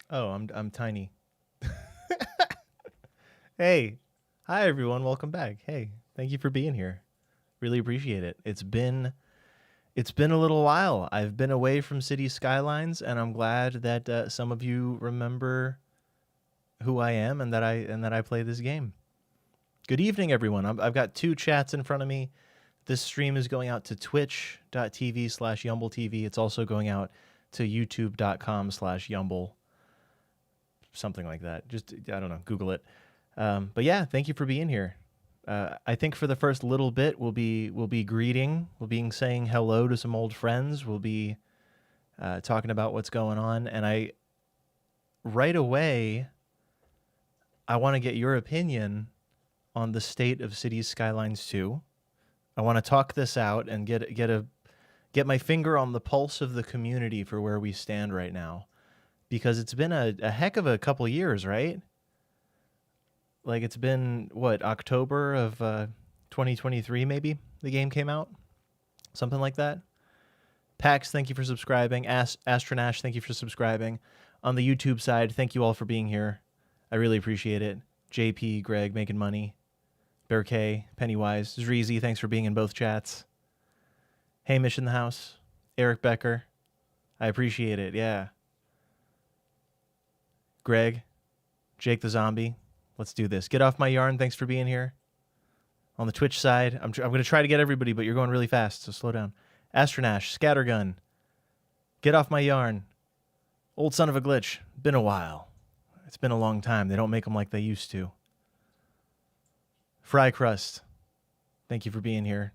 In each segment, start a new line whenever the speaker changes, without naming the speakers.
Oh, I'm tiny. Hey. Hi everyone, welcome back. Hey, thank you for being here. Really appreciate it. It's been a little while. I've been away from City Skylines, and I'm glad that some of you remember who I am and that I play this game. Good evening, everyone. I've got two chats in front of me. This stream is going out to twitch.tv/YumbleTV. It's also going out to youtube.com/Yumble. Something like that. Just, I don't know, Google it. But yeah, thank you for being here. I think for the first little bit, we'll be greeting. We'll be saying hello to some old friends. We'll be talking about what's going on. And right away, I want to get your opinion on the state of Cities Skylines 2. I want to talk this out and get my finger on the pulse of the community for where we stand right now. Because it's been a heck of a couple years, right? Like, it's been, what, October of 2023, maybe, the game came out? Something like that. Pax, thank you for subscribing. Astronash, thank you for subscribing. On the YouTube side, thank you all for being here. I really appreciate it. JP, Greg, making money. Bear K, Pennywise, Zreezy, thanks for being in both chats. Hamish in the house. Eric Becker, I appreciate it, yeah. Greg, Jake the Zombie, let's do this. Get Off My Yarn, thanks for being here. On the Twitch side, I'm going to try to get everybody, but you're going really fast, so slow down. Astronash, Scattergun, Get off my yarn. Old son of a glitch. Been a while. It's been a long time. They don't make them like they used to. Fry Crust. Thank you for being here.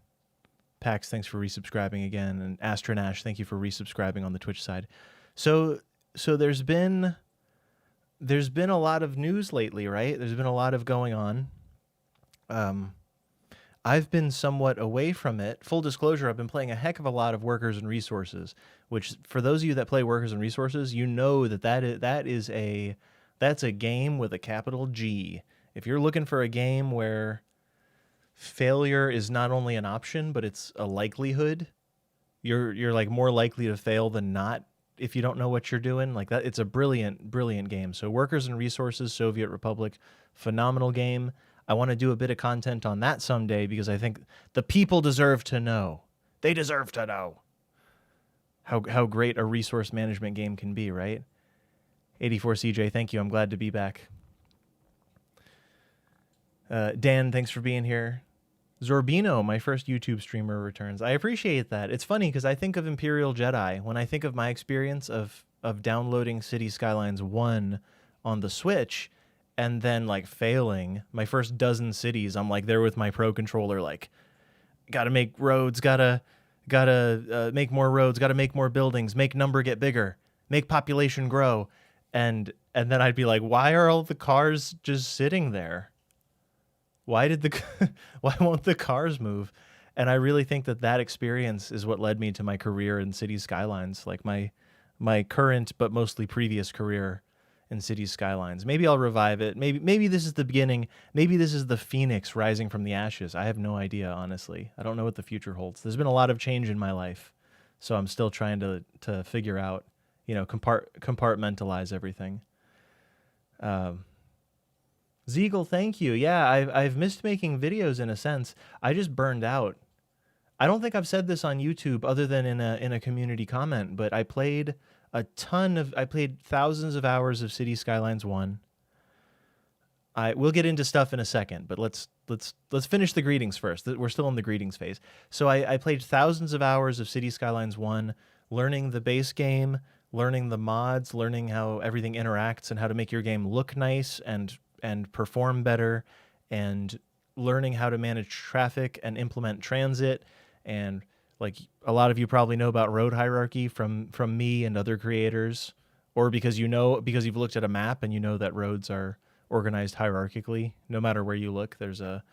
Pax, thanks for resubscribing again. And Astronash, thank you for resubscribing on the Twitch side. So there's been a lot of news lately, right? There's been a lot of going on. I've been somewhat away from it. Full disclosure, I've been playing a heck of a lot of Workers and Resources, which for those of you that play Workers and Resources, you know that's a game with a capital G. If you're looking for a game where failure is not only an option, but it's a likelihood, you're like more likely to fail than not if you don't know what you're doing. Like that, it's a brilliant game. So Workers and Resources, Soviet Republic, phenomenal game. I want to do a bit of content on that someday because I think the people deserve to know. They deserve to know how great a resource management game can be, right? 84CJ, thank you. I'm glad to be back. Dan, thanks for being here. Zorbino, my first YouTube streamer, returns. I appreciate that. It's funny because I think of Imperial Jedi when I think of my experience of downloading Cities Skylines 1 on the Switch and then like failing my first dozen cities. I'm like there with my Pro Controller, like gotta make roads, gotta make more roads, gotta make more buildings, make number get bigger, make population grow. And then I'd be like, why are all the cars just sitting there? Why won't the cars move? And I really think that experience is what led me to my career in Cities Skylines, like my current but mostly previous career in Cities Skylines. Maybe I'll revive it. Maybe this is the beginning. Maybe this is the phoenix rising from the ashes. I have no idea, honestly. I don't know what the future holds. There's been a lot of change in my life, so I'm still trying to figure out, compartmentalize everything. Zeagle, thank you. Yeah, I've missed making videos in a sense. I just burned out. I don't think I've said this on YouTube other than in a community comment, but I played thousands of hours of Cities Skylines 1. We'll get into stuff in a second, but let's finish the greetings first. We're still in the greetings phase. So I played thousands of hours of Cities Skylines 1, learning the base game, learning the mods, learning how everything interacts and how to make your game look nice and perform better, and learning how to manage traffic and implement transit. And like a lot of you probably know about road hierarchy from me and other creators, or because you've looked at a map and you know that roads are organized hierarchically. No matter where you look, there's a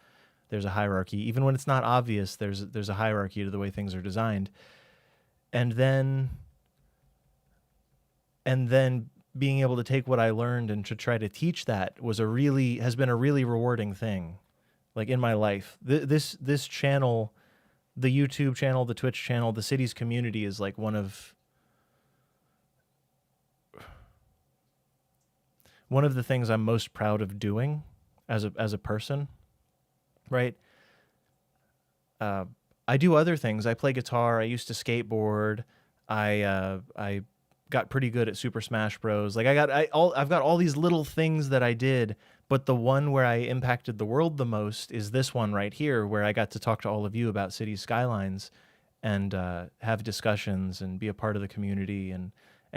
hierarchy. Even when it's not obvious, there's a hierarchy to the way things are designed. And then being able to take what I learned and to try to teach that has been a really rewarding thing, like in my life. This channel, the YouTube channel, the Twitch channel, the Cities community is like one of the things I'm most proud of doing as a person, right? I do other things. I play guitar. I used to skateboard. I got pretty good at Super Smash Bros. Like I've got all these little things that I did, but the one where I impacted the world the most is this one right here, where I got to talk to all of you about Cities Skylines and have discussions and be a part of the community and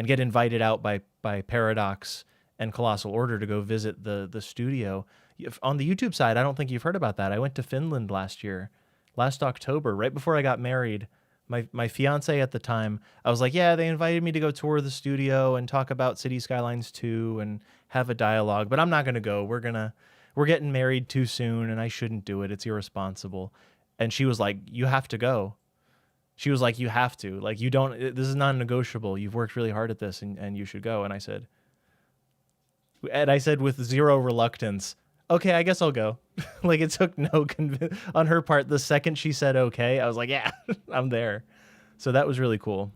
get invited out by Paradox and Colossal Order to go visit the studio. On the YouTube side, I don't think you've heard about that. I went to Finland last October, right before I got married. My fiance at the time, I was like, yeah, they invited me to go tour the studio and talk about Cities Skylines 2 and have a dialogue, but I'm not going to go. We're getting married too soon and I shouldn't do it. It's irresponsible. And she was like, you have to go. She was like, you have to. Like, this is non-negotiable. You've worked really hard at this and you should go. And I said with zero reluctance, okay, I guess I'll go. Like, it took no on her part. The second she said okay, I was like, yeah, I'm there. So that was really cool.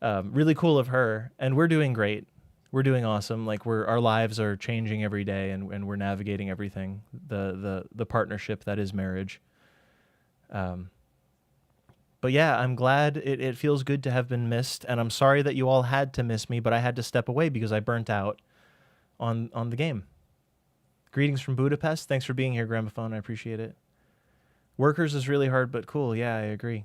Really cool of her. And we're doing great. We're doing awesome. Like, our lives are changing every day, and we're navigating everything. The partnership that is marriage. But yeah, I'm glad it feels good to have been missed, and I'm sorry that you all had to miss me, but I had to step away because I burnt out on the game. Greetings from Budapest. Thanks for being here, Gramophone. I appreciate it. Workers is really hard, but cool. Yeah, I agree.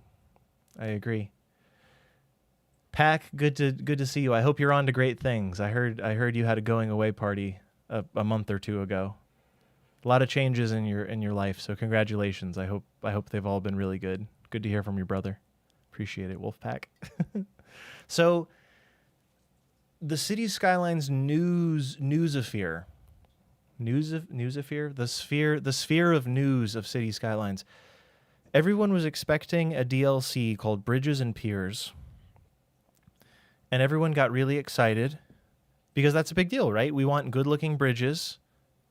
Pack, good to see you. I hope you're on to great things. I heard you had a going away party a month or two ago. A lot of changes in your life, so congratulations. I hope they've all been really good. Good to hear from your brother. Appreciate it, Wolfpack. So, the Cities Skylines newsosphere, the sphere of news of Cities Skylines. Everyone was expecting a DLC called Bridges and Piers, and everyone got really excited because that's a big deal, right? We want good-looking bridges,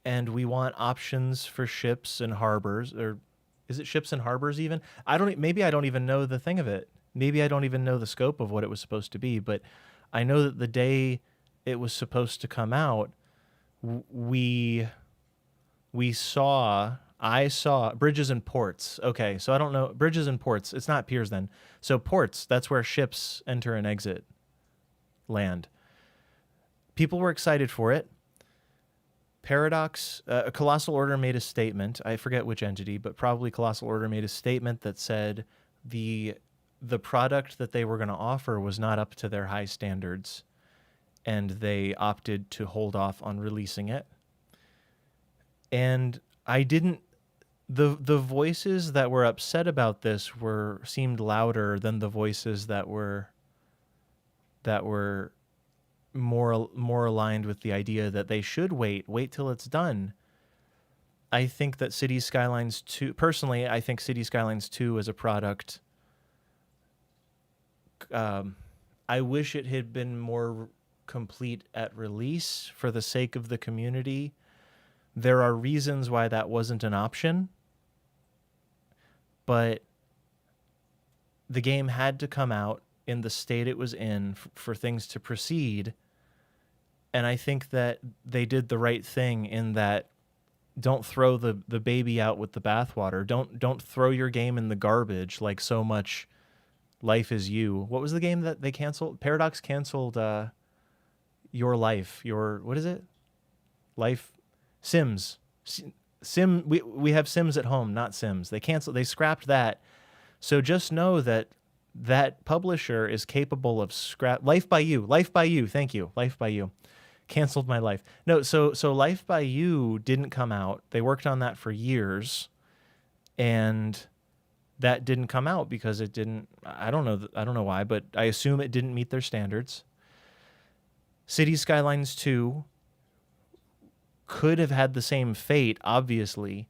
and we want options for ships and harbors, or is it ships and harbors even? Maybe I don't even know the thing of it. Maybe I don't even know the scope of what it was supposed to be, but I know that the day it was supposed to come out, I saw bridges and ports. Okay, so I don't know. Bridges and ports. It's not piers then. So ports, that's where ships enter and exit land. People were excited for it. Paradox, Colossal Order made a statement. I forget which entity, but probably Colossal Order made a statement that said the product that they were going to offer was not up to their high standards, and they opted to hold off on releasing it. And I didn't. The voices that were upset about this seemed louder than the voices that were more aligned with the idea that they should wait till it's done. I think that Cities Skylines 2, personally, I think Cities Skylines 2 as a product, I wish it had been more complete at release for the sake of the community. There are reasons why that wasn't an option, but the game had to come out in the state it was in for things to proceed. And I think that they did the right thing in that don't throw the baby out with the bathwater. Don't throw your game in the garbage like so much Life Is You. What was the game that they canceled? Paradox canceled Your Life. What is it? Life Sims. We have Sims at home, not Sims. They scrapped that. So just know that publisher is capable of Life by You. Thank you. Life by You. Canceled my life. No, so Life by You didn't come out. They worked on that for years, and that didn't come out because it didn't. I don't know why, but I assume it didn't meet their standards. Cities Skylines 2 could have had the same fate, obviously,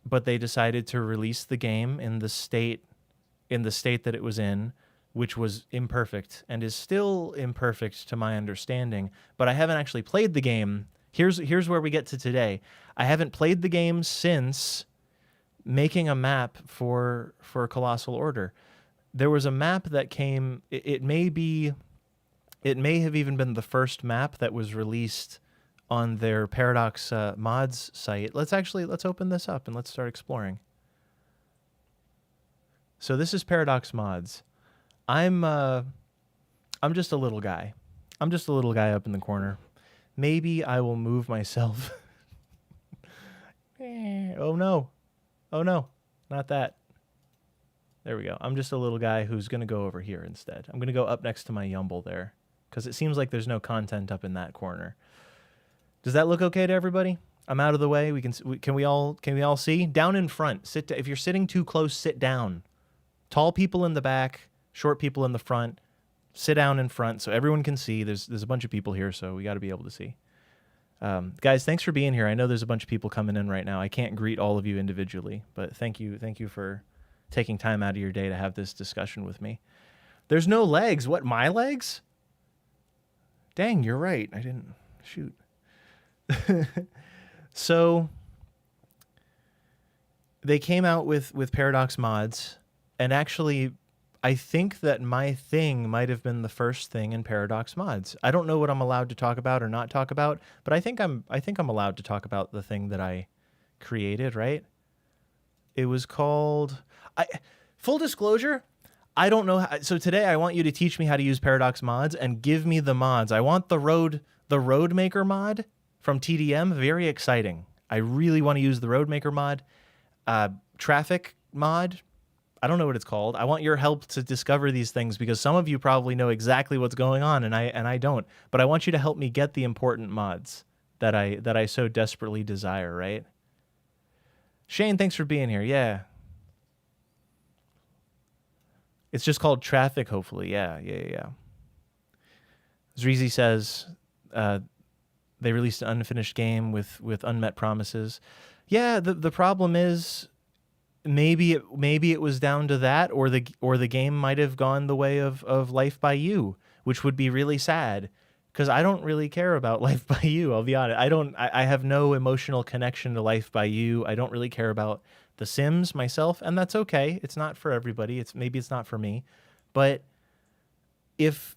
but they decided to release the game in the state that it was in, which was imperfect and is still imperfect to my understanding. But I haven't actually played the game. Here's where we get to today. I haven't played the game since making a map for Colossal Order. There was a map that came. It may have even been the first map that was released on their Paradox mods site. Let's open this up and let's start exploring. So this is Paradox mods. I'm just a little guy. I'm just a little guy up in the corner. Maybe I will move myself. Oh no, not that. There we go. I'm just a little guy who's going to go over here instead. I'm going to go up next to my Yumble there because it seems like there's no content up in that corner. Does that look okay to everybody? I'm out of the way. Can we all see? Down in front. If you're sitting too close, sit down. Tall people in the back, short people in the front. Sit down in front so everyone can see. There's a bunch of people here, so we got to be able to see. Guys, thanks for being here. I know there's a bunch of people coming in right now. I can't greet all of you individually, but thank you for taking time out of your day to have this discussion with me. There's no legs. What, my legs? Dang, you're right. I didn't shoot. So they came out with Paradox mods, and actually I think that my thing might have been the first thing in Paradox mods. I don't know what I'm allowed to talk about or not talk about, but I think I'm allowed to talk about the thing that I created, right? It was called full disclosure, I don't know how, so today I want you to teach me how to use Paradox mods and give me the mods. I want the road maker mod from TDM, very exciting. I really want to use the road maker mod. Traffic mod, I don't know what it's called. I want your help to discover these things because some of you probably know exactly what's going on and I don't. But I want you to help me get the important mods that I so desperately desire, right? Shane, thanks for being here. Yeah. It's just called Traffic, hopefully. Yeah. Zreezy says they released an unfinished game with unmet promises. Yeah, the problem is maybe it was down to that, or the game might have gone the way of Life by You, which would be really sad. Because I don't really care about Life by You. I'll be honest. I have no emotional connection to Life by You. I don't really care about The Sims myself, and that's okay. It's not for everybody. Maybe it's not for me. But if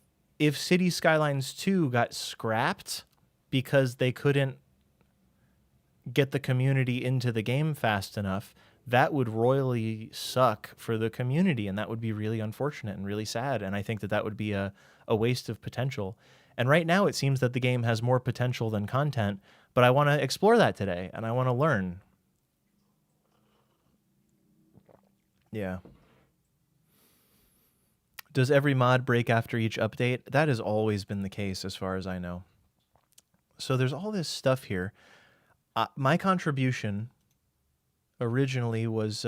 City Skylines 2 got scrapped because they couldn't get the community into the game fast enough, that would royally suck for the community, and that would be really unfortunate and really sad. And I think that would be a waste of potential. And right now it seems that the game has more potential than content, but I want to explore that today, and I want to learn. Yeah. Does every mod break after each update? That has always been the case as far as I know. So there's all this stuff here. My contribution originally was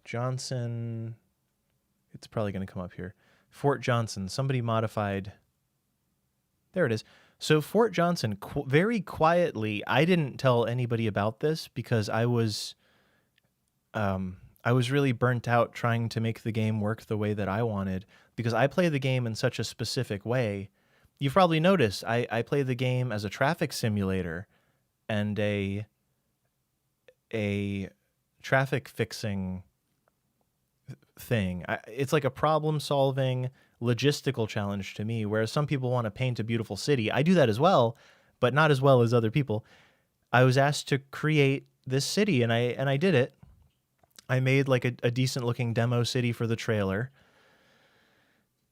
Johnson. It's probably going to come up here. Fort Johnson. Somebody modified. There it is. So Fort Johnson, very quietly, I didn't tell anybody about this because I was really burnt out trying to make the game work the way that I wanted, because I play the game in such a specific way. You've probably noticed I play the game as a traffic simulator and a traffic fixing thing. It's like a problem-solving logistical challenge to me, whereas some people want to paint a beautiful city. I do that as well, but not as well as other people. I was asked to create this city, and I did it. I made like a decent-looking demo city for the trailer.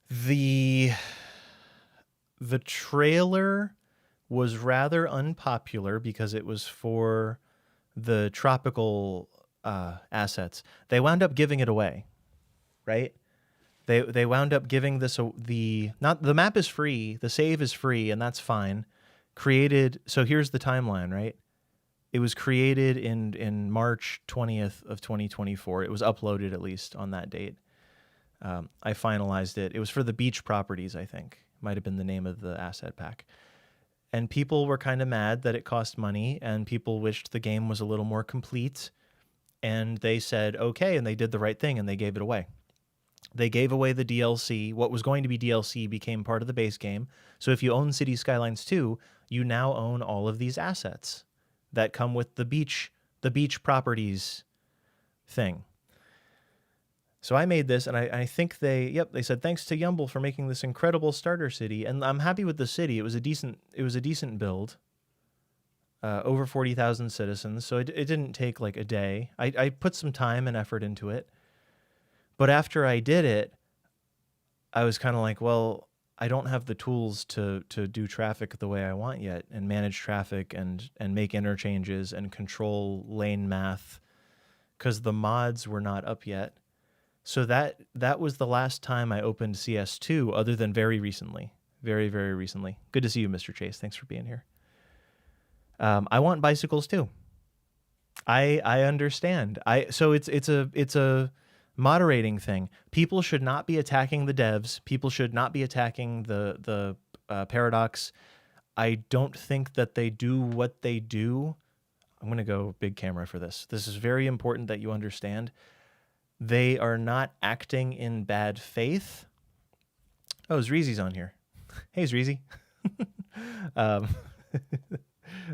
The trailer was rather unpopular because it was for the tropical assets. They wound up giving it away, right? They wound up giving this the map is free, the save is free, and that's fine. So here's the timeline, right? It was created in March 20th of 2024. It was uploaded at least on that date. I finalized it. It was for the beach properties, I think. Might have been the name of the asset pack. And people were kind of mad that it cost money, and people wished the game was a little more complete. And they said, okay, and they did the right thing, and they gave it away. They gave away the DLC. What was going to be DLC became part of the base game. So if you own City Skylines 2, you now own all of these assets that come with the beach properties thing. So I made this, and I think they said, thanks to Yumble for making this incredible starter city. And I'm happy with the city. It was a decent build. Over 40,000 citizens, so it didn't take like a day. I put some time and effort into it. But after I did it, I was kind of like, well, I don't have the tools to do traffic the way I want yet, and manage traffic and make interchanges and control lane math, because the mods were not up yet. So that was the last time I opened CS2, other than very recently. Very, very recently. Good to see you, Mr. Chase. Thanks for being here. I want bicycles too. I understand. So it's a moderating thing. People should not be attacking the devs. People should not be attacking the Paradox. I don't think that they do what they do. I'm going to go big camera for this. This is very important that you understand. They are not acting in bad faith. Oh, Zreezy's on here. Hey, Zreezy.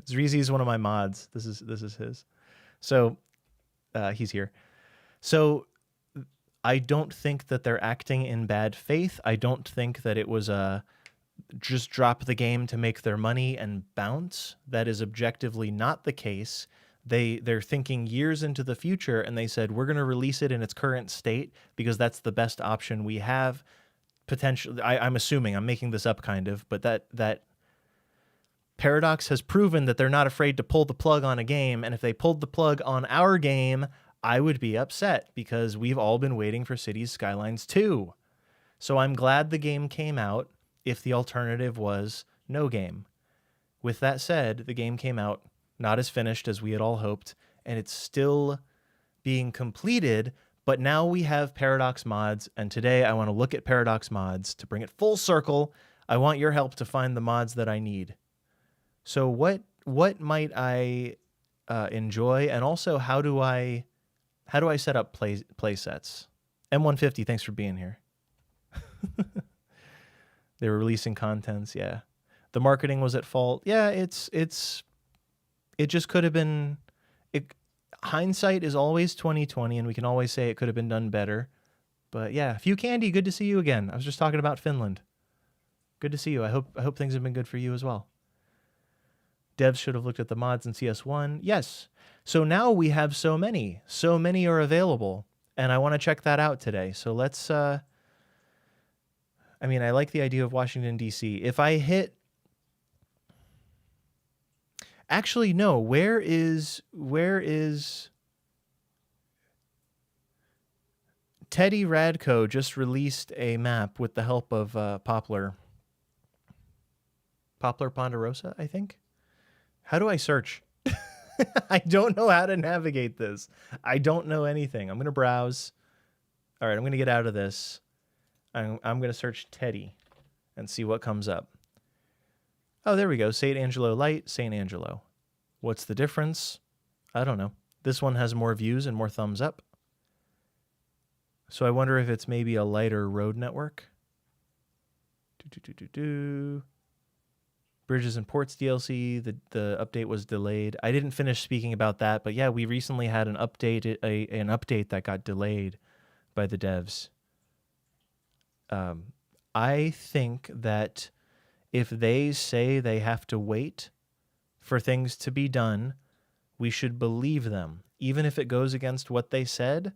Zreezy is one of my mods. This is his. So he's here. So I don't think that they're acting in bad faith. I don't think that it was just drop the game to make their money and bounce. That is objectively not the case. They're thinking years into the future, and they said, we're going to release it in its current state because that's the best option we have. Potentially, I'm assuming, I'm making this up kind of, but that Paradox has proven that they're not afraid to pull the plug on a game, and if they pulled the plug on our game, I would be upset because we've all been waiting for Cities Skylines 2. So I'm glad the game came out if the alternative was no game. With that said, the game came out not as finished as we had all hoped, and it's still being completed, but now we have Paradox mods, and today I want to look at Paradox mods to bring it full circle. I want your help to find the mods that I need. So what might I enjoy, and also how do I set up play sets? M150, thanks for being here. They were releasing contents, yeah. The marketing was at fault. Yeah, it just could have been. Hindsight is always 2020, and we can always say it could have been done better. But yeah, Few Candy, good to see you again. I was just talking about Finland. Good to see you. I hope things have been good for you as well. Devs should have looked at the mods in CS1. Yes. So now we have so many are available, and I want to check that out today. So let's. I like the idea of Washington D.C. If I hit. Actually, no. Where is Teddy Radko just released a map with the help of Poplar Ponderosa, I think. How do I search? I don't know how to navigate this. I don't know anything. I'm going to browse. All right, I'm going to get out of this. I'm going to search Teddy and see what comes up. Oh, there we go. St. Angelo Light, St. Angelo. What's the difference? I don't know. This one has more views and more thumbs up. So I wonder if it's maybe a lighter road network. Bridges and Ports DLC, the update was delayed. I didn't finish speaking about that, but yeah, we recently had an update that got delayed by the devs. I think that if they say they have to wait for things to be done, we should believe them. Even if it goes against what they said,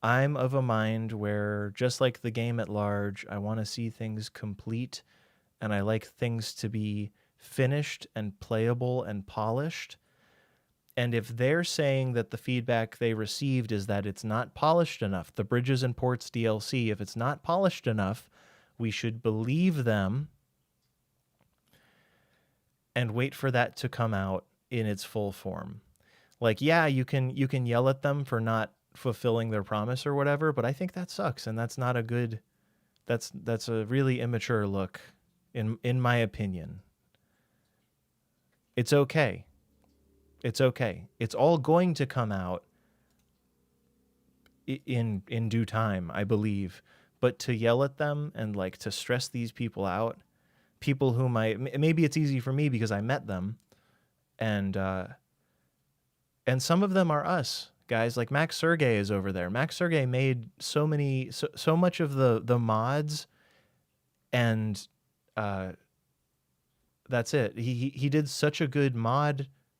I'm of a mind where, just like the game at large, I want to see things complete, and I like things to be finished and playable and polished. And if they're saying that the feedback they received is that it's not polished enough, the Bridges and Ports DLC, if it's not polished enough, we should believe them and wait for that to come out in its full form. Like, yeah, you can yell at them for not fulfilling their promise or whatever, but I think that sucks, and that's not a good. That's a really immature look, in my opinion. It's okay. It's okay. It's all going to come out in due time, I believe. But to yell at them and like to stress these people out, people whom maybe it's easy for me because I met them, and some of them are us guys. Like Max Sergey is over there. Max Sergey made so much of the mods, and that's it. He did such a good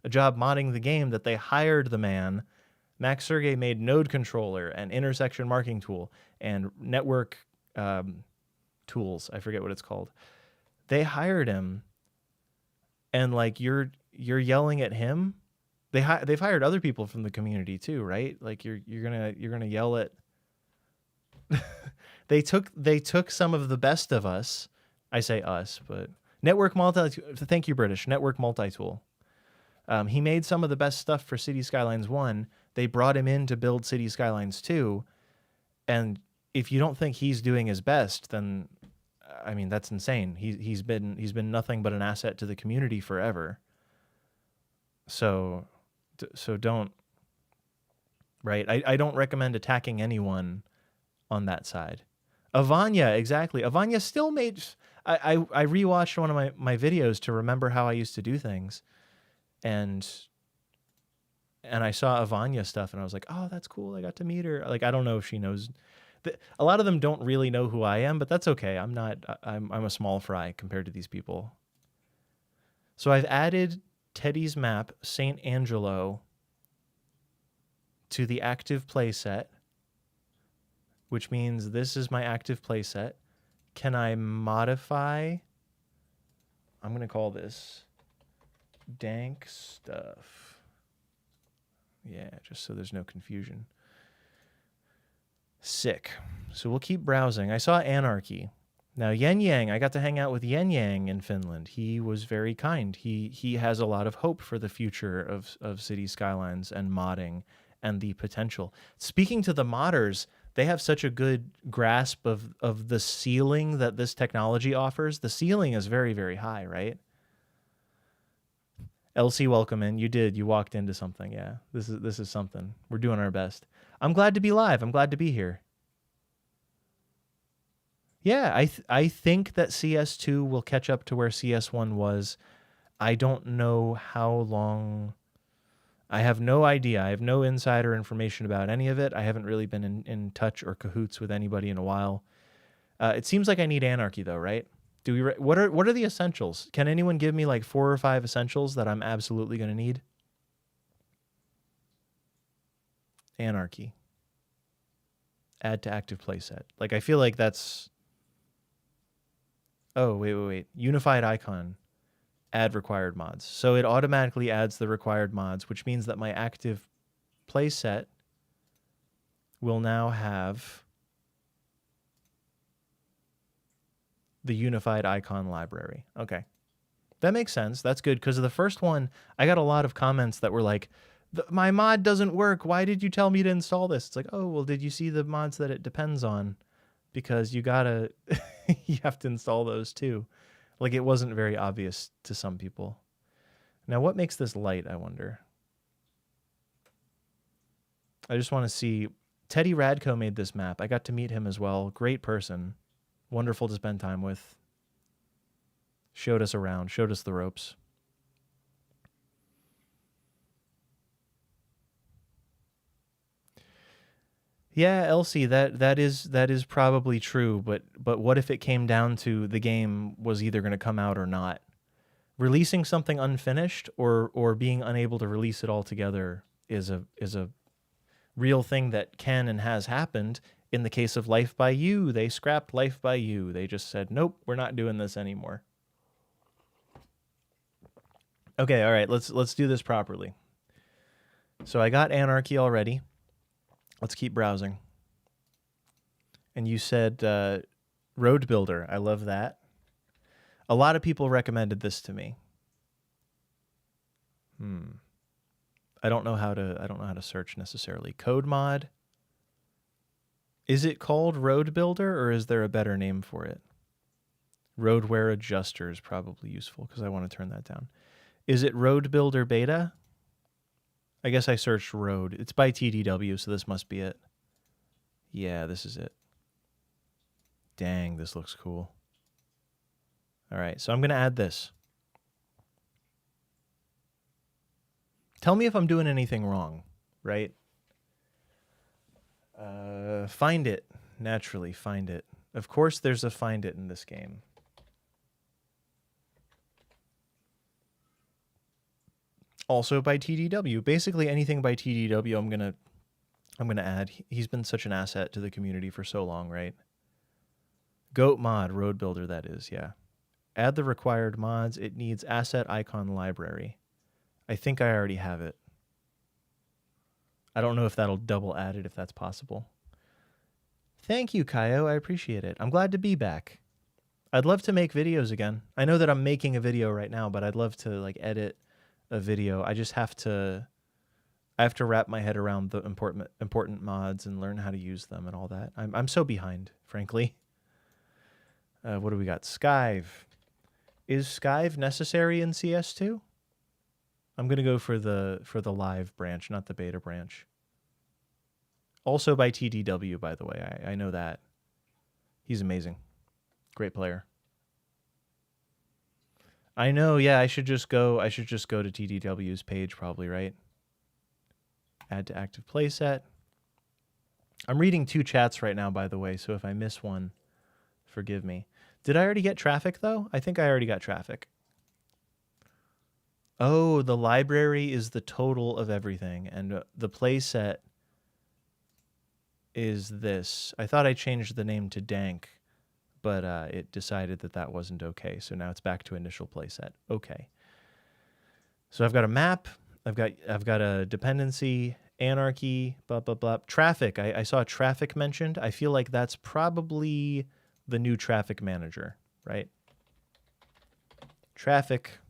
job modding the game that they hired the man. Max Sergey made node controller and intersection marking tool and network tools. I forget what it's called. They hired him, and like you're yelling at him. They've hired other people from the community too, right? Like you're gonna yell at. They took some of the best of us. I say us, but network multi. Thank you, British network multi-tool. He made some of the best stuff for City Skylines 1. They brought him in to build City Skylines 2, and if you don't think he's doing his best, then I mean that's insane. He's been nothing but an asset to the community forever. So don't. Right, I don't recommend attacking anyone on that side. Avanya, exactly. Avanya still made. I rewatched one of my videos to remember how I used to do things, and I saw Avanya stuff, and I was like, oh, that's cool. I got to meet her. Like, I don't know if she knows. A lot of them don't really know who I am, but that's okay. I'm a small fry compared to these people. So I've added Teddy's map, St. Angelo, to the active playset, which means this is my active playset. Can I modify? I'm going to call this dank stuff. Yeah, just so there's no confusion. Sick. So we'll keep browsing. I saw Anarchy. Now, Yen Yang, I got to hang out with Yen Yang in Finland. He was very kind. He has a lot of hope for the future of City Skylines and modding and the potential. Speaking to the modders, they have such a good grasp of the ceiling that this technology offers. The ceiling is very, very high, right? LC, welcome in. You did. You walked into something. Yeah, this is something. We're doing our best. I'm glad to be live. I'm glad to be here. Yeah, I think that CS2 will catch up to where CS1 was. I don't know how long. I have no idea. I have no insider information about any of it. I haven't really been in touch or cahoots with anybody in a while. It seems like I need Anarchy though, right? Do we? What are the essentials? Can anyone give me like 4 or 5 essentials that I'm absolutely going to need? Anarchy. Add to active playset. Like I feel like that's. Oh, wait. Unified icon. Add required mods. So it automatically adds the required mods, which means that my active playset will now have the unified icon library. Okay. That makes sense. That's good because of the first one, I got a lot of comments that were like, my mod doesn't work. Why did you tell me to install this? It's like, oh, well, did you see the mods that it depends on? Because you gotta, you have to install those too. Like it wasn't very obvious to some people. Now, what makes this light, I wonder? I just want to see. Teddy Radko made this map. I got to meet him as well. Great person. Wonderful to spend time with. Showed us around. Showed us the ropes. Yeah, Elsie, that is probably true, but what if it came down to the game was either going to come out or not? Releasing something unfinished or being unable to release it altogether is a real thing that can and has happened. In the case of Life by You, they scrapped Life by You. They just said, "Nope, we're not doing this anymore." Okay, all right, let's do this properly. So I got Anarchy already. Let's keep browsing. And you said Road Builder. I love that. A lot of people recommended this to me. I don't know how to search necessarily. Code mod. Is it called Road Builder or is there a better name for it? Roadware Adjuster is probably useful because I want to turn that down. Is it Road Builder Beta? I guess I searched Road. It's by TDW, so this must be it. Yeah, this is it. Dang, this looks cool. All right, so I'm going to add this. Tell me if I'm doing anything wrong, right? Find it. Naturally, find it. Of course, there's a find it in this game. Also by TDW. Basically anything by TDW I'm gonna add. He's been such an asset to the community for so long, right? Goat mod, Road Builder, that is, yeah. Add the required mods. It needs asset icon library. I think I already have it. I don't know if that'll double add it if that's possible. Thank you, Kaio. I appreciate it. I'm glad to be back. I'd love to make videos again. I know that I'm making a video right now, but I'd love to like edit a video. I just have to wrap my head around the important mods and learn how to use them and all that. I'm so behind, frankly. What do we got? Skive. Is Skive necessary in CS2? I'm gonna go for the live branch, not the beta branch. Also by TDW, by the way. I know that. He's amazing. Great player. I know, yeah, I should just go to TDW's page probably, right? Add to active playset. I'm reading 2 chats right now, by the way, so if I miss one, forgive me. Did I already get traffic, though? I think I already got traffic. Oh, the library is the total of everything, and the playset is this. I thought I changed the name to Dank, but it decided that wasn't okay, so now it's back to initial playset. Okay. So I've got a map, I've got a dependency, anarchy, blah blah blah. Traffic. I saw traffic mentioned. I feel like that's probably the new traffic manager, right? Traffic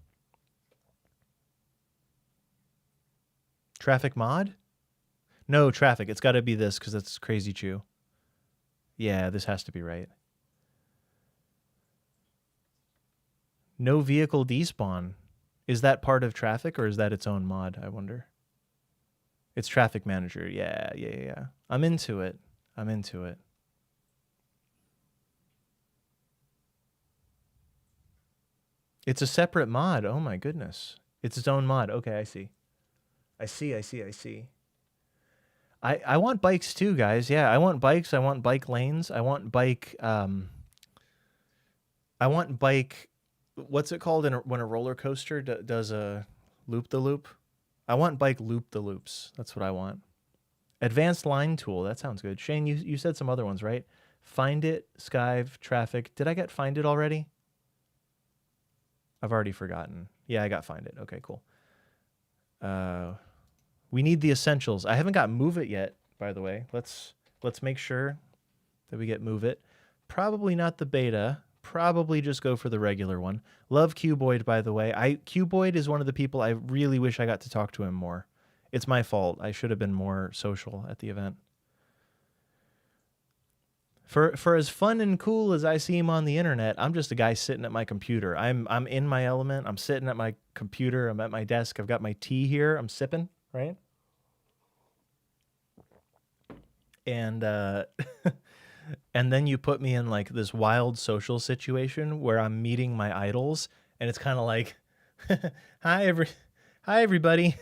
mod? No, traffic. It's got to be this because it's Crazy Chew. Yeah, this has to be right. No vehicle despawn. Is that part of traffic or is that its own mod? I wonder. It's traffic manager. Yeah. I'm into it. It's a separate mod. Oh my goodness. It's its own mod. Okay, I see. I want bikes too, guys. Yeah, I want bikes. I want bike lanes. I want bike what's it called when a roller coaster does a loop the loop? I want bike loop the loops. That's what I want. Advanced line tool. That sounds good. Shane, you said some other ones, right? Find it, Skive, traffic. Did I get find it already? I've already forgotten. Yeah, I got find it. Okay, cool. We need the essentials. I haven't got move it yet, by the way. Let's make sure that we get move it. Probably not the beta. Probably just go for the regular one. Love Cuboid, by the way. Cuboid is one of the people I really wish I got to talk to him more. It's my fault. I should have been more social at the event. For as fun and cool as I see him on the internet, I'm just a guy sitting at my computer. I'm in my element. I'm sitting at my computer. I'm at my desk. I've got my tea here. I'm sipping, right? And and then you put me in like this wild social situation where I'm meeting my idols, and it's kind of like, hi everybody.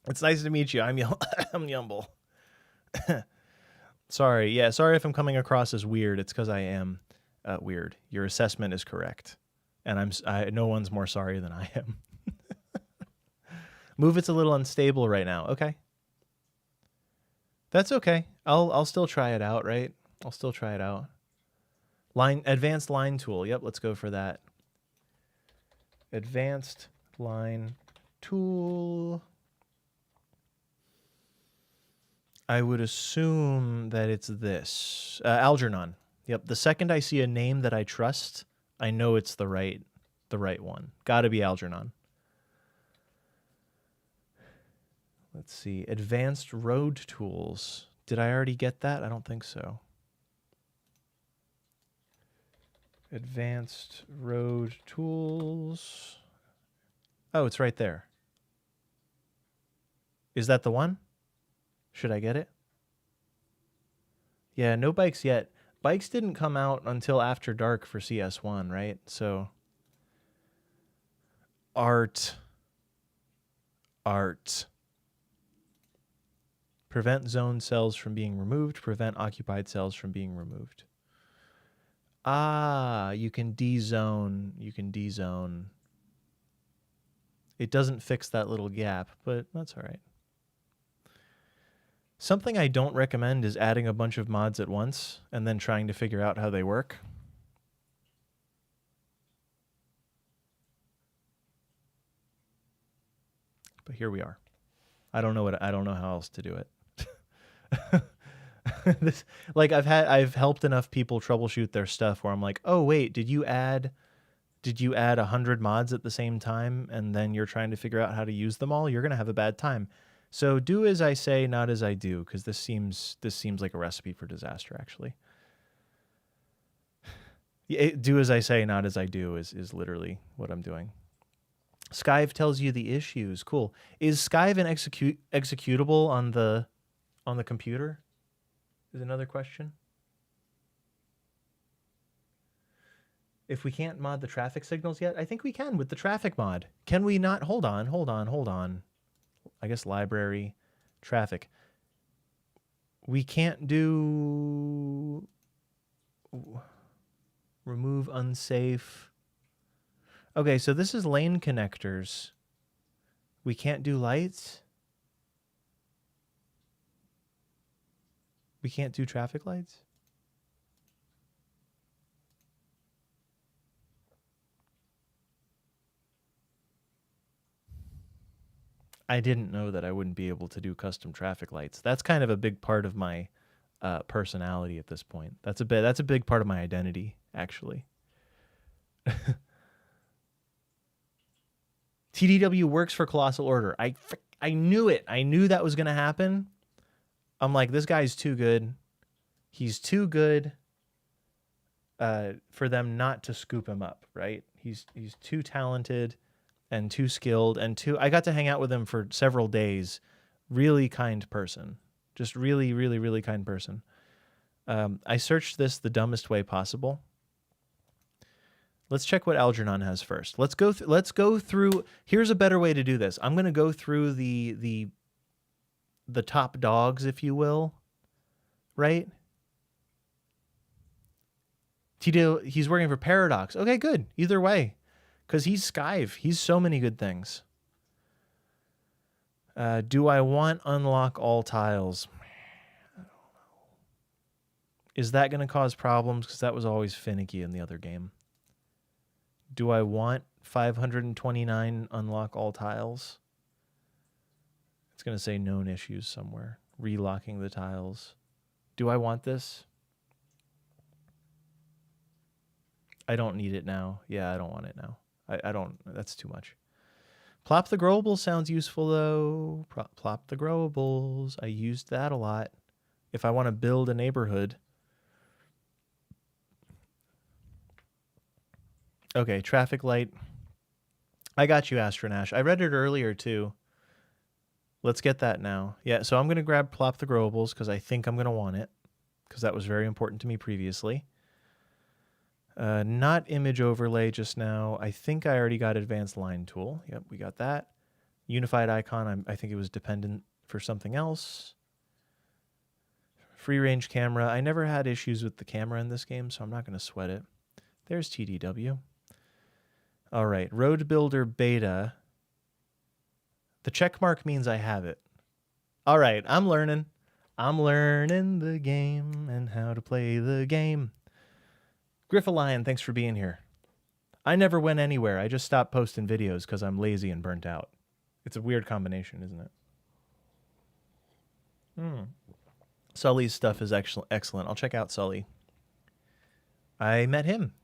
It's nice to meet you. I'm Yumble. Sorry if I'm coming across as weird. It's because I am weird. Your assessment is correct, and no one's more sorry than I am. Move it's a little unstable right now. Okay, that's okay. I'll still try it out, right? I'll still try it out. Advanced line tool. Yep, let's go for that. Advanced line tool. I would assume that it's this. Algernon. Yep, the second I see a name that I trust, I know it's the right one. Gotta be Algernon. Let's see. Advanced road tools. Did I already get that? I don't think so. Advanced road tools. Oh, it's right there. Is that the one? Should I get it? Yeah, no bikes yet. Bikes didn't come out until after dark for CS1, right? So art. Prevent zone cells from being removed. Prevent occupied cells from being removed. Ah, you can dezone. It doesn't fix that little gap, but that's all right. Something I don't recommend is adding a bunch of mods at once and then trying to figure out how they work. But here we are. I don't know how else to do it. I've helped enough people troubleshoot their stuff where I'm like, oh wait, did you add 100 mods at the same time and then you're trying to figure out how to use them all? You're gonna have a bad time. So do as I say, not as I do, because this seems like a recipe for disaster, actually. Do as I say, not as I do is literally what I'm doing. Skive tells you the issues. Cool. Is Skive an executable on the computer? Is another question. If we can't mod the traffic signals yet, I think we can with the traffic mod. Can we not? Hold on. I guess library, traffic. We can't do remove unsafe. Okay, so this is lane connectors. We can't do lights. We can't do traffic lights. I didn't know that I wouldn't be able to do custom traffic lights. That's kind of a big part of my personality at this point. That's a big part of my identity, actually. TDW works for Colossal Order. I knew it. I knew that was going to happen. I'm like, this guy's too good. He's too good for them not to scoop him up, right? He's too talented and too skilled and too... I got to hang out with him for several days. Really kind person. Just really, really, really kind person. I searched this the dumbest way possible. Let's check what Algernon has first. Let's go through. Here's a better way to do this. I'm going to go through the top dogs, if you will. Right? He's working for Paradox. Okay, good. Either way. Because he's Skive. He's so many good things. Do I want unlock all tiles? I don't know. Is that going to cause problems? Because that was always finicky in the other game. Do I want 529 unlock all tiles? It's going to say known issues somewhere. Relocking the tiles. Do I want this? I don't need it now. Yeah, I don't want it now. I don't. That's too much. Plop the Growables sounds useful, though. Plop the Growables. I used that a lot. If I want to build a neighborhood. Okay, traffic light. I got you, Astronash. I read it earlier, too. Let's get that now. Yeah, so I'm going to grab Plop the Growables because I think I'm going to want it. Because that was very important to me previously. Not image overlay just now. I think I already got advanced line tool. Yep, we got that. Unified icon, I think it was dependent for something else. Free range camera. I never had issues with the camera in this game, so I'm not going to sweat it. There's TDW. All right, Road Builder Beta. The check mark means I have it. All right, I'm learning. I'm learning the game and how to play the game. Griffalion, thanks for being here. I never went anywhere. I just stopped posting videos because I'm lazy and burnt out. It's a weird combination, isn't it? Sully's stuff is excellent. I'll check out Sully. I met him.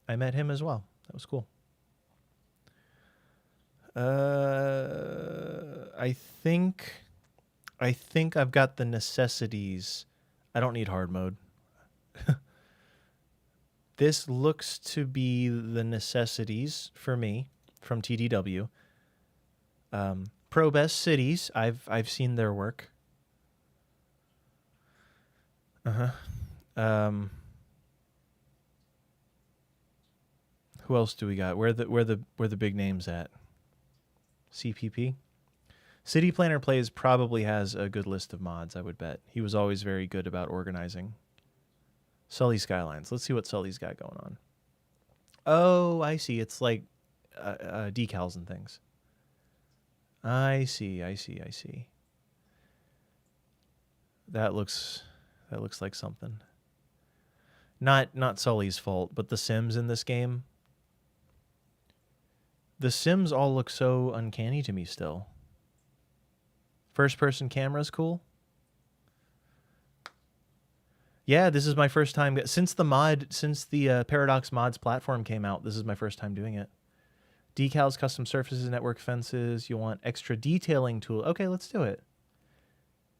I met him as well. That was cool. I think I've got the necessities. I don't need hard mode. This looks to be the necessities for me from TDW. Pro Best Cities. I've seen their work. Who else do we got? Where the big names at? CPP. City Planner Plays probably has a good list of mods, I would bet. He was always very good about organizing. Sully Skylines. Let's see what Sully's got going on. Oh, I see. It's like decals and things. I see. That looks like something. Not Sully's fault, but the Sims in this game. The Sims all look so uncanny to me still. First-person camera's cool. Yeah, this is my first time since the Paradox Mods platform came out. This is my first time doing it. Decals, custom surfaces, network fences. You want extra detailing tool. Okay, let's do it.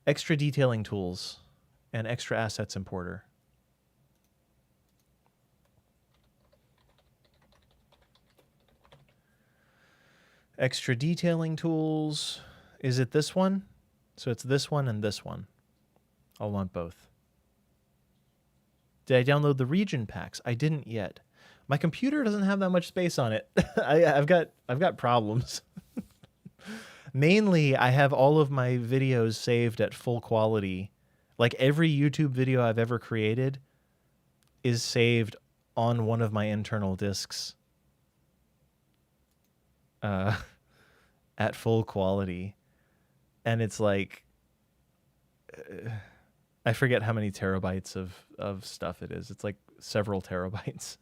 Extra detailing tools and extra assets importer. Extra detailing tools. Is it this one? So it's this one and this one. I'll want both. Did I download the region packs? I didn't yet. My computer doesn't have that much space on it. I've got problems. Mainly, I have all of my videos saved at full quality. Like every YouTube video I've ever created is saved on one of my internal disks. At full quality. And it's like, I forget how many terabytes of stuff it is. It's like several terabytes.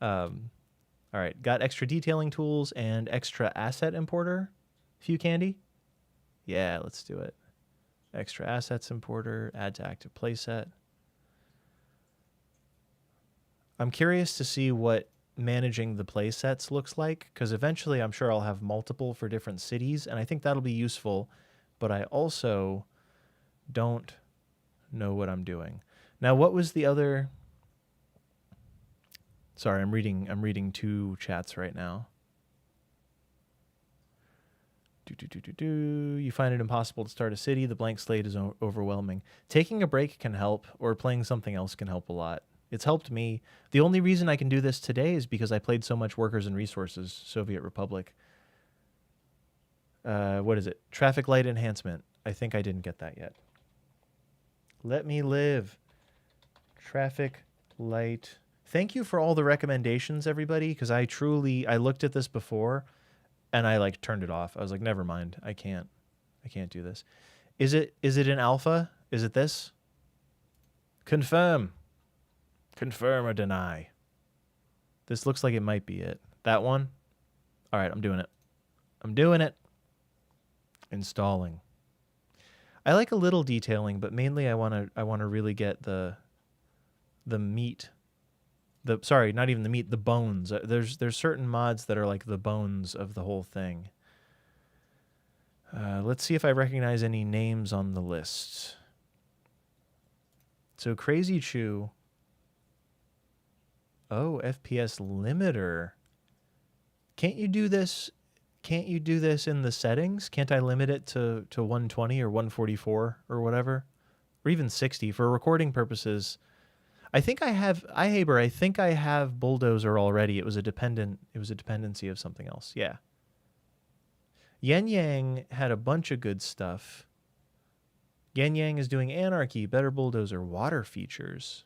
All right, got extra detailing tools and extra asset importer. Few candy? Yeah, let's do it. Extra assets importer, add to active playset. I'm curious to see what managing the playsets looks like, because eventually I'm sure I'll have multiple for different cities, and I think that'll be useful, but I also don't know what I'm doing. Now, what was the other... Sorry, I'm reading two chats right now. You find it impossible to start a city. The blank slate is overwhelming. Taking a break can help, or playing something else can help a lot. It's helped me. The only reason I can do this today is because I played so much Workers and Resources, Soviet Republic. What is it? Traffic light enhancement. I think I didn't get that yet. Let me live. Traffic light. Thank you for all the recommendations, everybody, because I looked at this before and I like turned it off. I was like, never mind. I can't do this. Is it in alpha? Is it this? Confirm. Confirm or deny. This looks like it might be it. That one? All right, I'm doing it. I'm doing it. Installing. I like a little detailing, but mainly I want to really get the meat. Sorry, not even the meat, the bones. There's certain mods that are like the bones of the whole thing. Let's see if I recognize any names on the list. So Crazy Chew. Oh, FPS limiter. Can't you do this? Can't you do this in the settings? Can't I limit it to 120 or 144 or whatever? Or even 60 for recording purposes? I think I have iHaber. I think I have Bulldozer already. It was a dependency of something else. Yeah. Yen Yang had a bunch of good stuff. Yen Yang is doing Anarchy, Better Bulldozer, water features.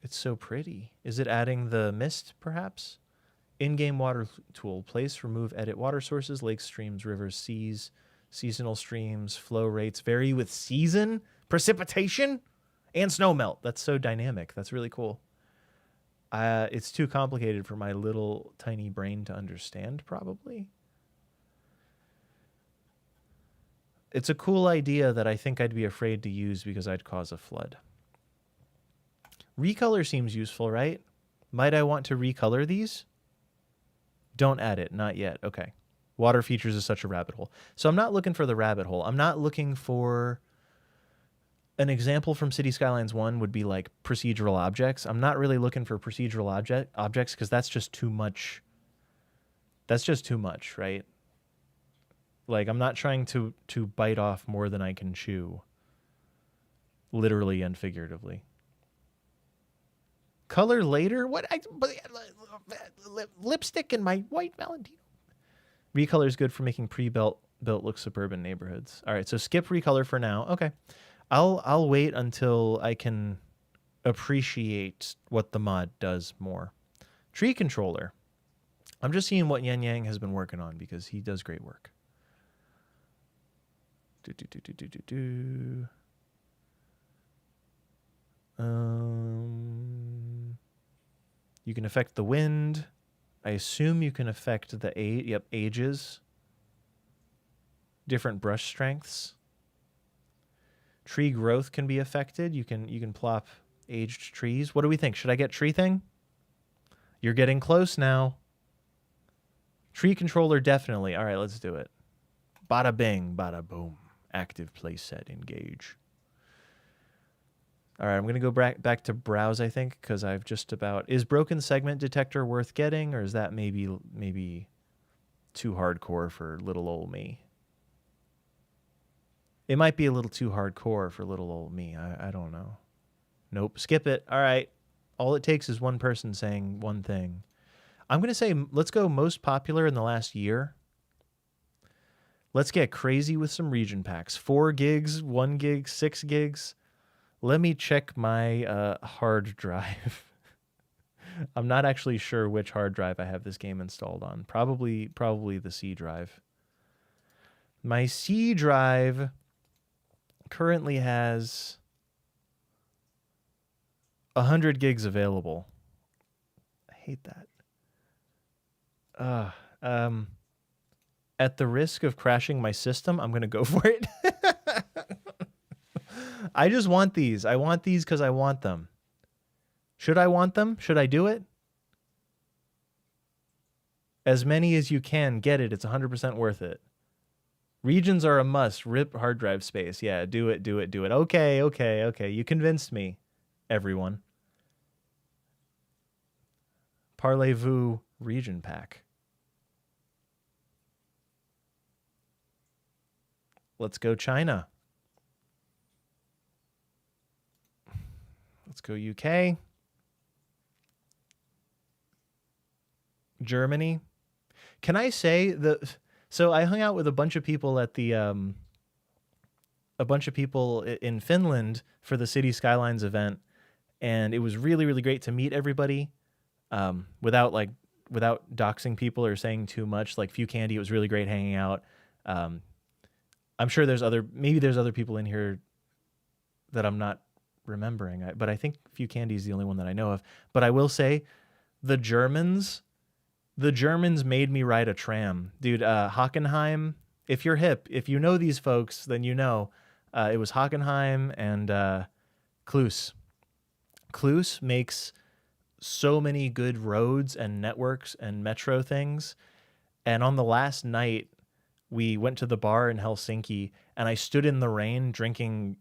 It's so pretty. Is it adding the mist, perhaps? In-game water tool. Place, remove, edit water sources, lakes, streams, rivers, seas, seasonal streams, flow rates. Vary with season, precipitation, and snow melt. That's so dynamic. That's really cool. It's too complicated for my little tiny brain to understand, probably. It's a cool idea that I think I'd be afraid to use because I'd cause a flood. Recolor seems useful, right? Might I want to recolor these? Don't add it. Not yet. Okay. Water features is such a rabbit hole. So I'm not looking for the rabbit hole. I'm not looking for... An example from City Skylines 1 would be like procedural objects. I'm not really looking for procedural objects because that's just too much. That's just too much, right? Like, I'm not trying to bite off more than I can chew. Literally and figuratively. Color later? What? Lipstick in my white Valentino. Recolor is good for making pre-built look suburban neighborhoods. All right, so skip recolor for now. Okay. I'll wait until I can appreciate what the mod does more. Tree controller. I'm just seeing what Yen Yang has been working on because he does great work. You can affect the wind. I assume you can affect the ages. Different brush strengths. Tree growth can be affected. You can plop aged trees. What do we think? Should I get tree thing? You're getting close now. Tree controller, definitely. All right, let's do it. Bada bing, bada boom. Active playset, engage. All right, I'm going to go back to browse, I think, because I've just about... Is broken segment detector worth getting, or is that maybe too hardcore for little old me? It might be a little too hardcore for little old me. I don't know. Nope, skip it. All right. All it takes is one person saying one thing. I'm going to say let's go most popular in the last year. Let's get crazy with some region packs. 4 gigs, 1 gig, 6 gigs. Let me check my hard drive. I'm not actually sure which hard drive I have this game installed on. Probably the C drive. My C drive currently has 100 gigs available. I hate that. At the risk of crashing my system, I'm going to go for it. I just want these. I want these because I want them. Should I want them? Should I do it? As many as you can, get it. It's 100% worth it. Regions are a must. Rip hard drive space. Yeah, do it, do it, do it. Okay, okay, okay. You convinced me, everyone. Parlez-vous region pack. Let's go China. Let's go UK. Germany. Can I say that? So I hung out with a bunch of people at the in Finland for the City Skylines event, and it was really, really great to meet everybody. Without doxing people or saying too much. Like Few Candy, it was really great hanging out. I'm sure there's other people in here that I'm not remembering, but I think Few Candy is the only one that I know of. But I will say, the Germans made me ride a tram, dude. Hockenheim. If you're hip, if you know these folks, then you know. It was Hockenheim and Kloos. Kloos makes so many good roads and networks and metro things. And on the last night, we went to the bar in Helsinki, and I stood in the rain drinking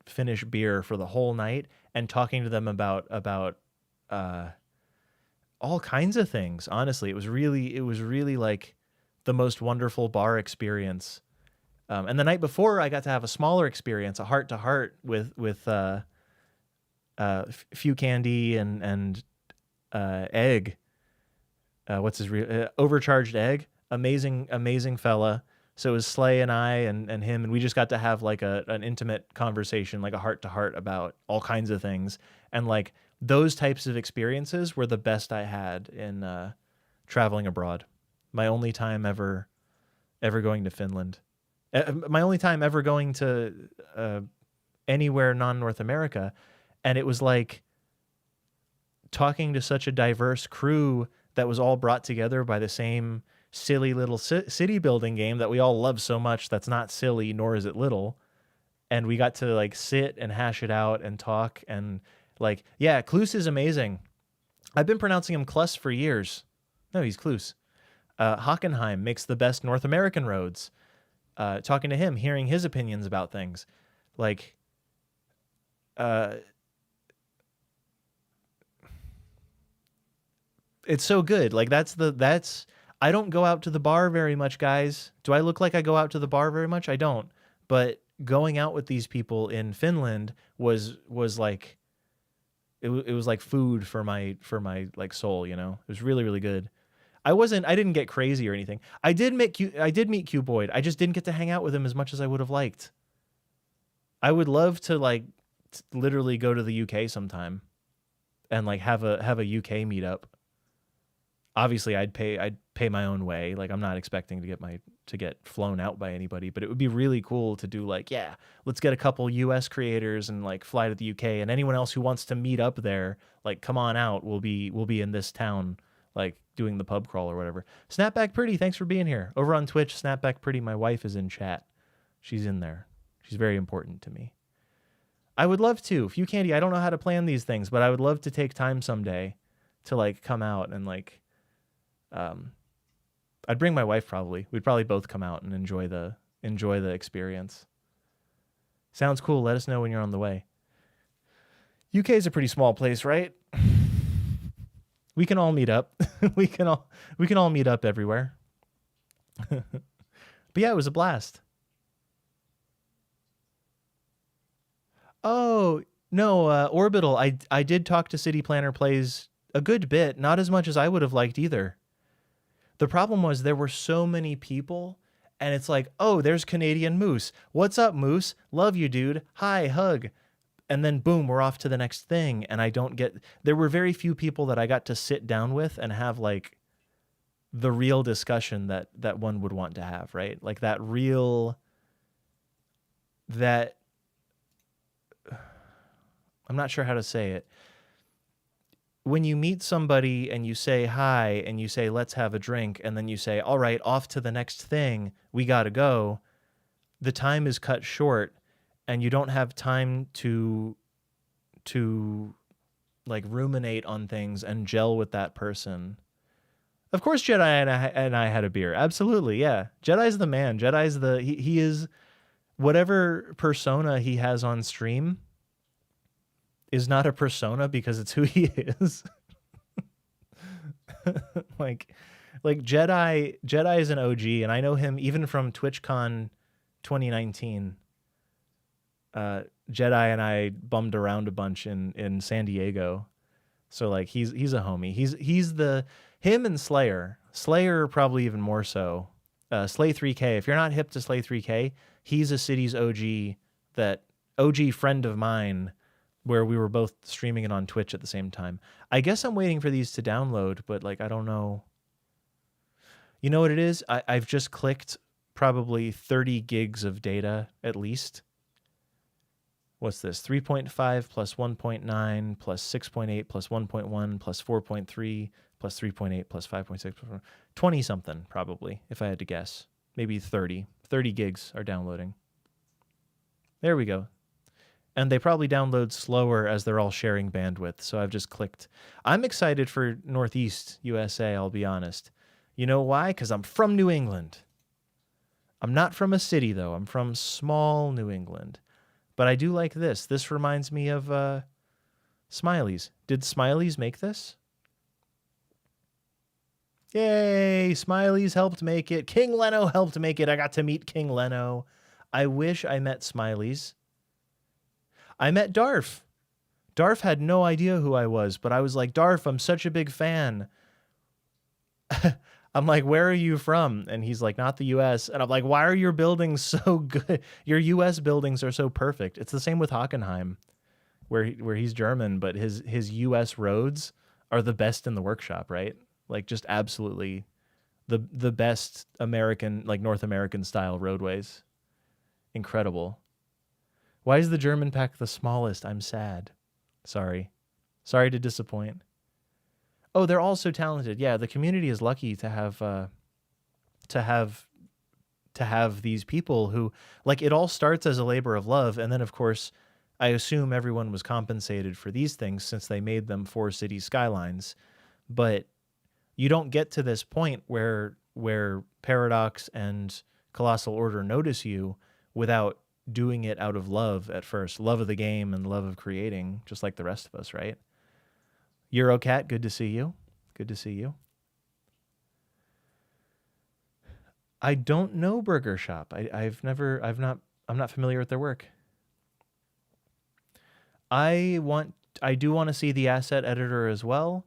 Finnish beer for the whole night and talking to them about all kinds of things. Honestly, it was really like the most wonderful bar experience. And the night before, I got to have a smaller experience, a heart to heart with Few Candy and Egg. What's his real Overcharged Egg? Amazing fella. So it was Slay and I and him, and we just got to have like an intimate conversation, like a heart to heart about all kinds of things. And like those types of experiences were the best I had in traveling abroad. My only time ever going to Finland. My only time ever going to anywhere non-North America. And it was like talking to such a diverse crew that was all brought together by the same silly little city building game that we all love so much. That's not silly, nor is it little. And we got to like sit and hash it out and talk. And like, yeah, Kloos is amazing. I've been pronouncing him Klus for years. No, he's Kloos. Hockenheim makes the best North American roads. Talking to him, hearing his opinions about things. Like, it's so good. Like that's I don't go out to the bar very much, guys. Do I look like I go out to the bar very much? I don't. But going out with these people in Finland was like it was like food for my like soul, you know. It was really, really good. I didn't get crazy or anything. I did meet Q Boyd. I just didn't get to hang out with him as much as I would have liked. I would love to like literally go to the UK sometime and like have a UK meetup. Obviously, I'd pay my own way. Like, I'm not expecting to get flown out by anybody, but it would be really cool to do like, yeah, let's get a couple US creators and like fly to the UK, and anyone else who wants to meet up there, like, come on out. We'll be in this town, like doing the pub crawl or whatever. Snapback Pretty, thanks for being here. Over on Twitch, Snapback Pretty, my wife is in chat. She's in there. She's very important to me. I would love to. Few Candy, I don't know how to plan these things, but I would love to take time someday to like come out and like I'd bring my wife probably. We'd probably both come out and enjoy the experience. Sounds cool. Let us know when you're on the way. UK is a pretty small place, right? We can all meet up. we can all meet up everywhere. But yeah, it was a blast. Oh, no, Orbital. I did talk to City Planner Plays a good bit, not as much as I would have liked either. The problem was there were so many people, and it's like, oh, there's Canadian Moose. What's up, Moose? Love you, dude. Hi, hug. And then boom, we're off to the next thing. And there were very few people that I got to sit down with and have like the real discussion that one would want to have, right? Like that I'm not sure how to say it. when you meet somebody and you say hi and you say, let's have a drink, and then you say, all right, off to the next thing, we got to go, the time is cut short and you don't have time to like ruminate on things and gel with that person. Of course, Jedi and I had a beer. Absolutely. Yeah. Jedi's the man. Jedi's he is whatever persona he has on stream is not a persona because it's who he is. like Jedi is an OG, and I know him even from TwitchCon 2019. Jedi and I bummed around a bunch in San Diego. So like he's a homie. He's him and Slayer probably even more so. Slay 3K. If you're not hip to Slay 3K, he's a city's OG friend of mine, where we were both streaming it on Twitch at the same time. I guess I'm waiting for these to download, but like, I don't know. You know what it is? I've just clicked probably 30 gigs of data at least. What's this? 3.5 plus 1.9 plus 6.8 plus 1.1 plus 4.3 plus 3.8 plus 5.6, 20 something probably, if I had to guess. Maybe 30. 30 gigs are downloading. There we go. And they probably download slower as they're all sharing bandwidth. So I've just clicked. I'm excited for Northeast USA, I'll be honest. You know why? Because I'm from New England. I'm not from a city, though. I'm from small New England. But I do like this. This reminds me of Smileys. Did Smileys make this? Yay! Smileys helped make it. King Leno helped make it. I got to meet King Leno. I wish I met Smileys. I met Darf. Darf had no idea who I was, but I was like, Darf, I'm such a big fan. I'm like, where are you from? And he's like, not the US. And I'm like, why are your buildings so good? Your US buildings are so perfect. It's the same with Hockenheim, where he's German, but his US roads are the best in the workshop, right? Like just absolutely the best American, like North American style roadways. Incredible. Why is the German pack the smallest? I'm sad. Sorry to disappoint. Oh, they're all so talented. Yeah, the community is lucky to have these people who, like, it all starts as a labor of love, and then of course, I assume everyone was compensated for these things since they made them for City Skylines. But you don't get to this point where Paradox and Colossal Order notice you without doing it out of love at first. Love of the game and love of creating, just like the rest of us, right? Eurocat, good to see you. Good to see you. I don't know Burger Shop. I'm not familiar with their work. I do want to see the asset editor as well.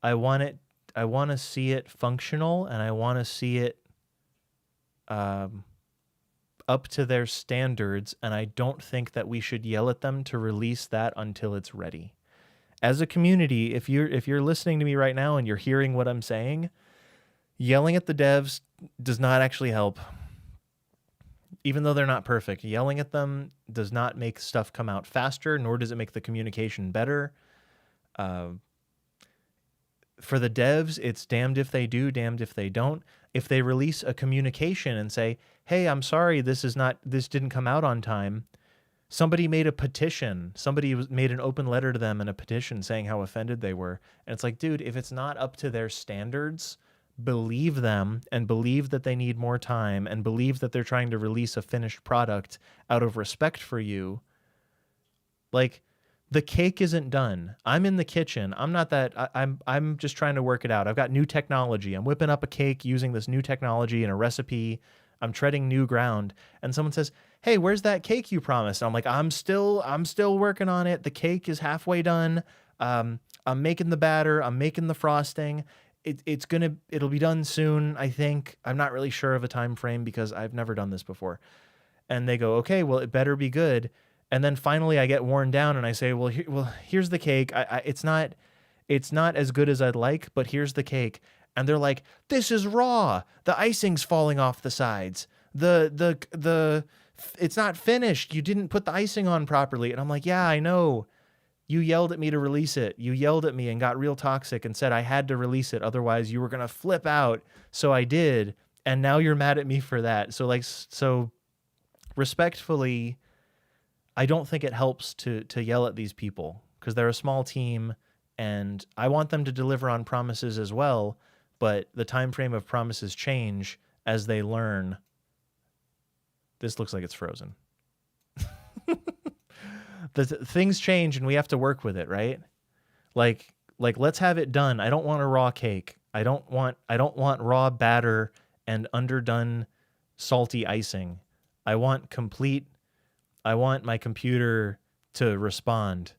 I want to see it functional, and I want to see it up to their standards, and I don't think that we should yell at them to release that until it's ready. As a community, if you're listening to me right now and you're hearing what I'm saying, yelling at the devs does not actually help. Even though they're not perfect, yelling at them does not make stuff come out faster, nor does it make the communication better. For the devs, it's damned if they do, damned if they don't. If they release a communication and say, hey, I'm sorry, this didn't come out on time. Somebody made a petition. Somebody made an open letter to them and a petition saying how offended they were. And it's like, dude, if it's not up to their standards, believe them and believe that they need more time and believe that they're trying to release a finished product out of respect for you. Like, the cake isn't done. I'm in the kitchen. I'm just trying to work it out. I've got new technology. I'm whipping up a cake using this new technology and a recipe. I'm treading new ground. And someone says, hey, where's that cake you promised? And I'm like, I'm still working on it. The cake is halfway done. I'm making the batter. I'm making the frosting. It'll be done soon, I think. I'm not really sure of a time frame because I've never done this before. And they go, okay, well, it better be good. And then finally I get worn down and I say, well, here's the cake. It's not as good as I'd like, but here's the cake. And they're like, this is raw. The icing's falling off the sides. It's not finished. You didn't put the icing on properly. And I'm like, yeah, I know. You yelled at me to release it. You yelled at me and got real toxic and said I had to release it. Otherwise you were going to flip out. So I did. And now you're mad at me for that. So respectfully, I don't think it helps to yell at these people because they're a small team and I want them to deliver on promises as well. But the time frame of promises change as they learn. This looks like it's frozen. Things change and we have to work with it, right? Like let's have it done. I don't want a raw cake. I don't want raw batter and underdone salty icing. I want my computer to respond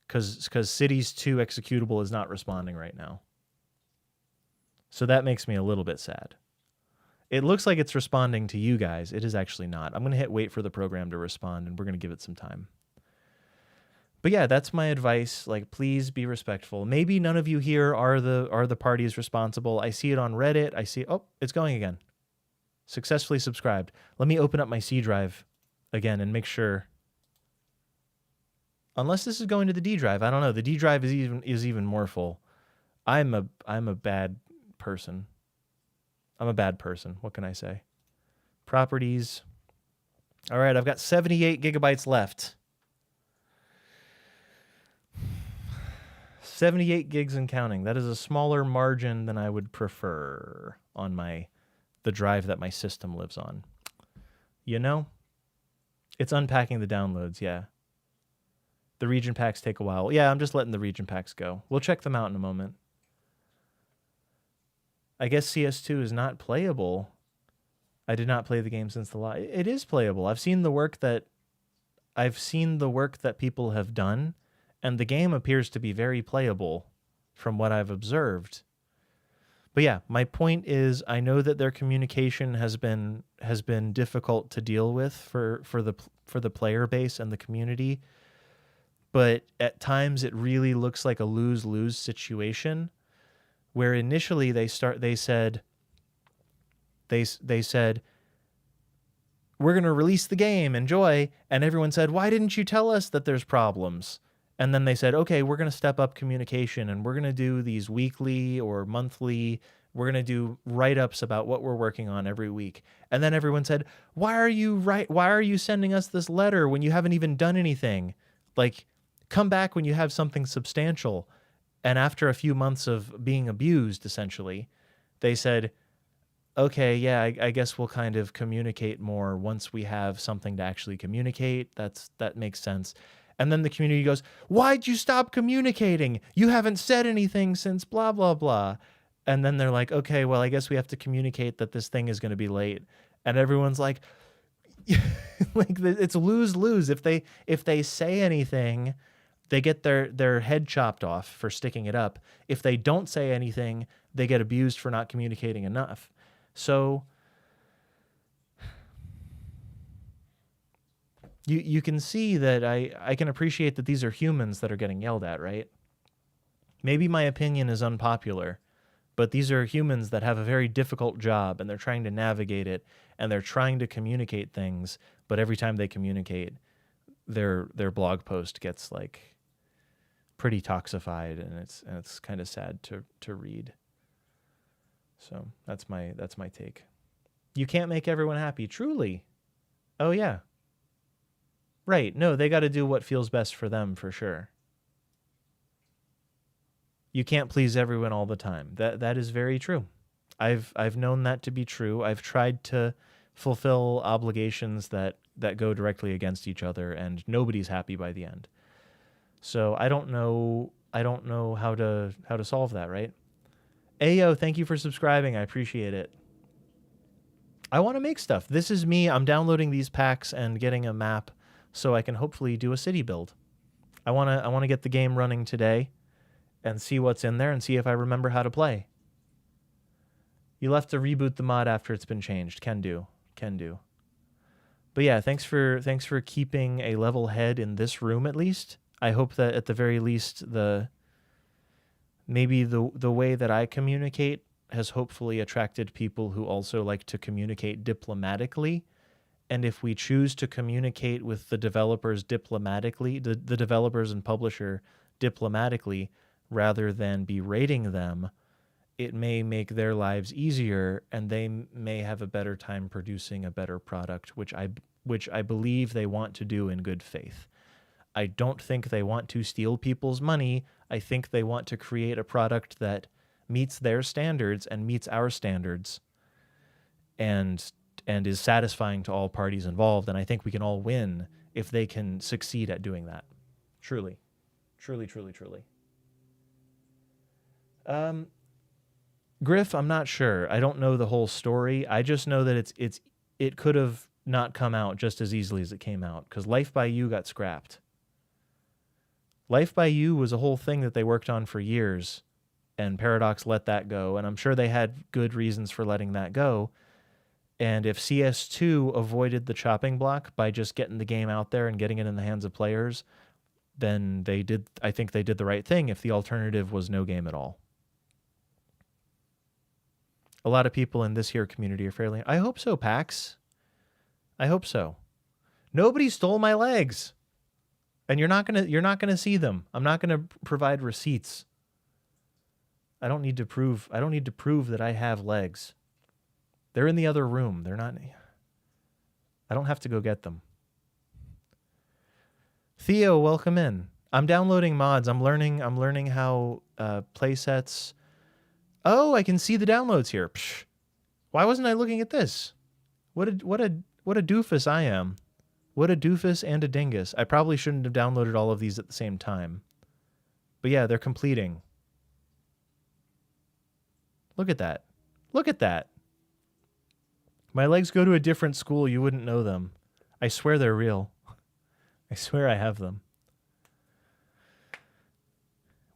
because Cities 2 executable is not responding right now. So that makes me a little bit sad. It looks like it's responding to you guys. It is actually not. I'm going to hit wait for the program to respond and we're going to give it some time. But yeah, that's my advice. Like, please be respectful. Maybe none of you here are the parties responsible. I see it on Reddit. I see, oh, it's going again. Successfully subscribed. Let me open up my C drive again and make sure. Unless this is going to the D drive, I don't know. The D drive is even more full. I'm a bad person. I'm a bad person. What can I say? Properties. All right, I've got 78 gigabytes left. 78 gigs and counting. That is a smaller margin than I would prefer on the drive that my system lives on. You know? It's unpacking the downloads, yeah. The region packs take a while. Yeah, I'm just letting the region packs go. We'll check them out in a moment. I guess CS2 is not playable. I did not play the game since the launch. It is playable. I've seen the work that people have done, and the game appears to be very playable from what I've observed. But yeah, my point is I know that their communication has been difficult to deal with for the player base and the community. But at times it really looks like a lose-lose situation where initially they said we're going to release the game, enjoy, and everyone said, why didn't you tell us that there's problems? And then they said, okay, we're going to step up communication and we're going to do these weekly or monthly. We're going to do write-ups about what we're working on every week. And then everyone said, why are you sending us this letter when you haven't even done anything? Like, come back when you have something substantial. And after a few months of being abused, essentially, they said, okay, yeah, I guess we'll kind of communicate more once we have something to actually communicate. That makes sense. And then the community goes, why'd you stop communicating? You haven't said anything since blah, blah, blah. And then they're like, okay, well, I guess we have to communicate that this thing is going to be late. And everyone's like, like it's lose-lose. If they say anything, they get their head chopped off for sticking it up. If they don't say anything, they get abused for not communicating enough. So you can see that I can appreciate that these are humans that are getting yelled at, right? Maybe my opinion is unpopular, but these are humans that have a very difficult job and they're trying to navigate it and they're trying to communicate things, but every time they communicate, their blog post gets like pretty toxified and it's kind of sad to read. So that's my take. You can't make everyone happy, truly. Oh yeah. Right. No, they got to do what feels best for them, for sure. You can't please everyone all the time. That is very true. I've known that to be true. I've tried to fulfill obligations that go directly against each other, and nobody's happy by the end. So I don't know how to solve that, right? Ayo, thank you for subscribing. I appreciate it. I want to make stuff. This is me. I'm downloading these packs and getting a map so I can hopefully do a city build. I want to get the game running today and see what's in there and see if I remember how to play. You'll have to reboot the mod after it's been changed. Can do. But yeah, thanks for keeping a level head in this room at least. I hope that at the very least maybe the way that I communicate has hopefully attracted people who also like to communicate diplomatically And if we choose to communicate with the developers diplomatically, the developers and publisher diplomatically, rather than berating them, it may make their lives easier, and they may have a better time producing a better product, which I believe they want to do in good faith. I don't think they want to steal people's money. I think they want to create a product that meets their standards and meets our standards, and is satisfying to all parties involved. And I think we can all win if they can succeed at doing that. Truly. Truly, truly, truly. Griff, I'm not sure. I don't know the whole story. I just know that it could have not come out just as easily as it came out, because Life by You got scrapped. Life by You was a whole thing that they worked on for years, and Paradox let that go, and I'm sure they had good reasons for letting that go. And if CS2 avoided the chopping block by just getting the game out there and getting it in the hands of players, then I think they did the right thing if the alternative was no game at all. A lot of people in this here community are fairly... I hope so, Pax. I hope so. Nobody stole my legs. And you're not gonna see them. I'm not gonna provide receipts. I don't need to prove that I have legs. They're in the other room. They're not... I don't have to go get them. Theo, welcome in. I'm downloading mods. I'm learning how playsets... Oh, I can see the downloads here. Psh. Why wasn't I looking at this? What a doofus I am. What a doofus and a dingus. I probably shouldn't have downloaded all of these at the same time. But yeah, they're completing. Look at that. Look at that. My legs go to a different school. You wouldn't know them. I swear they're real. I swear I have them.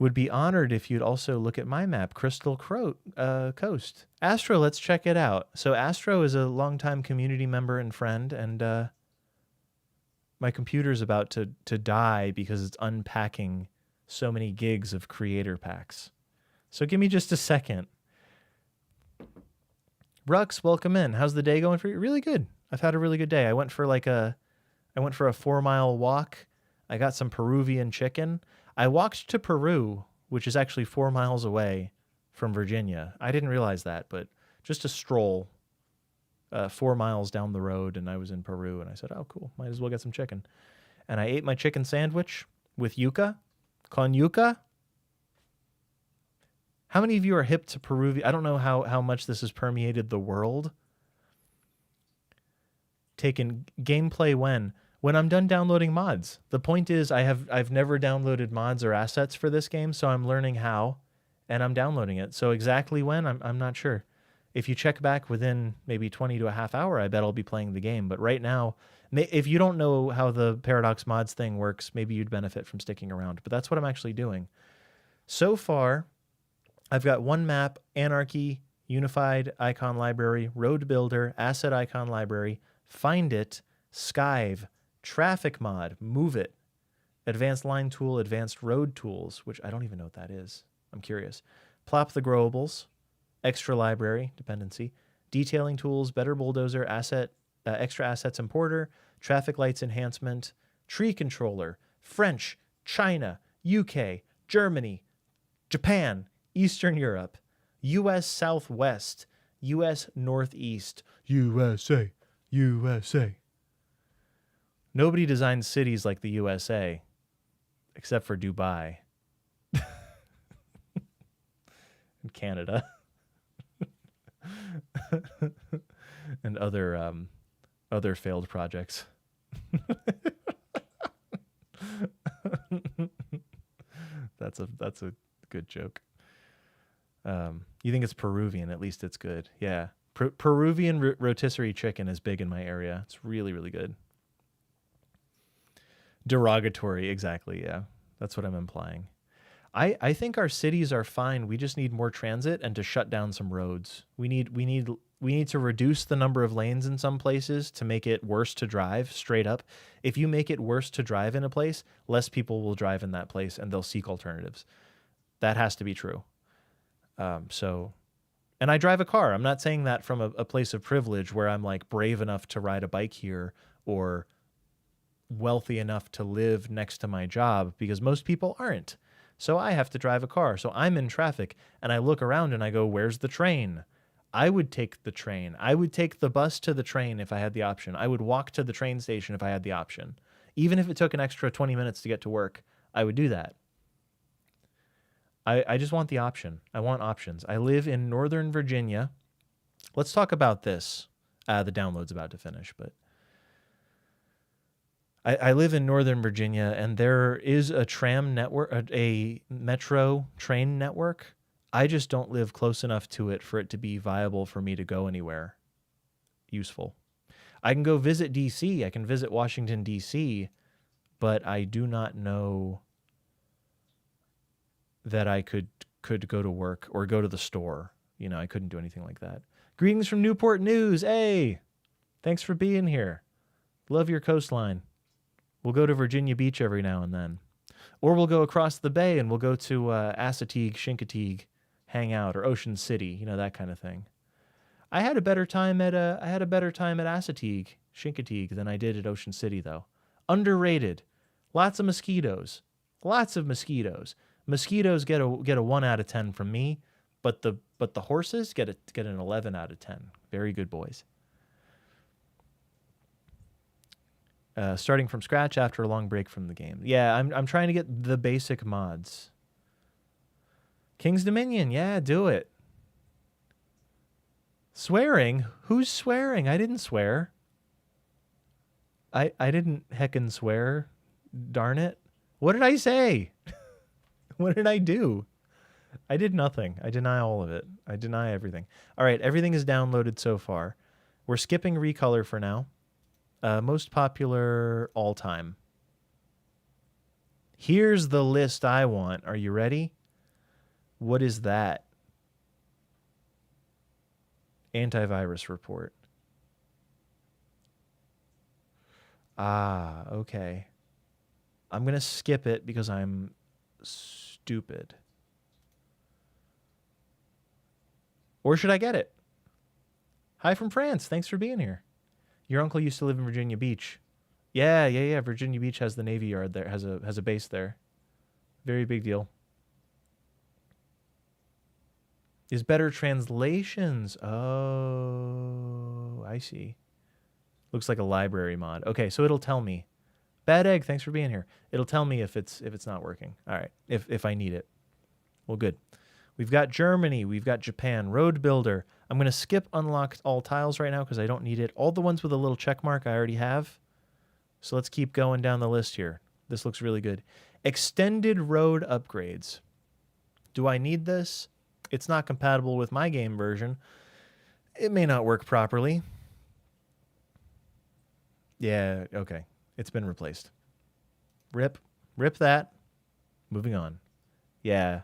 Would be honored if you'd also look at my map, Crystal Coast. Astro, let's check it out. So Astro is a longtime community member and friend, and my computer's about to die because it's unpacking so many gigs of creator packs. So give me just a second. Rux, welcome in. How's the day going for you? Really good. I've had a really good day. I went for a 4-mile walk. I got some Peruvian chicken. I walked to Peru, which is actually 4 miles away from Virginia. I didn't realize that, but just a stroll 4 miles down the road, and I was in Peru, and I said, oh, cool, might as well get some chicken. And I ate my chicken sandwich with yuca, con yuca. How many of you are hip to Peruvian? I don't know how much this has permeated the world. Taken gameplay when I'm done downloading mods. The point is I've never downloaded mods or assets for this game, so I'm learning how, and I'm downloading it. So exactly when, I'm not sure. If you check back within maybe 20 to a half hour, I bet I'll be playing the game. But right now, if you don't know how the Paradox mods thing works, maybe you'd benefit from sticking around. But that's what I'm actually doing. So far, I've got one map, Anarchy, Unified Icon Library, Road Builder, Asset Icon Library, Find It, Skive, Traffic Mod, Move It, Advanced Line Tool, Advanced Road Tools, which I don't even know what that is. I'm curious. Plop the Growables, Extra Library, Dependency, Detailing Tools, Better Bulldozer, Extra Assets Importer, Traffic Lights Enhancement, Tree Controller, French, China, UK, Germany, Japan, Eastern Europe, US Southwest, US Northeast, USA, USA. Nobody designs cities like the USA, except for Dubai and Canada and other failed projects. That's a good joke. You think it's Peruvian? At least it's good. Yeah, Peruvian rotisserie chicken is big in my area. It's really, really good. Derogatory, exactly. Yeah, that's what I'm implying. I think our cities are fine. We just need more transit and to shut down some roads. We need to reduce the number of lanes in some places to make it worse to drive. Straight up, if you make it worse to drive in a place, less people will drive in that place and they'll seek alternatives. That has to be true. So And I drive a car. I'm not saying that from a place of privilege where I'm like brave enough to ride a bike here or wealthy enough to live next to my job, because most people aren't. So I have to drive a car. So I'm in traffic and I look around and I go, where's the train? I would take the train. I would take the bus to the train if I had the option. I would walk to the train station if I had the option. Even if it took an extra 20 minutes to get to work, I would do that. I just want the option. I want options. I live in Northern Virginia. Let's talk about this. The download's about to finish, but I live in Northern Virginia, and there is a tram network, a metro train network. I just don't live close enough to it for it to be viable for me to go anywhere useful. I can go visit D.C. I can visit Washington, D.C., but I do not know that I could go to work or go to the store. You know, I couldn't do anything like that. Greetings from Newport News. Hey, thanks for being here. Love your coastline. We'll go to Virginia Beach every now and then. Or we'll go across the bay and we'll go to Assateague, Chincoteague, hang out, or Ocean City, you know, that kind of thing. I had a better time at Assateague, Chincoteague than I did at Ocean City, though. Underrated. Lots of mosquitoes. Lots of mosquitoes. Mosquitoes get a 1 out of 10 from me, but the horses get an 11 out of 10. Very good boys. Starting from scratch after a long break from the game. Yeah, I'm trying to get the basic mods. King's Dominion, yeah, do it. Swearing? Who's swearing? I didn't swear. I didn't heckin' swear. Darn it. What did I say? What did I do? I did nothing. I deny all of it. I deny everything. All right, everything is downloaded so far. We're skipping recolor for now. Most popular all time. Here's the list I want. Are you ready? What is that? Antivirus report. Ah, okay. I'm going to skip it because I'm stupid. Or should I get it? Hi from France. Thanks for being here. Your uncle used to live in Virginia Beach. Yeah. Virginia Beach has the Navy Yard there, has a base there. Very big deal. Is better translations. Oh, I see. Looks like a library mod. Okay, so it'll tell me. Bad Egg, thanks for being here. It'll tell me if it's not working. All right, if I need it. Well, good. We've got Germany. We've got Japan. Road Builder. I'm going to skip unlocked all tiles right now because I don't need it. All the ones with a little check mark I already have. So let's keep going down the list here. This looks really good. Extended road upgrades. Do I need this? It's not compatible with my game version. It may not work properly. Yeah, okay. It's been replaced. Rip that. Moving on. Yeah.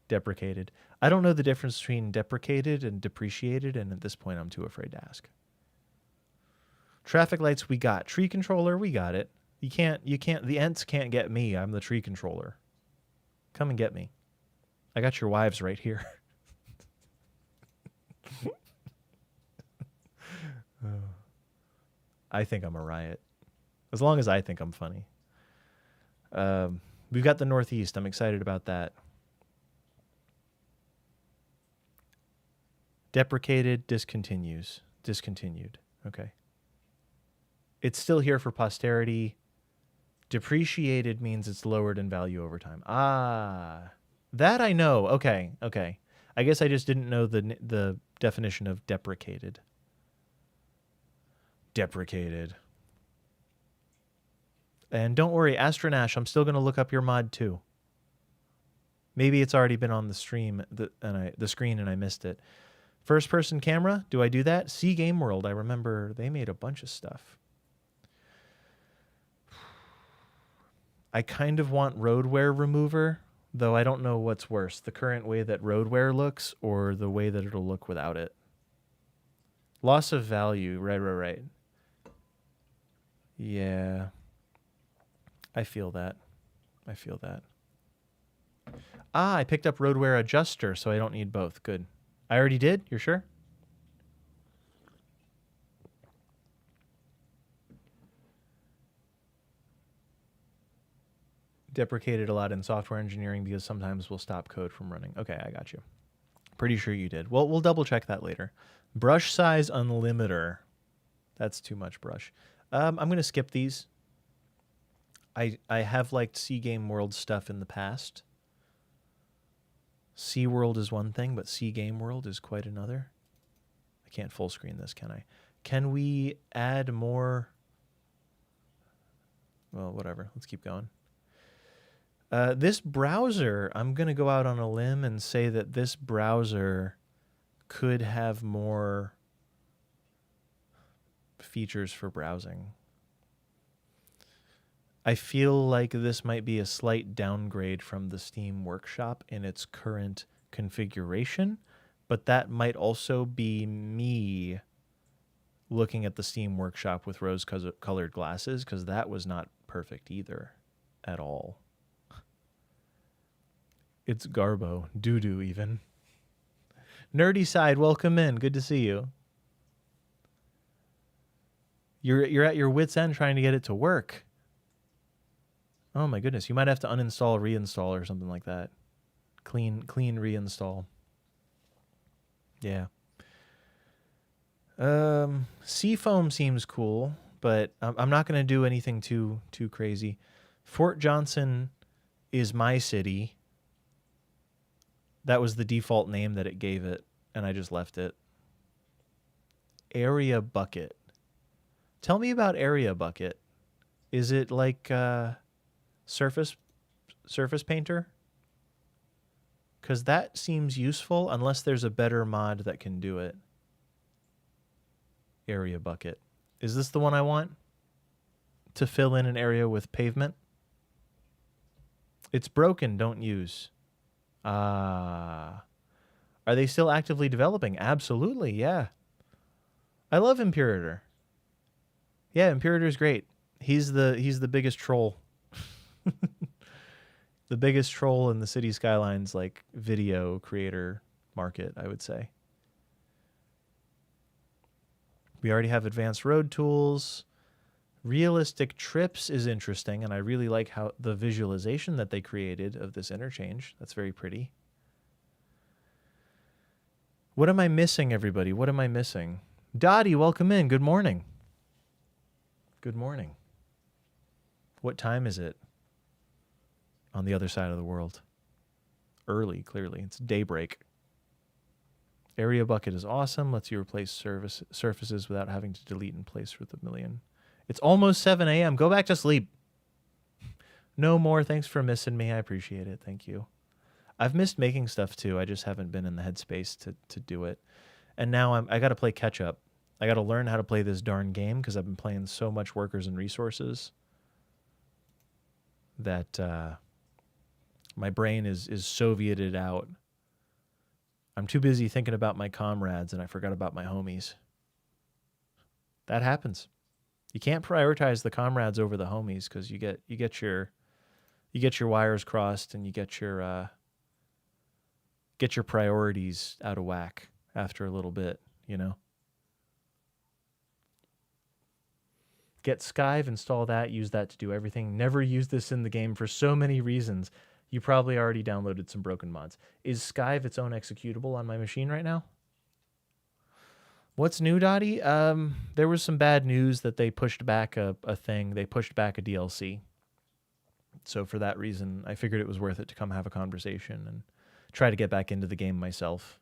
Deprecated. I don't know the difference between deprecated and depreciated, and at this point I'm too afraid to ask. Traffic lights we got. Tree controller, we got it. You can't, the Ents can't get me. I'm the tree controller. Come and get me. I got your wives right here. I think I'm a riot. As long as I think I'm funny. We've got the Northeast. I'm excited about that. Deprecated, discontinued. Okay. It's still here for posterity. Depreciated means it's lowered in value over time. Ah, that I know. Okay. I guess I just didn't know the definition of deprecated. Deprecated. And don't worry, Astronash, I'm still going to look up your mod too. Maybe it's already been on the stream, the screen, and I missed it. First person camera, do I do that? See Game World, I remember they made a bunch of stuff. I kind of want roadwear remover, though I don't know what's worse, the current way that roadwear looks or the way that it'll look without it. Loss of value, right. Yeah. I feel that. Ah, I picked up roadwear adjuster, so I don't need both. Good. I already did? You're sure? Deprecated a lot in software engineering because sometimes we'll stop code from running. Okay, I got you. Pretty sure you did. Well, we'll double check that later. Brush size unlimiter. That's too much brush. I'm going to skip these. I have liked Sea Game World stuff in the past. Sea World is one thing, but Sea Game World is quite another. I can't full screen this, can I? Can we add more? Well, whatever. Let's keep going. This browser, I'm going to go out on a limb and say that this browser could have more features for browsing. I feel like this might be a slight downgrade from the Steam Workshop in its current configuration, but that might also be me looking at the Steam Workshop with rose-colored glasses, because that was not perfect either at all. It's Garbo. Doo-doo even. Nerdy Side, welcome in. Good to see you. You're at your wit's end trying to get it to work. Oh my goodness. You might have to uninstall, reinstall, or something like that. Clean reinstall. Yeah. Seafoam seems cool, but I'm not going to do anything too crazy. Fort Johnson is my city. That was the default name that it gave it, and I just left it. Area Bucket. Tell me about Area Bucket. Is it like Surface Painter? Because that seems useful unless there's a better mod that can do it. Area Bucket. Is this the one I want? To fill in an area with pavement? It's broken, don't use. Are they still actively developing? Absolutely, yeah. I love Imperator. Yeah, Imperator's great. He's the biggest troll. The biggest troll in the City Skylines like video creator market, I would say. We already have advanced road tools. Realistic trips is interesting, and I really like how the visualization that they created of this interchange. That's very pretty. What am I missing, everybody? What am I missing? Dottie, welcome in. Good morning. Good morning. What time is it on the other side of the world? Early, clearly. It's daybreak. Area Bucket is awesome. Lets you replace surfaces without having to delete and place with a million. It's almost 7 a.m. Go back to sleep. No more. Thanks for missing me. I appreciate it. Thank you. I've missed making stuff too. I just haven't been in the headspace to do it. And now I got to play catch up. I got to learn how to play this darn game because I've been playing so much Workers and Resources that my brain is Sovieted out. I'm too busy thinking about my comrades and I forgot about my homies. That happens. You can't prioritize the comrades over the homies because you get your wires crossed and you get your priorities out of whack after a little bit, you know. Get Skive, install that, use that to do everything. Never use this in the game for so many reasons. You probably already downloaded some broken mods. Is Skive its own executable on my machine right now? What's new, Dottie? There was some bad news that they pushed back a thing. They pushed back a DLC. So for that reason, I figured it was worth it to come have a conversation and try to get back into the game myself.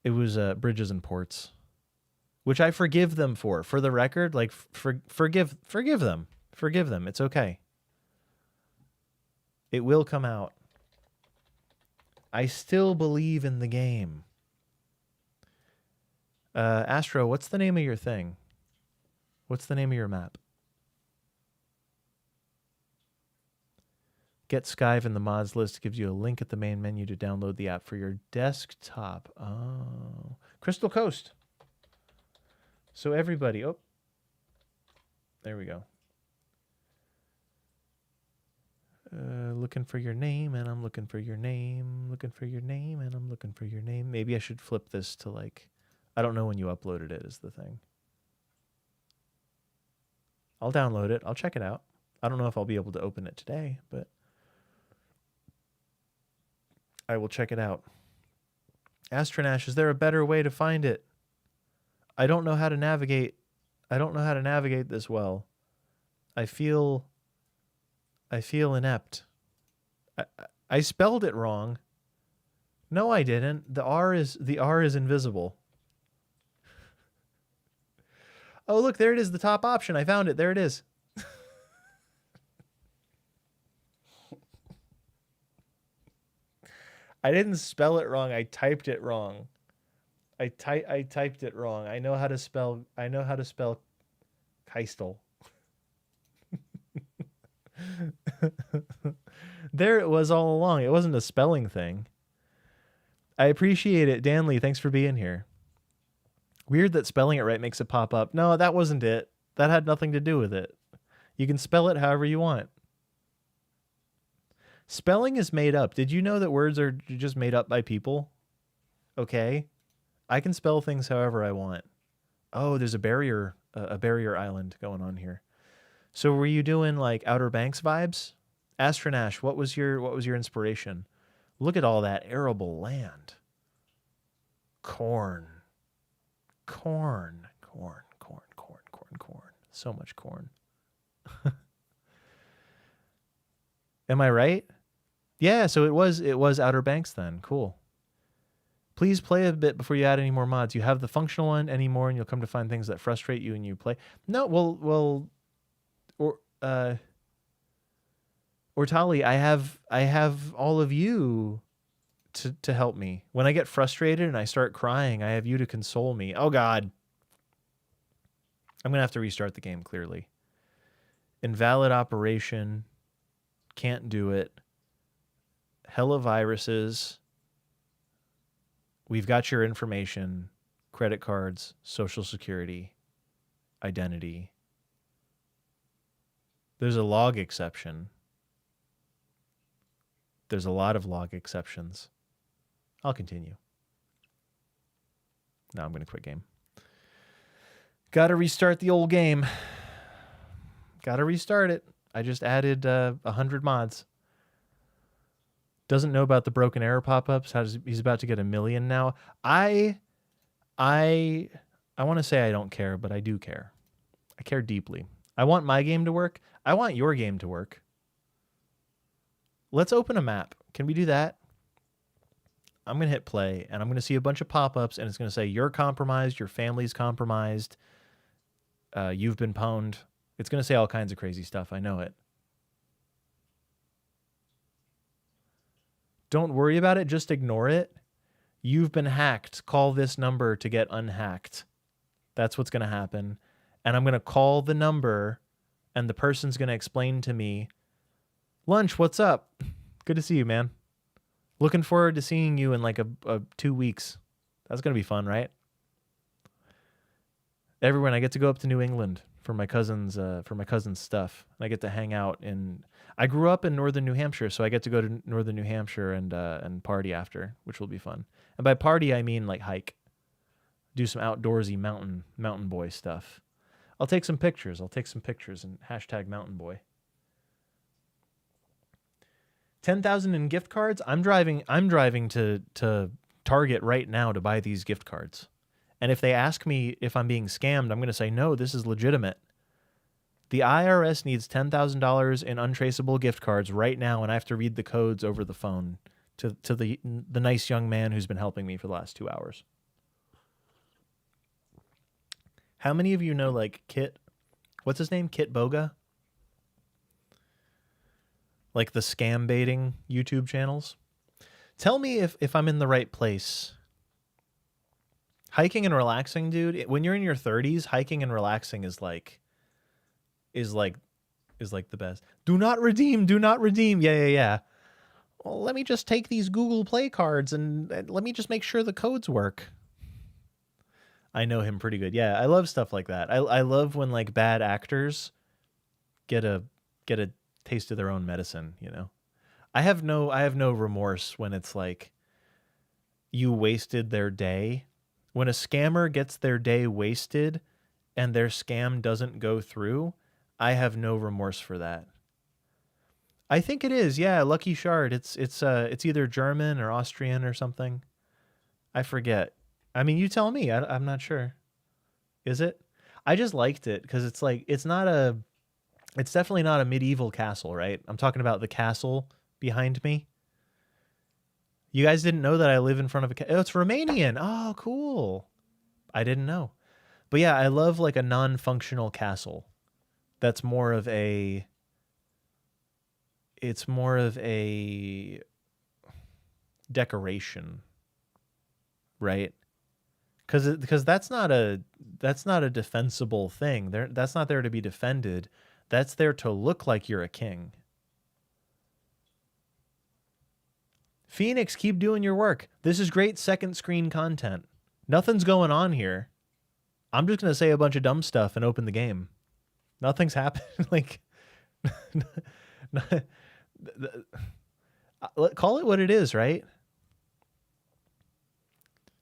It was Bridges and Ports, which I forgive them for. For the record, like forgive them. Forgive them. It's okay. It will come out. I still believe in the game. Astro, what's the name of your thing? What's the name of your map? Get Skive in the mods list gives you a link at the main menu to download the app for your desktop. Oh. Crystal Coast. So everybody, oh, there we go. looking for your name, and I'm looking for your name, looking for your name, and I'm looking for your name. Maybe I should flip this to like, I don't know when you uploaded it is the thing. I'll download it. I'll check it out. I don't know if I'll be able to open it today, but I will check it out. Astronash, is there a better way to find it? I don't know how to navigate. I don't know how to navigate this well. I feel inept. I spelled it wrong. No, I didn't. The R is invisible. Oh, look, there it is, the top option. I found it. There it is. I didn't spell it wrong. I typed it wrong. I typed it wrong. I know how to spell Keistel. There it was all along. It wasn't a spelling thing. I appreciate it. Danley, thanks for being here. Weird that spelling it right makes it pop up. No, that wasn't it. That had nothing to do with it. You can spell it however you want. Spelling is made up. Did you know that words are just made up by people? Okay. I can spell things however I want. Oh, there's a barrier island going on here. So were you doing like Outer Banks vibes? Astronash, what was your inspiration? Look at all that arable land. Corn. So much corn. Am I right? Yeah, so it was Outer Banks then. Cool. Please play a bit before you add any more mods. You have the functional one anymore, and you'll come to find things that frustrate you and you play. No, well, or Tali, I have all of you to help me. When I get frustrated and I start crying, I have you to console me. Oh God. I'm going to have to restart the game, clearly. Invalid operation. Can't do it. Hella viruses. We've got your information. Credit cards. Social security. Identity. There's a log exception. There's a lot of log exceptions. I'll continue. Now I'm going to quit game. Got to restart the old game. Got to restart it. I just added 100 mods. Doesn't know about the broken error pop-ups. He's about to get 1 million now. I want to say I don't care, but I do care. I care deeply. I want my game to work. I want your game to work. Let's open a map. Can we do that? I'm going to hit play, and I'm going to see a bunch of pop-ups, and it's going to say, you're compromised, your family's compromised, you've been pwned. It's going to say all kinds of crazy stuff. I know it. Don't worry about it. Just ignore it. You've been hacked. Call this number to get unhacked. That's what's going to happen. And I'm going to call the number, and the person's going to explain to me, Lunch, what's up? Good to see you, man. Looking forward to seeing you in like a 2 weeks. That's going to be fun, right? Everyone, I get to go up to New England for my cousin's stuff. And I get to hang out I grew up in northern New Hampshire, so I get to go to northern New Hampshire and party after, which will be fun. And by party, I mean like hike. Do some outdoorsy mountain boy stuff. I'll take some pictures and hashtag mountain boy. 10,000 in gift cards. I'm driving to Target right now to buy these gift cards. And if they ask me if I'm being scammed, I'm going to say, no, this is legitimate. The IRS needs $10,000 in untraceable gift cards right now, and I have to read the codes over the phone to the nice young man who's been helping me for the last 2 hours. How many of you know, like, Kit? What's his name? Kit Boga? Like the scam baiting YouTube channels? Tell me if I'm in the right place. Hiking and relaxing, dude. When you're in your 30s, hiking and relaxing is like the best. Do not redeem. Yeah. Well, let me just take these Google Play cards and let me just make sure the codes work. I know him pretty good. Yeah, I love stuff like that. I love when like bad actors get a taste of their own medicine, you know. I have no remorse when it's like you wasted their day. When a scammer gets their day wasted and their scam doesn't go through, I have no remorse for that. I think it is. Yeah, Lucky Shard. It's either German or Austrian or something. I forget. I mean, you tell me. I'm not sure. Is it? I just liked it because it's like it's definitely not a medieval castle, right? I'm talking about the castle behind me. You guys didn't know that I live in front of a oh, it's Romanian. Oh, cool. I didn't know. But yeah, I love like a non-functional castle. That's more of a it's more of a decoration, right? Because that's not a defensible thing. That's not there to be defended. That's there to look like you're a king. Phoenix, keep doing your work. This is great second screen content. Nothing's going on here. I'm just going to say a bunch of dumb stuff and open the game. Nothing's happened. Like, call it what it is, right?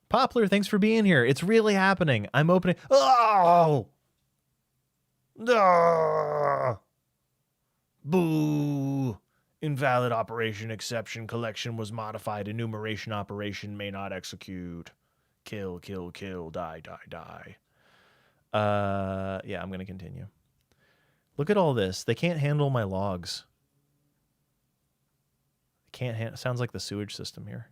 Poplar, thanks for being here. It's really happening. I'm opening. Oh! Ah! Boo! Invalid operation exception. Collection was modified. Enumeration operation may not execute. Kill, kill, kill. Die, die, die. Yeah, I'm going to continue. Look at all this. They can't handle my logs. Can't sounds like the sewage system here.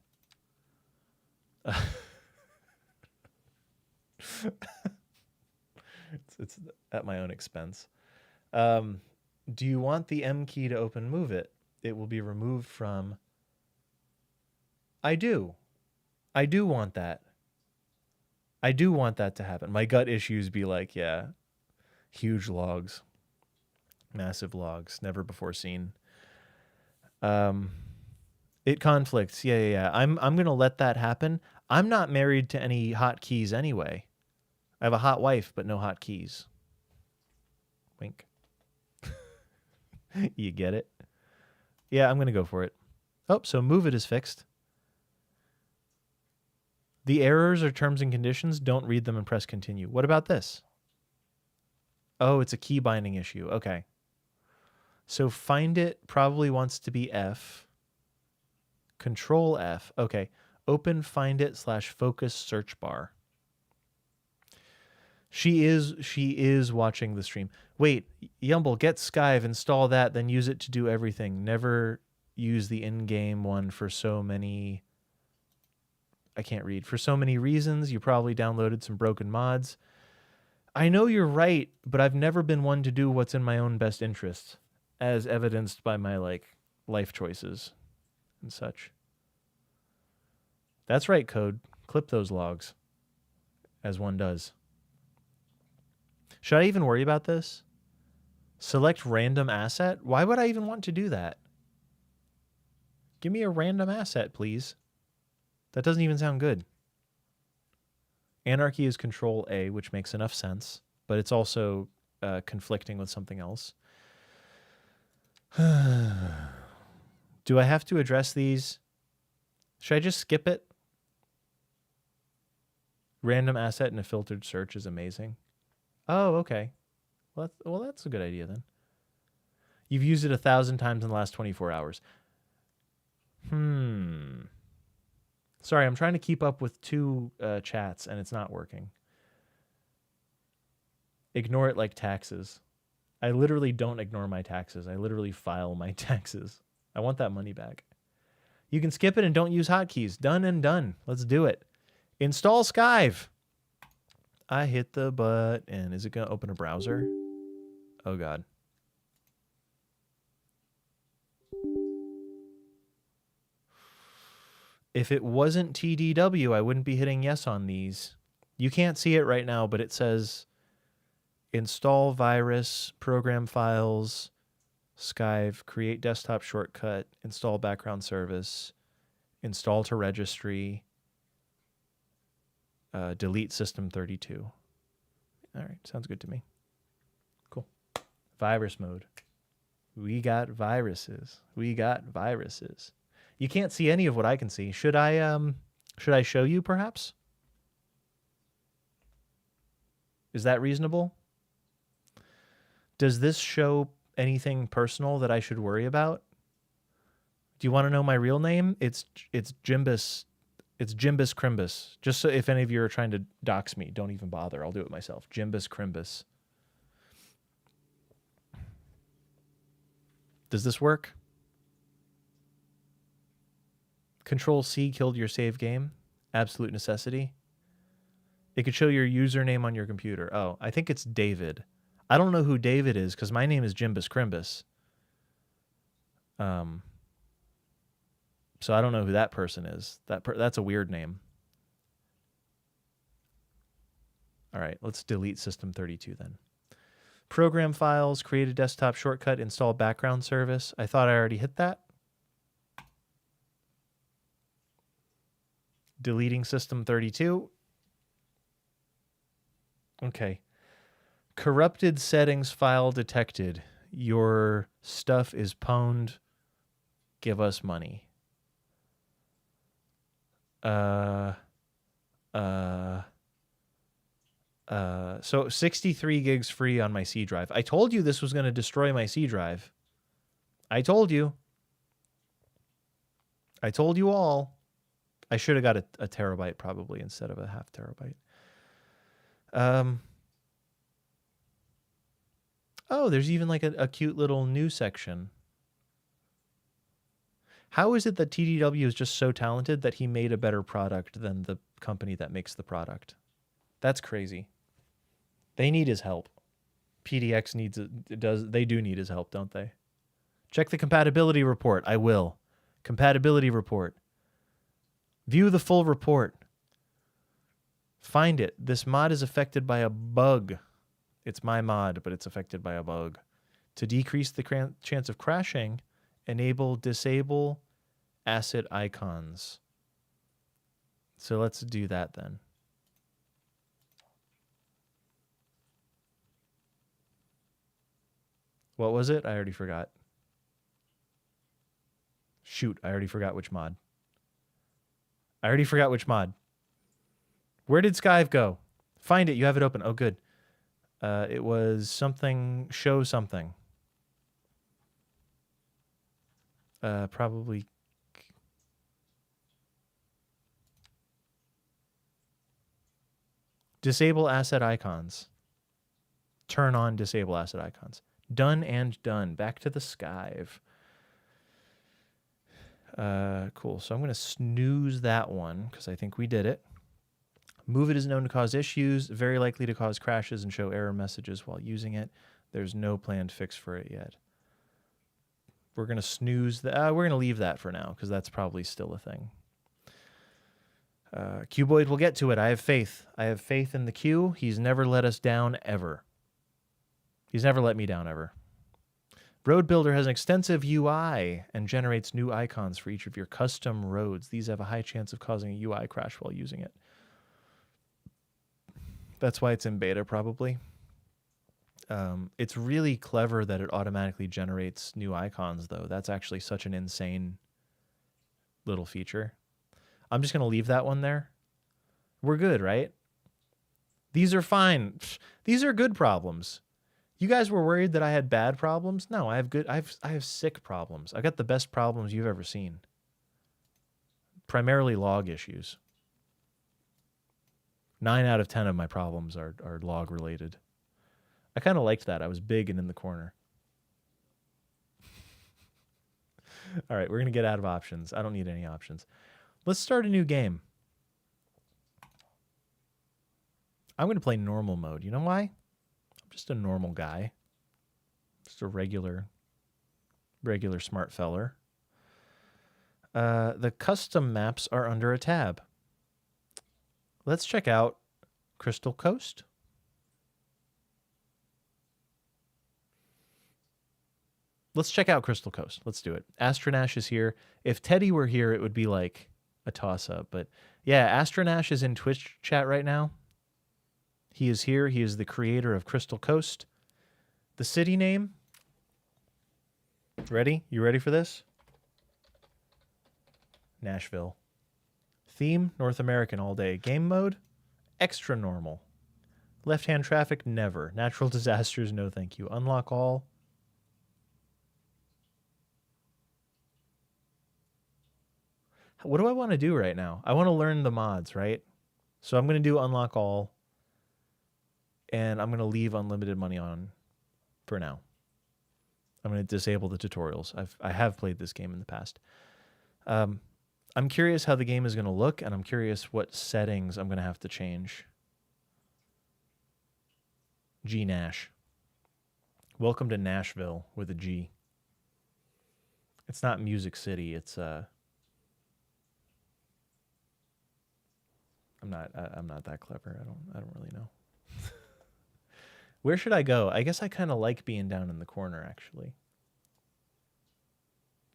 It's at my own expense. Do you want the M key to open Move It? It will be removed from... I do want that. I do want that to happen. My gut issues be like, yeah, huge logs. Massive logs, never before seen. It conflicts. Yeah. I'm going to let that happen. I'm not married to any hotkeys anyway. I have a hot wife, but no hotkeys. Wink. You get it? Yeah, I'm going to go for it. Oh, so Move It is fixed. The errors or terms and conditions, don't read them and press continue. What about this? Oh, it's a key binding issue. Okay. So find it probably wants to be F. Control F. Okay. Open find it /focus search bar. She is watching the stream. Wait, Yumble, get Skyve, install that, then use it to do everything. Never use the in-game one for so many... I can't read. For so many reasons, you probably downloaded some broken mods. I know you're right, but I've never been one to do what's in my own best interest, as evidenced by my life choices and such. That's right, Code. Clip those logs, as one does. Should I even worry about this? Select random asset? Why would I even want to do that? Give me a random asset, please. That doesn't even sound good. Anarchy is Control A, which makes enough sense, but it's also conflicting with something else. Do I have to address these? Should I just skip it? Random asset in a filtered search is amazing. Oh, okay. Well, that's a good idea then. You've used it 1,000 times in the last 24 hours. Sorry, I'm trying to keep up with two chats, and it's not working. Ignore it like taxes. I literally don't ignore my taxes. I literally file my taxes. I want that money back. You can skip it and don't use hotkeys. Done and done. Let's do it. Install Skyve. I hit the button. Is it going to open a browser? Oh, God. If it wasn't TDW, I wouldn't be hitting yes on these. You can't see it right now, but it says install virus, program files, Skyve, create desktop shortcut, install background service, install to registry, delete system 32. All right, sounds good to me. Cool. Virus mode. We got viruses. We got viruses. You can't see any of what I can see. Should I show you perhaps? Is that reasonable? Does this show anything personal that I should worry about? Do you want to know my real name? It's Jimbus. It's Jimbus Crimbus. Just so if any of you are trying to dox me, don't even bother. I'll do it myself. Jimbus Crimbus. Does this work? Control C killed your save game. Absolute necessity. It could show your username on your computer. Oh, I think it's David. I don't know who David is because my name is Jimbus Crimbus. So I don't know who that person is. That's a weird name. All right, let's delete System32 then. Program files, create a desktop shortcut, install background service. I thought I already hit that. Deleting System32. Okay. Corrupted settings file detected. Your stuff is pwned. Give us money. So 63 gigs free on my C drive. I told you this was going to destroy my C drive. I told you. I told you all. I should have got a terabyte probably instead of a half terabyte. Oh, there's even like a cute little new section. How is it that TDW is just so talented that he made a better product than the company that makes the product? That's crazy. They need his help. PDX needs they do need his help, don't they? Check the compatibility report. I will. Compatibility report. View the full report. Find it. This mod is affected by a bug. It's my mod, but it's affected by a bug. To decrease the chance of crashing, disable asset icons. So let's do that then. What was it? I already forgot. Shoot, I already forgot which mod. Where did Skyve go? Find it. You have it open. Oh, good. It was something, show something. Probably. Disable asset icons. Turn on disable asset icons. Done and done. Back to the Skyve. Cool. So I'm going to snooze that one because I think we did it. Move it is known to cause issues, very likely to cause crashes and show error messages while using it. There's no planned fix for it yet. We're going to snooze that. We're going to leave that for now because that's probably still a thing. Cuboid will get to it. I have faith. I have faith in the Q. He's never let us down ever. He's never let me down ever. Road Builder has an extensive UI and generates new icons for each of your custom roads. These have a high chance of causing a UI crash while using it. That's why it's in beta, probably. It's really clever that it automatically generates new icons, though. That's actually such an insane little feature. I'm just going to leave that one there. We're good, right? These are fine. These are good problems. You guys were worried that I had bad problems? No, I have good. I have sick problems. I got the best problems you've ever seen. Primarily log issues. 9 out of 10 of my problems are log related. I kind of liked that. I was big and in the corner. All right, we're going to get out of options. I don't need any options. Let's start a new game. I'm going to play normal mode. You know why? I'm just a normal guy. Just a regular smart feller. The custom maps are under a tab. Let's check out Crystal Coast. Let's check out Crystal Coast. Let's do it. Astronash is here. If Teddy were here, it would be like a toss-up. But yeah, Astronash is in Twitch chat right now. He is here. He is the creator of Crystal Coast. The city name? Ready? You ready for this? Nashville. Theme, North American all day. Game mode, extra normal. Left-hand traffic, never. Natural disasters, no thank you. Unlock all. What do I want to do right now? I want to learn the mods, right? So I'm going to do unlock all. And I'm going to leave unlimited money on for now. I'm going to disable the tutorials. I have played this game in the past. I'm curious how the game is going to look, and I'm curious what settings I'm going to have to change. G Nash. Welcome to Nashville with a G. It's not Music City. It's I'm not that clever. I don't really know. Where should I go? I guess I kind of like being down in the corner, actually.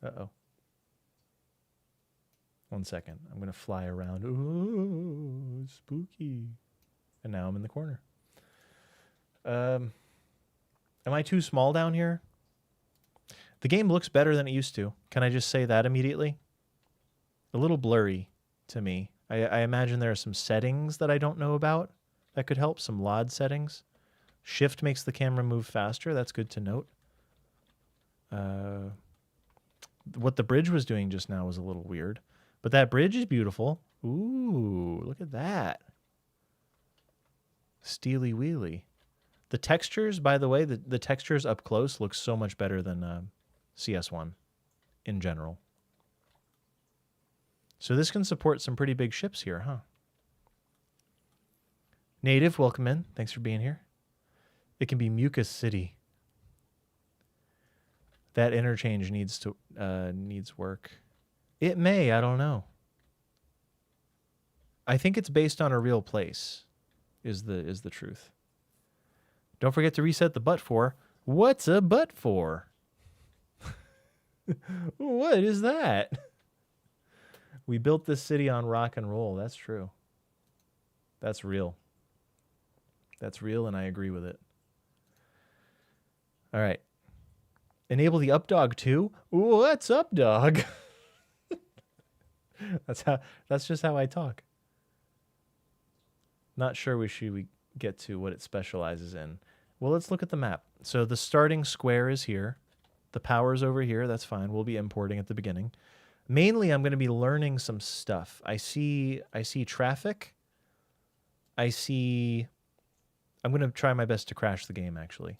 Uh-oh. 1 second. I'm going to fly around. Ooh, spooky. And now I'm in the corner. Am I too small down here? The game looks better than it used to. Can I just say that immediately? A little blurry to me. I imagine there are some settings that I don't know about that could help. Some LOD settings. Shift makes the camera move faster. That's good to note. What the bridge was doing just now was a little weird. But that bridge is beautiful. Ooh, look at that. Steely wheelie. The textures, by the way, the textures up close look so much better than CS1 in general. So this can support some pretty big ships here, huh? Native, welcome in. Thanks for being here. It can be Mucus City. That interchange needs work. It may, I don't know. I think it's based on a real place, is the truth. Don't forget to reset the but for. What's a but for? What is that? We built this city on rock and roll. That's true. That's real. That's real, and I agree with it. All right. Enable the up dog too. What's up, dog? That's just how I talk. Not sure we get to what it specializes in. Well, let's look at the map. So the starting square is here. The power's over here. That's fine. We'll be importing at the beginning. Mainly, I'm going to be learning some stuff. I see traffic. I'm going to try my best to crash the game, actually.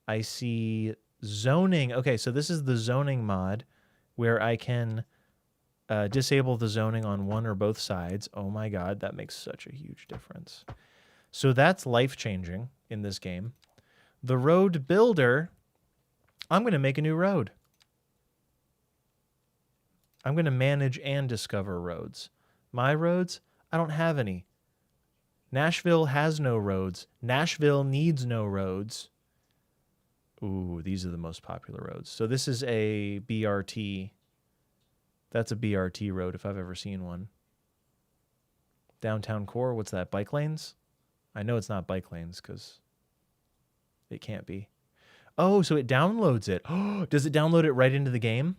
I see zoning. Okay, so this is the zoning mod where I can disable the zoning on one or both sides. Oh my god, that makes such a huge difference. So that's life-changing in this game. The road builder, I'm going to make a new road. I'm going to manage and discover roads. My roads, I don't have any. Nashville has no roads. Nashville needs no roads. Ooh, these are the most popular roads. So this is a BRT. That's a BRT road if I've ever seen one. Downtown core, what's that? Bike lanes? I know it's not bike lanes because it can't be. Oh, so it downloads it. Oh, does it download it right into the game?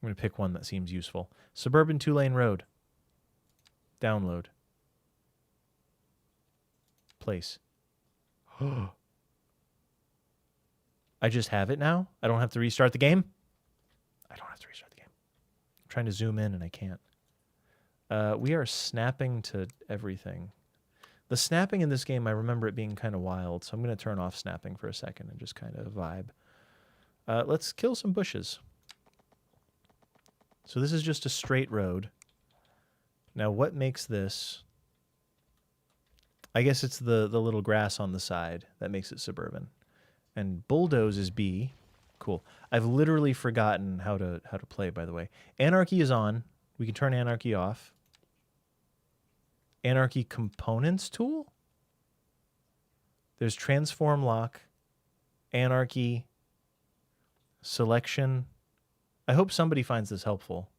I'm going to pick one that seems useful. Suburban 2-lane road. Download. Place. I just have it now? I don't have to restart the game? I don't have to restart the game. I'm trying to zoom in and I can't. We are snapping to everything. The snapping in this game, I remember it being kind of wild, so I'm going to turn off snapping for a second and just kind of vibe. Let's kill some bushes. So this is just a straight road. Now what makes this... I guess it's the little grass on the side that makes it suburban. And bulldoze is B. Cool. I've literally forgotten how to play, by the way. Anarchy is on. We can turn anarchy off. Anarchy components tool? There's transform lock, anarchy, selection. I hope somebody finds this helpful.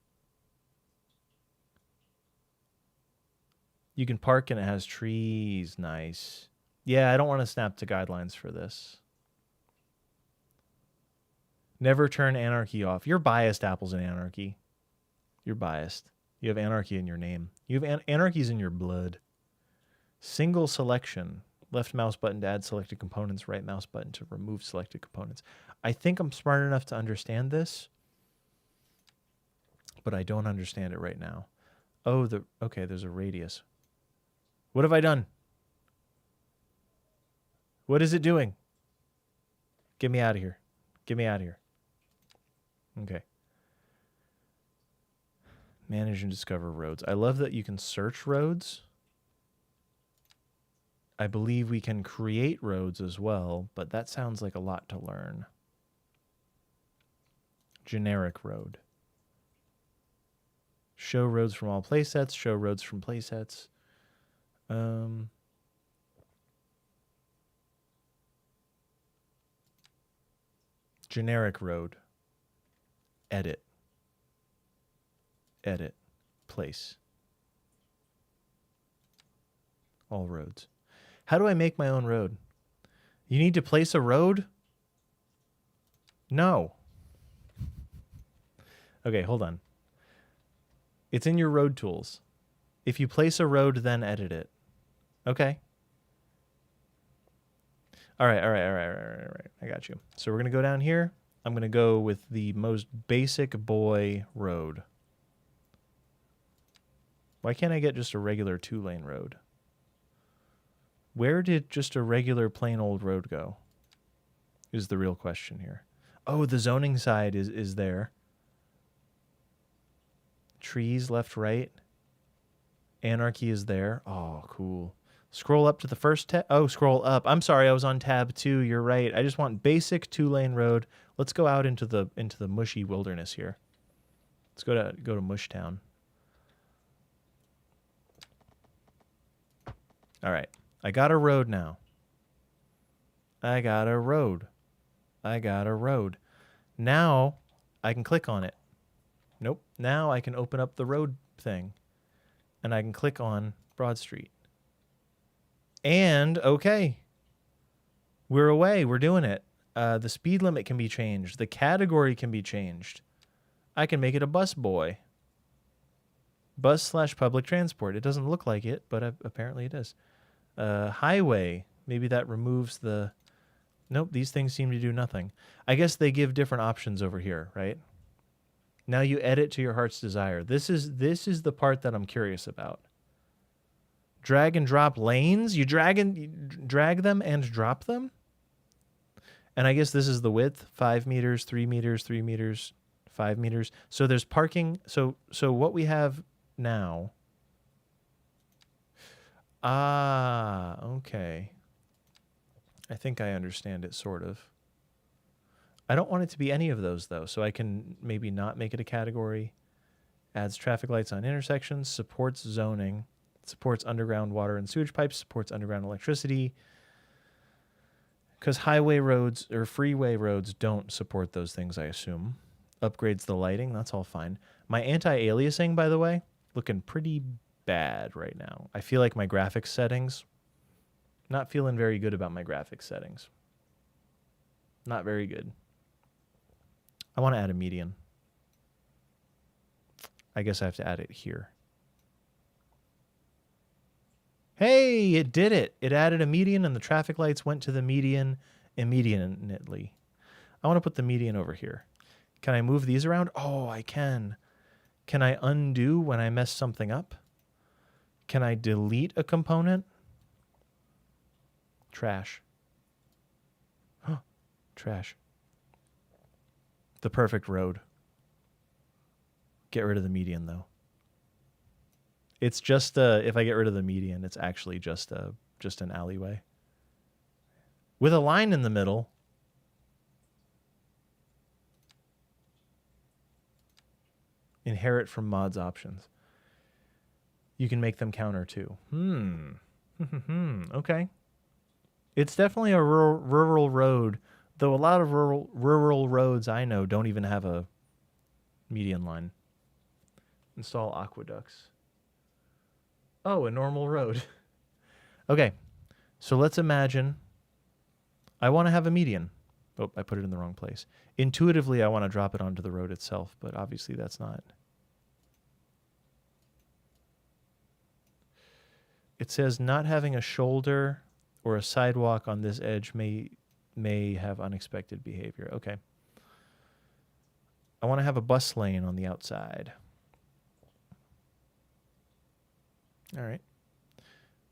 You can park and it has trees. Nice. Yeah, I don't want to snap to guidelines for this. Never turn anarchy off. You're biased, Apples and Anarchy. You're biased. You have anarchy in your name. You have anarchies in your blood. Single selection. Left mouse button to add selected components. Right mouse button to remove selected components. I think I'm smart enough to understand this, but I don't understand it right now. Oh, okay, there's a radius. What have I done? What is it doing? Get me out of here. Get me out of here. Okay. Manage and discover roads. I love that you can search roads. I believe we can create roads as well, but that sounds like a lot to learn. Generic road. Show roads from all playsets. Show roads from playsets. Generic road. Edit. Edit. Place. All roads. How do I make my own road? You need to place a road? No. Okay, hold on. It's in your road tools. If you place a road, then edit it. Okay. All right. I got you. So we're going to go down here. I'm going to go with the most basic boy road. Why can't I get just a regular 2-lane road? Where did just a regular plain old road go? Is the real question here. Oh, the zoning side is there. Trees left, right. Anarchy is there. Oh, cool. Scroll up to the first tab. Oh, scroll up. I'm sorry, I was on tab 2. You're right. I just want basic 2-lane road. Let's go out into the mushy wilderness here. Let's go to Mush Town. All right. I got a road now. I got a road. I got a road. Now I can click on it. Nope. Now I can open up the road thing and I can click on Broad Street. And okay, we're away. We're doing it. The speed limit can be changed. The category can be changed. I can make it a bus boy. Bus/public transport. It doesn't look like it, but apparently it is. Highway. Maybe that removes the... Nope, these things seem to do nothing. I guess they give different options over here, right? Now you edit to your heart's desire. This is the part that I'm curious about. Drag and drop lanes? You drag them and drop them? And I guess this is the width. 5 meters, 3 meters, 3 meters, 5 meters. So there's parking. So what we have now... Ah, okay. I think I understand it, sort of. I don't want it to be any of those, though, so I can maybe not make it a category. Adds traffic lights on intersections, supports zoning, supports underground water and sewage pipes, supports underground electricity. Because highway roads or freeway roads don't support those things, I assume. Upgrades the lighting, that's all fine. My anti-aliasing, by the way, looking pretty bad right now. I feel like my graphics settings, not feeling very good about my graphics settings. Not very good. I want to add a median. I guess I have to add it here. Hey, it did it. It added a median and the traffic lights went to the median immediately. I want to put the median over here. Can I move these around? Oh, I can. Can I undo when I mess something up? Can I delete a component? Trash. Huh. Trash. The perfect road. Get rid of the median, though. It's just if I get rid of the median, it's actually just an alleyway with a line in the middle. Inherit from mods options. You can make them counter too. Okay. It's definitely a rural road, though a lot of rural roads I know don't even have a median line. Install aqueducts. Oh, a normal road. Okay, so let's imagine I want to have a median. Oh, I put it in the wrong place. Intuitively, I want to drop it onto the road itself, but obviously that's not. It says not having a shoulder or a sidewalk on this edge may have unexpected behavior. Okay. I want to have a bus lane on the outside. All right.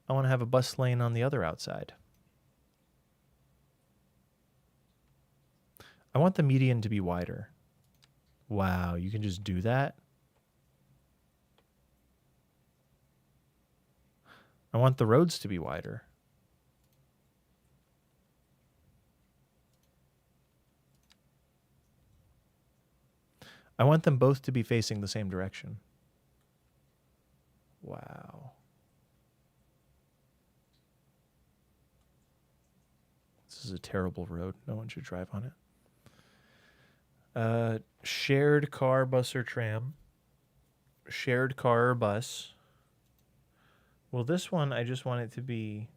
I want to have a bus lane on the other outside. I want the median to be wider. Wow, you can just do that? I want the roads to be wider. I want them both to be facing the same direction. Wow. This is a terrible road. No one should drive on it. Shared car, bus, or tram. Shared car or bus. Well, this one, I just want it to be...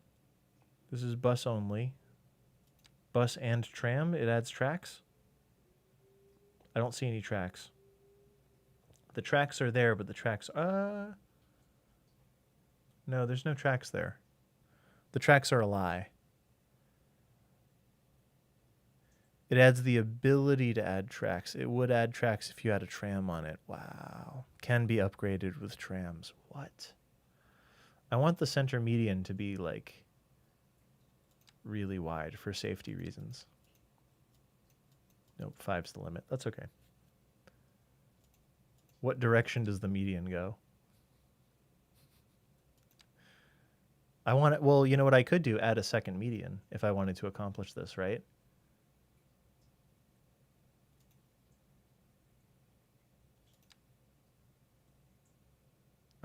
This is bus only. Bus and tram. It adds tracks. I don't see any tracks. The tracks are there, but the tracks... No, there's no tracks there. The tracks are a lie. It adds the ability to add tracks. It would add tracks if you had a tram on it. Wow. Can be upgraded with trams. What? I want the center median to be, like, really wide for safety reasons. Nope, 5's the limit. That's okay. What direction does the median go? I want it... Well, you know what I could do? Add a second median if I wanted to accomplish this, right?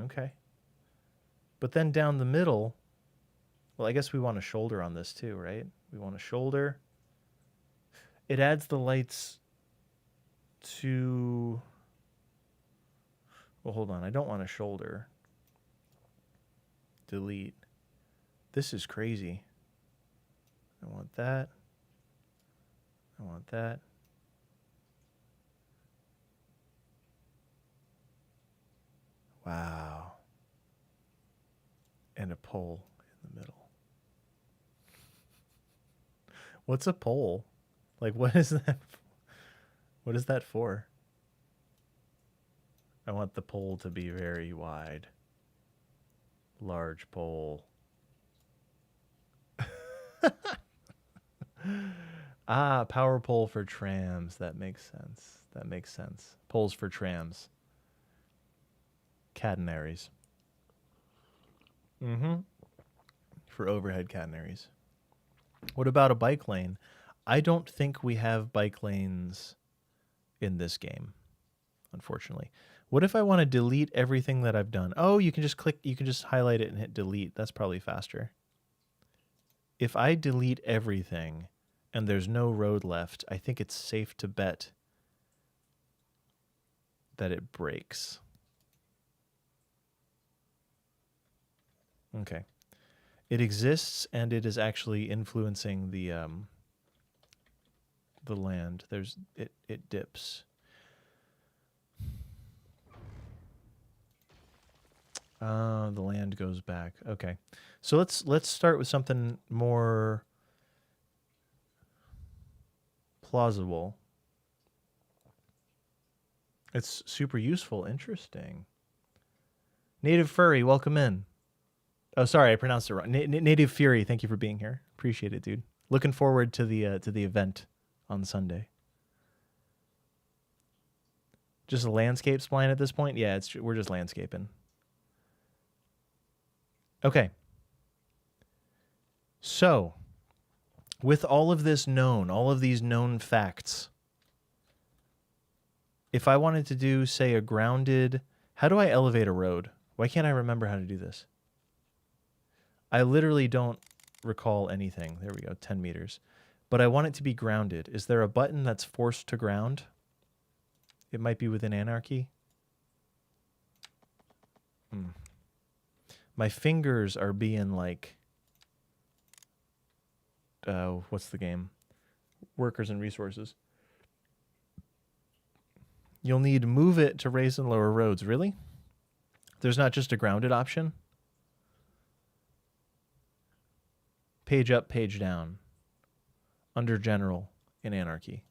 Okay. But then down the middle, well, I guess we want a shoulder on this too, right? We want a shoulder. It adds the lights to... Well, hold on. I don't want a shoulder. Delete. This is crazy. I want that. I want that. Wow. And a pole in the middle. What's a pole? Like, what is that? What is that for? I want the pole to be very wide. Large pole. Ah, power pole for trams. That makes sense. That makes sense. Poles for trams. Catenaries. Mm-hmm. For overhead catenaries. What about a bike lane? I don't think we have bike lanes in this game, unfortunately. What if I want to delete everything that I've done? Oh, you can just click, you can just highlight it and hit delete. That's probably faster. If I delete everything and there's no road left, I think it's safe to bet that it breaks. Okay. It exists and it is actually influencing the land. There's it dips. The land goes back. Okay. So let's start with something more plausible. It's super useful. Interesting. Native Furry, welcome in. Oh, sorry, I pronounced it wrong. Native Fury, thank you for being here. Appreciate it, dude. Looking forward to the event on Sunday. Just a landscape spline at this point? Yeah, we're just landscaping. Okay. So, with all of this known, all of these known facts, if I wanted to do, say, a grounded... How do I elevate a road? Why can't I remember how to do this? I literally don't recall anything. There we go, 10 meters. But I want it to be grounded. Is there a button that's forced to ground? It might be within Anarchy. My fingers are being like... what's the game? workers and resources. You'll need move it to raise and lower roads. Really? There's not just a grounded option? Page up, page down. Under general in anarchy.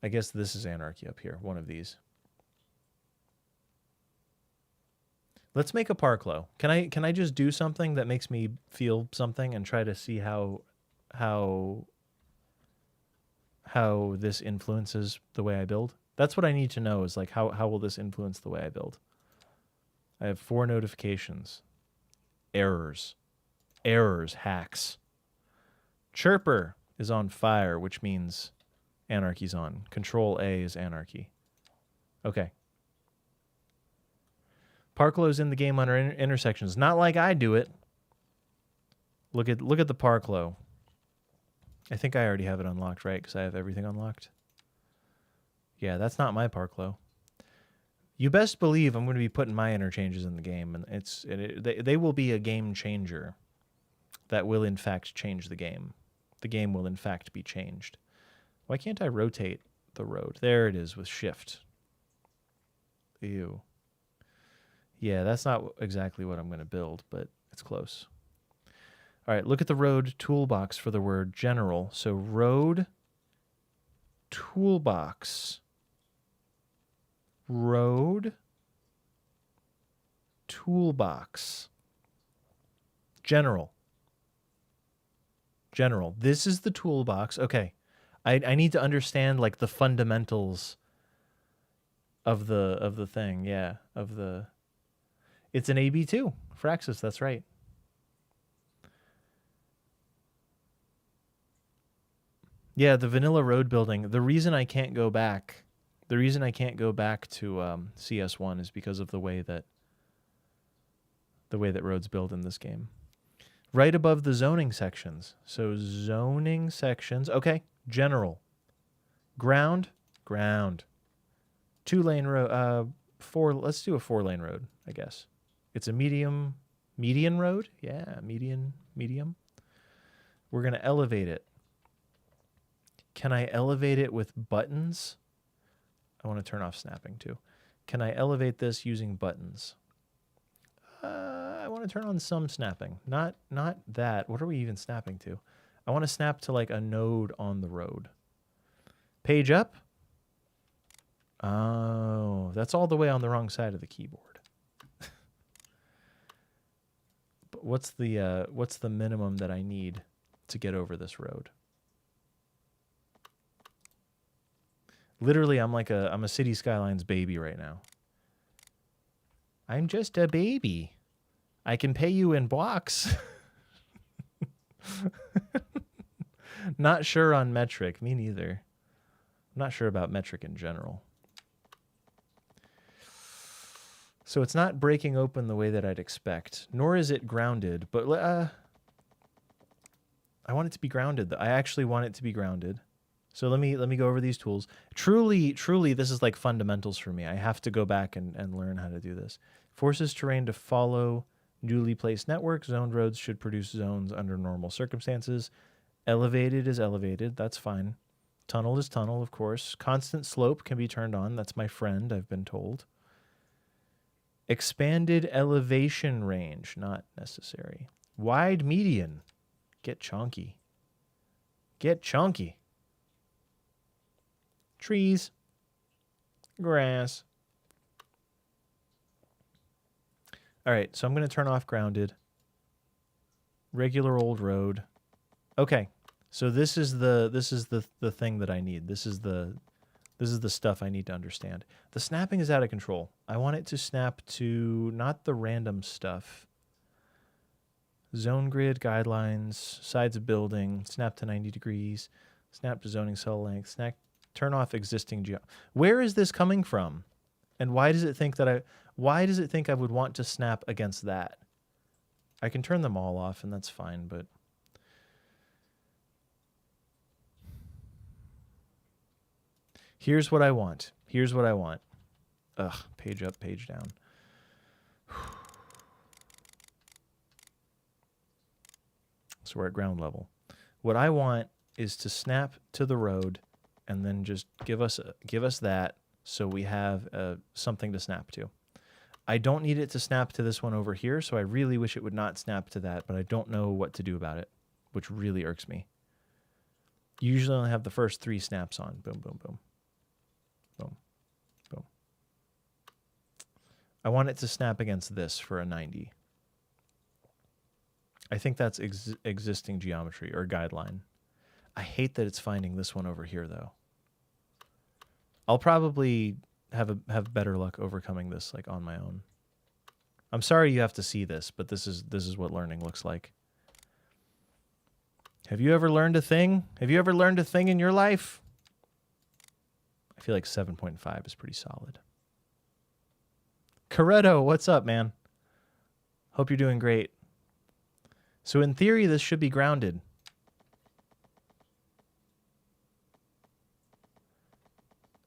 I guess this is anarchy up here, one of these. Let's make a parklow. Can I just do something that makes me feel something and try to see how this influences the way I build? That's what I need to know, is like how will this influence the way I build? I have 4 notifications. Errors, hacks. Chirper is on fire, which means anarchy's on. Control A is anarchy. Okay. Parklow's in the game under intersections. Not like I do it. Look at the parklow. I think I already have it unlocked, right? Because I have everything unlocked. Yeah, that's not my parklow. You best believe I'm going to be putting my interchanges in the game, and they will be a game changer that will in fact change the game. The game will in fact be changed. Why can't I rotate the road? There it is with shift. Ew. Yeah, that's not exactly what I'm going to build, but it's close. All right, look at the road toolbox for the word general. So road toolbox. Road toolbox. General. General. This is the toolbox. Okay. I need to understand like the fundamentals of the thing. Yeah, it's an AB2. Fraxis, that's right. Yeah, the vanilla road building. The reason I can't go back to CS1 is because of the way that roads build in this game. Right above the zoning sections. So zoning sections. Okay, general. Ground. 2-lane road. Let's do a 4-lane road, I guess. It's a median road. Yeah, medium. We're going to elevate it. Can I elevate it with buttons? I want to turn off snapping too. Can I elevate this using buttons? I want to turn on some snapping. Not that. What are we even snapping to? I want to snap to like a node on the road. Page up. Oh, that's all the way on the wrong side of the keyboard. But what's the minimum that I need to get over this road? Literally, I'm a City Skylines baby right now. I'm just a baby. I can pay you in blocks. Not sure on metric. Me neither. I'm not sure about metric in general. So it's not breaking open the way that I'd expect, nor is it grounded. But I want it to be grounded. I actually want it to be grounded. So let me go over these tools. Truly, this is like fundamentals for me. I have to go back and learn how to do this. Forces terrain to follow newly placed networks. Zoned roads should produce zones under normal circumstances. Elevated is elevated. That's fine. Tunnel is tunnel, of course. Constant slope can be turned on. That's my friend, I've been told. Expanded elevation range, not necessary. Wide median. Get chunky. Get chunky. Trees. Grass. All right, so I'm going to turn off grounded. Regular old road. Okay. So this is the thing that I need. This is the stuff I need to understand. The snapping is out of control. I want it to snap to not the random stuff. Zone grid, guidelines, sides of building, snap to 90 degrees, snap to zoning cell length, turn off existing geo. Where is this coming from? And why does it think I would want to snap against that? I can turn them all off and that's fine, but here's what I want. Ugh, page up, page down. So we're at ground level. What I want is to snap to the road and then just give us that so we have something to snap to. I don't need it to snap to this one over here, so I really wish it would not snap to that, but I don't know what to do about it, which really irks me. You usually only have the first 3 snaps on. Boom, boom, boom. Boom, boom. I want it to snap against this for a 90. I think that's existing geometry or guideline. I hate that it's finding this one over here, though. I'll probably have better luck overcoming this like on my own. I'm sorry you have to see this, but this is what learning looks like. Have you ever learned a thing? Have you ever learned a thing in your life? I feel like 7.5 is pretty solid. Coretto, what's up, man? Hope you're doing great. So in theory, this should be grounded.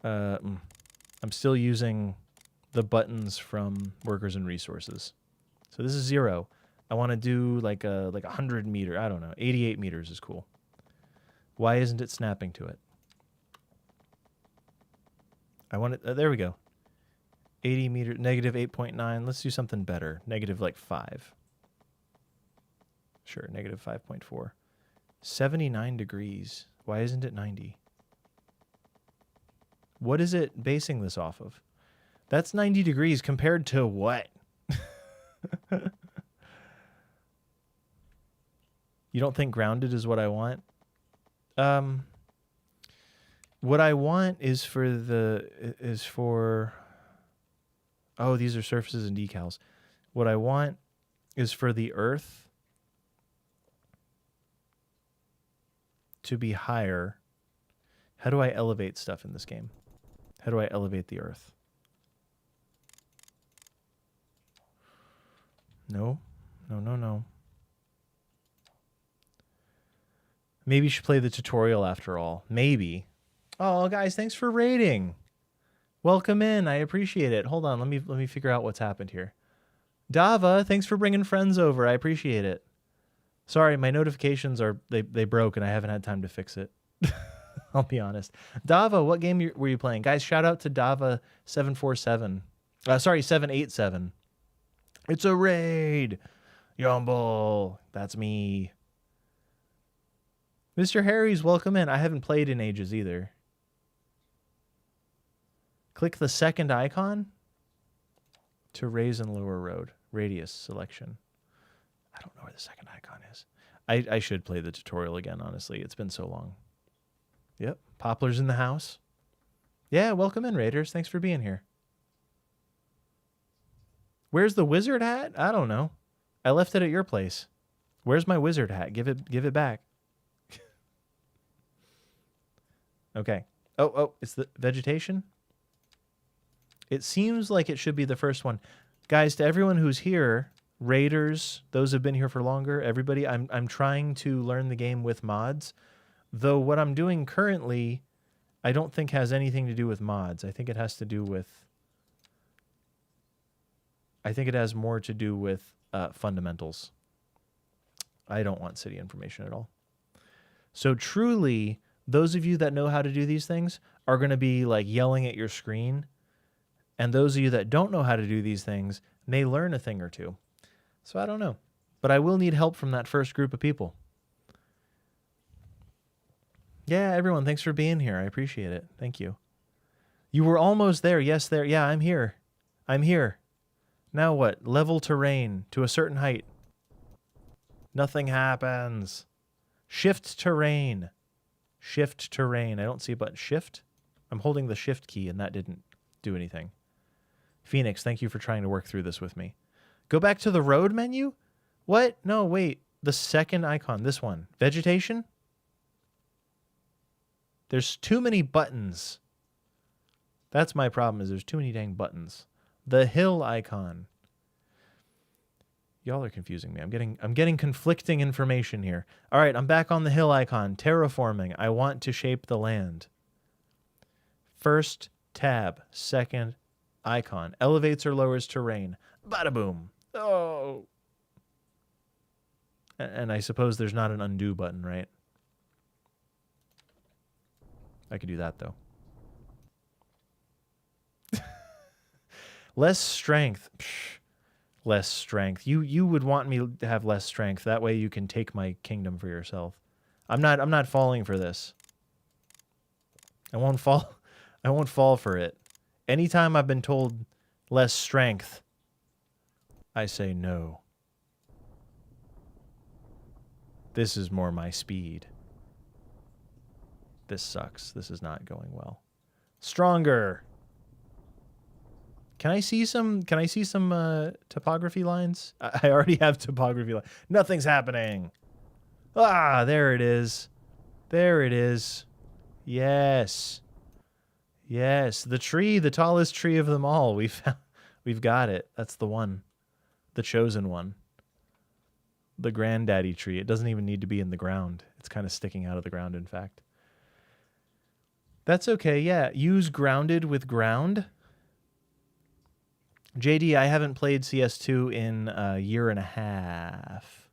I'm still using the buttons from workers and resources. So this is 0. I want to do like a 100 meter. I don't know. 88 meters is cool. Why isn't it snapping to it? I want it. There we go. 80 meter, negative 8.9. Let's do something better. Negative like 5. Sure, negative 5.4. 79 degrees. Why isn't it 90? What is it basing this off of? That's 90 degrees compared to what? You don't think grounded is what I want? What I want is for oh, these are surfaces and decals. What I want is for the earth to be higher. How do I elevate stuff in this game? How do I elevate the earth? No. Maybe you should play the tutorial after all. Maybe. Oh, guys, thanks for raiding. Welcome in. I appreciate it. Hold on. Let me figure out what's happened here. Dava, thanks for bringing friends over. I appreciate it. Sorry, my notifications they broke and I haven't had time to fix it. I'll be honest. Dava, what game were you playing? Guys, shout out to Dava747. Sorry, 787. It's a raid. Yumble. That's me. Mr. Harry's welcome in. I haven't played in ages either. Click the second icon to raise and lower road. Radius selection. I don't know where the second icon is. I should play the tutorial again, honestly. It's been so long. Yep. Poplar's in the house. Yeah, welcome in, Raiders. Thanks for being here. Where's the wizard hat? I don't know. I left it at your place. Where's my wizard hat? Give it back. Okay. Oh, it's the vegetation? It seems like it should be the first one. Guys, to everyone who's here, Raiders, those who've been here for longer, everybody, I'm trying to learn the game with mods. Though what I'm doing currently, I don't think has anything to do with mods. I think it has to do with... I think it has more to do with fundamentals. I don't want city information at all. So truly, those of you that know how to do these things are going to be like yelling at your screen. And those of you that don't know how to do these things may learn a thing or two. So I don't know. But I will need help from that first group of people. Yeah, everyone, thanks for being here. I appreciate it. Thank you. You were almost there. Yes, there. Yeah, I'm here. I'm here. Now what? Level terrain to a certain height. Nothing happens. Shift terrain. Shift terrain. I don't see a button. Shift? I'm holding the shift key and that didn't do anything. Phoenix, thank you for trying to work through this with me. Go back to the road menu? What? No, wait. The second icon. This one. Vegetation? There's too many buttons. That's my problem, is there's too many dang buttons. The hill icon. Y'all are confusing me. I'm getting conflicting information here. All right, I'm back on the hill icon. Terraforming. I want to shape the land. First tab. Second icon. Elevates or lowers terrain. Bada boom. Oh. And I suppose there's not an undo button, right? I could do that, though. Less strength. Psh, less strength. You would want me to have less strength. That way you can take my kingdom for yourself. I'm not falling for this. I won't fall. I won't fall for it. Anytime I've been told less strength, I say no. This is more my speed. This sucks. This is not going well. Stronger. Can I see some topography lines? I already have topography lines. Nothing's happening. Ah, there it is. There it is. Yes. Yes, the tree, the tallest tree of them all. We've got it. That's the one. The chosen one. The granddaddy tree. It doesn't even need to be in the ground. It's kind of sticking out of the ground, in fact. That's okay. Yeah, use grounded with ground. JD, I haven't played CS2 in a year and a half.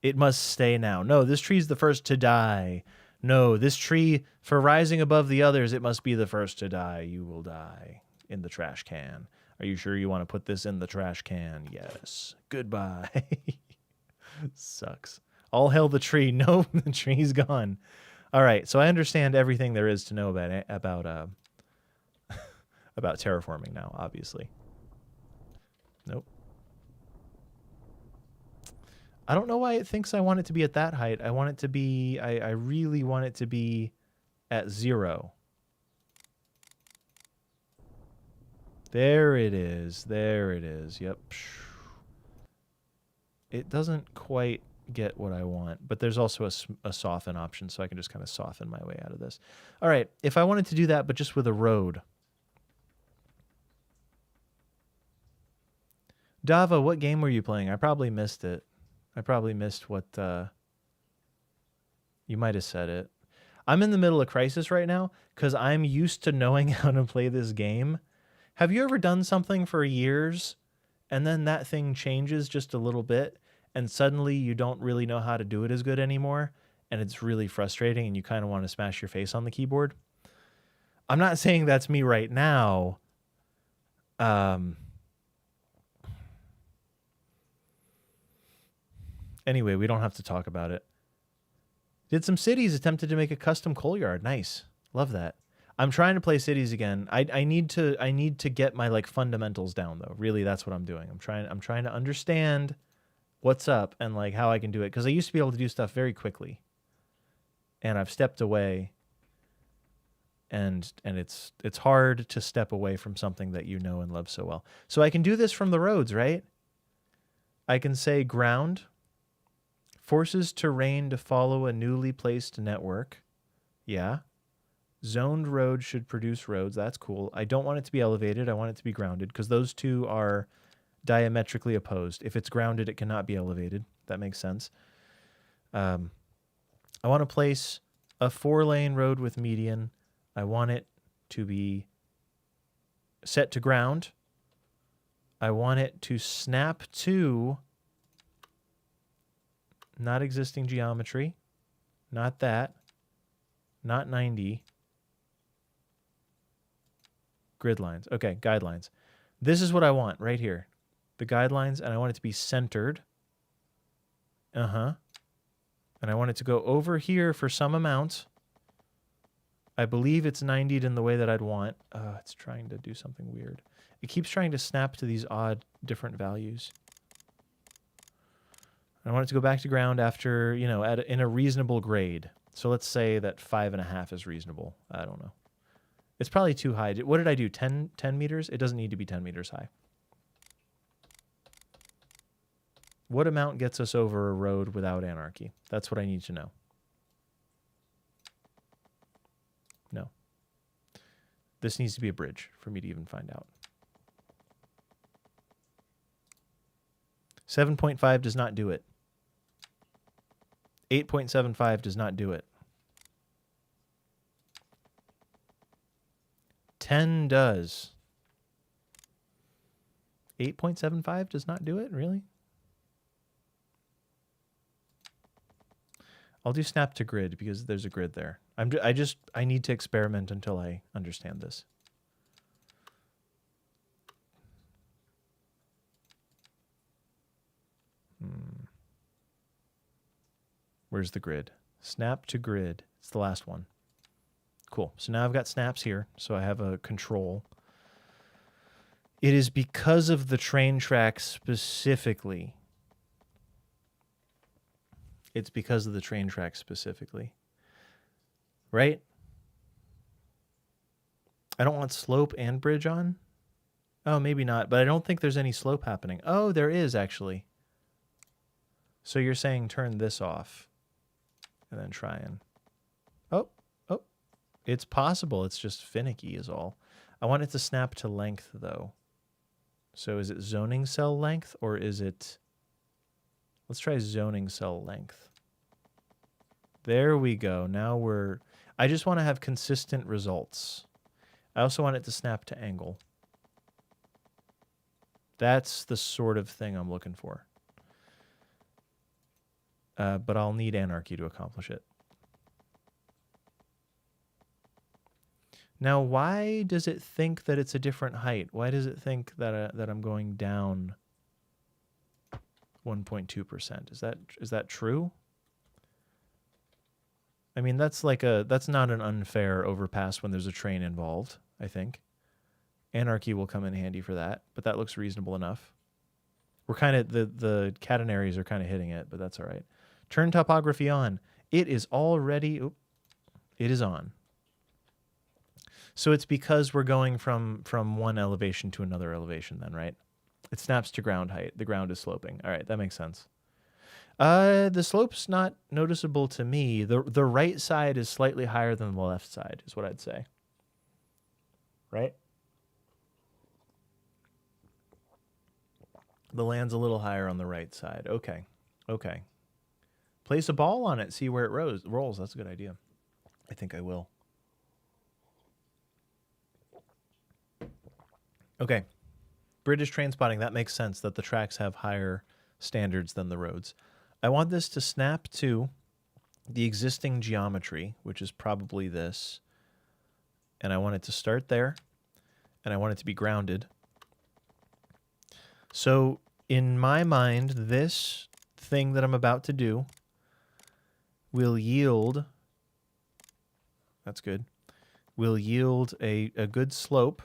It must stay now. No, this tree's the first to die. No, this tree, for rising above the others, it must be the first to die. You will die in the trash can. Are you sure you want to put this in the trash can? Yes. Goodbye. Sucks. All hail the tree. No, the tree's gone. All right, so I understand everything there is to know about terraforming now, obviously. Nope. I don't know why it thinks I want it to be at that height. I want it to be, I really want it to be at 0. There it is. There it is. Yep. It doesn't quite get what I want, but there's also a soften option, so I can just kind of soften my way out of this. All right, if I wanted to do that, but just with a road. Dava, what game were you playing? I probably missed it. I probably missed what, you might have said it. I'm in the middle of Crisis right now because I'm used to knowing how to play this game. Have you ever done something for years and then that thing changes just a little bit and suddenly you don't really know how to do it as good anymore and it's really frustrating and you kind of want to smash your face on the keyboard? I'm not saying that's me right now. Anyway, we don't have to talk about it. Did some cities attempted to make a custom coal yard. Nice. Love that. I'm trying to play cities again. I need to get my like fundamentals down though. Really, that's what I'm doing. I'm trying to understand what's up and like how I can do it, because I used to be able to do stuff very quickly. And I've stepped away. And it's hard to step away from something that you know and love so well. So I can do this from the roads, right? I can say ground forces terrain to follow a newly placed network. Yeah. Zoned road should produce roads. That's cool. I don't want it to be elevated. I want it to be grounded because those two are diametrically opposed. If it's grounded, it cannot be elevated. That makes sense. I want to place a 4-lane road with median. I want it to be set to ground. I want it to snap to not existing geometry. Not that. Not 90. Grid lines. Okay, guidelines. This is what I want right here. The guidelines, and I want it to be centered. And I want it to go over here for some amount. I believe it's 90'd in the way that I'd want. It's trying to do something weird. It keeps trying to snap to these odd different values. I want it to go back to ground after, you know, in a reasonable grade. So let's say that 5.5 is reasonable. I don't know. It's probably too high. What did I do? 10 meters? It doesn't need to be 10 meters high. What amount gets us over a road without anarchy? That's what I need to know. No. This needs to be a bridge for me to even find out. 7.5 does not do it. 8.75 does not do it. 10 does. 8.75 does not do it? Really? I'll do snap to grid because there's a grid there. I need to experiment until I understand this. Where's the grid? Snap to grid. It's the last one. Cool. So now I've got snaps here, so I have a control. It is because of the train tracks specifically. It's because of the train tracks specifically. Right? I don't want slope and bridge on. Oh, maybe not, but I don't think there's any slope happening. Oh, there is actually. So you're saying turn this off and then try and... Oh, it's possible. It's just finicky is all. I want it to snap to length though. So is it zoning cell length or is it... Let's try zoning cell length. There we go. Now we're... I just want to have consistent results. I also want it to snap to angle. That's the sort of thing I'm looking for. But I'll need anarchy to accomplish it. Now, why does it think that it's a different height? Why does it think that that I'm going down 1.2%? Is that true? I mean, that's not an unfair overpass when there's a train involved, I think. Anarchy will come in handy for that, but that looks reasonable enough. We're kind of, the catenaries are kind of hitting it, but that's all right. Turn topography on. It is already, it is on. So it's because we're going from one elevation to another elevation then, right? It snaps to ground height. The ground is sloping. All right, that makes sense. The slope's not noticeable to me. The right side is slightly higher than the left side, is what I'd say. Right? The land's a little higher on the right side. Okay. Okay. Place a ball on it, see where it rolls. That's a good idea. I think I will. Okay. British train spotting, that makes sense that the tracks have higher standards than the roads. I want this to snap to the existing geometry, which is probably this. And I want it to start there. And I want it to be grounded. So in my mind, this thing that I'm about to do will yield, that's good, will yield a good slope.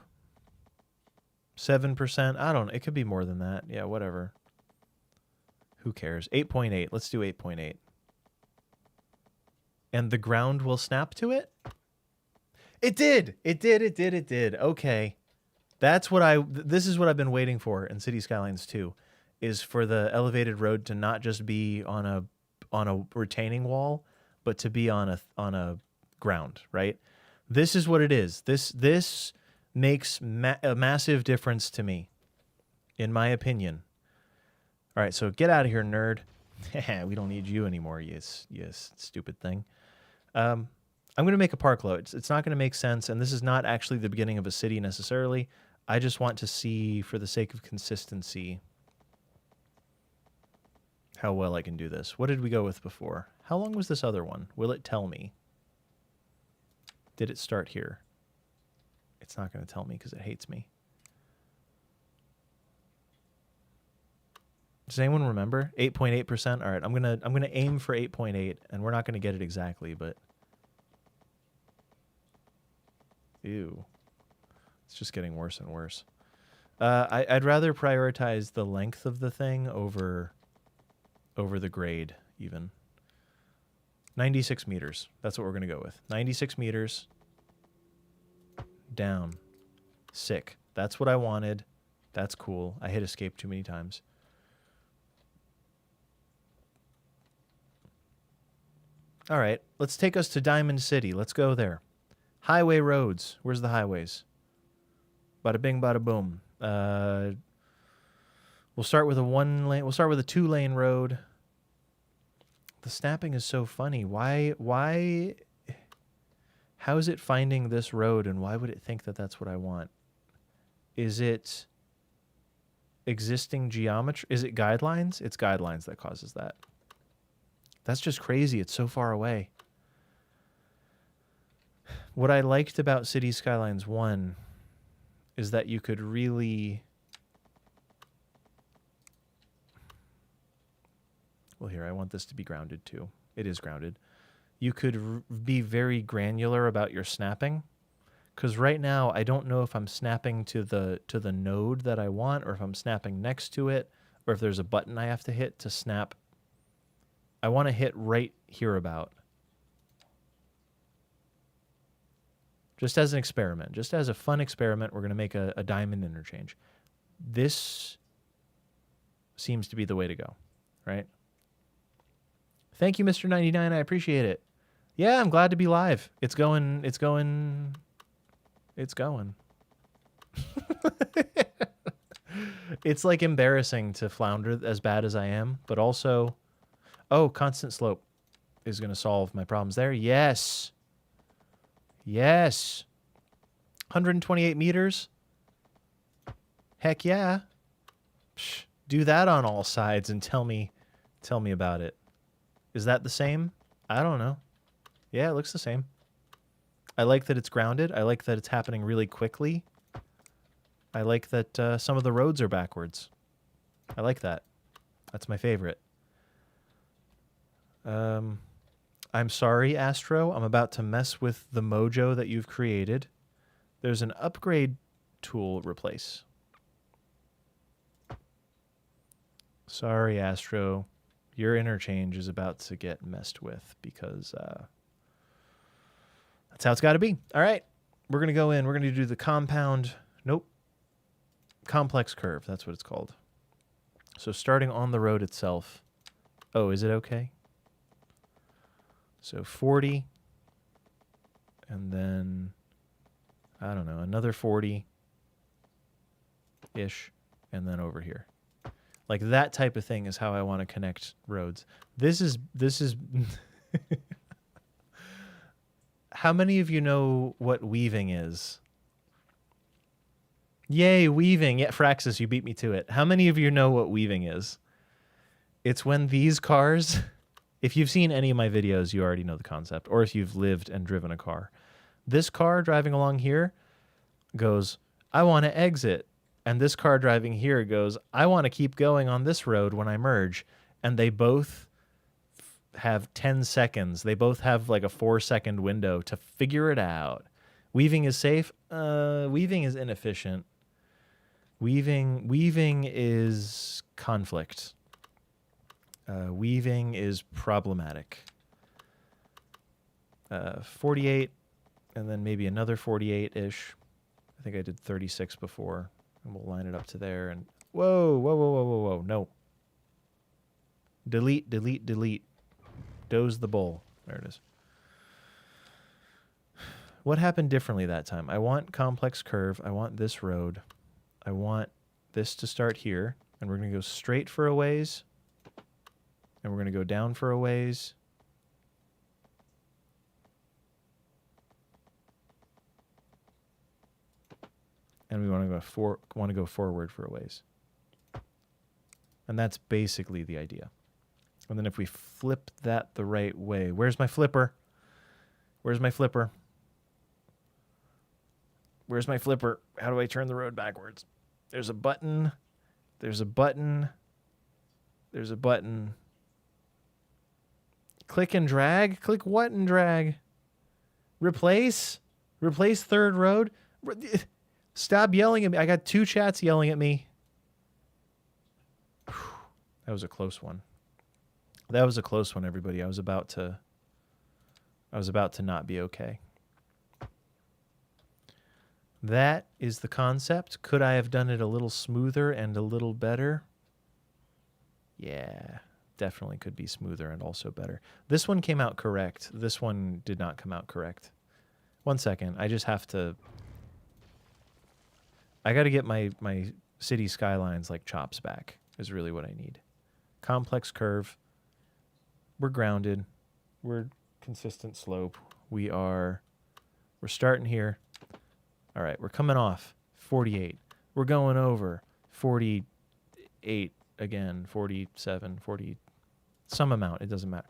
7%. I don't know. It could be more than that. Yeah, whatever. Who cares? 8.8. Let's do 8.8. And the ground will snap to it? It did. It did. Okay. That's what this is what I've been waiting for in City Skylines 2, is for the elevated road to not just be on a retaining wall, but to be on a ground, right? This is what it is. This makes a massive difference to me, in my opinion. All right, so get out of here, nerd. We don't need you anymore, yes, stupid thing. I'm going to make a park low. It's not going to make sense, and this is not actually the beginning of a city necessarily. I just want to see, for the sake of consistency, how well I can do this. What did we go with before? How long was this other one? Will it tell me? Did it start here? It's not going to tell me because it hates me. Does anyone remember? 8.8%? All right, I'm going to aim for 8.8, and we're not going to get it exactly, but ew. It's just getting worse and worse. I'd rather prioritize the length of the thing over the grade even. 96 meters. That's what we're going to go with. 96 meters. Down. Sick. That's what I wanted. That's cool. I hit escape too many times. All right. Let's take us to Diamond City. Let's go there. Highway roads. Where's the highways? Bada bing, bada boom. We'll start with a 1-lane. We'll start with a 2-lane road. The snapping is so funny. Why? How is it finding this road, and why would it think that that's what I want? Is it existing geometry? Is it guidelines? It's guidelines that causes that. That's just crazy. It's so far away. What I liked about City Skylines 1 is that you could really... Well, here, I want this to be grounded too. It is grounded. You could be very granular about your snapping, because right now I don't know if I'm snapping to the node that I want, or if I'm snapping next to it, or if there's a button I have to hit to snap. I want to hit right here about. Just as an experiment, just as a fun experiment, we're going to make a diamond interchange. This seems to be the way to go, right? Thank you, Mr. 99. I appreciate it. Yeah, I'm glad to be live. It's going. It's like embarrassing to flounder as bad as I am, but also, oh, constant slope is going to solve my problems there. Yes. Yes. 128 meters. Heck yeah. Psh, do that on all sides and tell me about it. Is that the same? I don't know. Yeah, it looks the same. I like that it's grounded. I like that it's happening really quickly. I like that some of the roads are backwards. I like that. That's my favorite. I'm sorry, Astro. I'm about to mess with the mojo that you've created. There's an upgrade tool replace. Sorry, Astro. Your interchange is about to get messed with because that's how it's got to be. All right. We're going to go in. We're going to do the compound. Nope. Complex curve. That's what it's called. So starting on the road itself. Oh, is it okay? So 40. And then, I don't know, another 40-ish. And then over here. Like that type of thing is how I want to connect roads. This is How many of you know what weaving is? Yay, weaving. Yeah, Fraxis, you beat me to it. How many of you know what weaving is? It's when these cars, if you've seen any of my videos, you already know the concept, or if you've lived and driven a car. This car driving along here goes, I want to exit. And this car driving here goes, I want to keep going on this road when I merge. And they both have 10 seconds. They both have like a 4-second window to figure it out. Weaving is safe. Weaving is inefficient. Weaving is conflict. Weaving is problematic. 48, and then maybe another 48-ish. I think I did 36 before. And we'll line it up to there. And whoa. No. Delete. Doze the bull. There it is. What happened differently that time? I want complex curve. I want this road. I want this to start here. And we're going to go straight for a ways. And we're going to go down for a ways. And we want to go forward for a ways. And that's basically the idea. And then if we flip that the right way, where's my flipper? Where's my flipper? Where's my flipper? How do I turn the road backwards? There's a button. There's a button. There's a button. Click and drag? Click what and drag? Replace? Replace third road? Stop yelling at me. I got 2 chats yelling at me. That was a close one. That was a close one, everybody. I was about to not be okay. That is the concept. Could I have done it a little smoother and a little better? Yeah, definitely could be smoother and also better. This one came out correct. This one did not come out correct. 1 second. I just have to... I got to get my City Skylines like chops back is really what I need. Complex curve. We're grounded. We're consistent slope. We're starting here. All right, we're coming off 48. We're going over 48 again, 47, 40, some amount. It doesn't matter.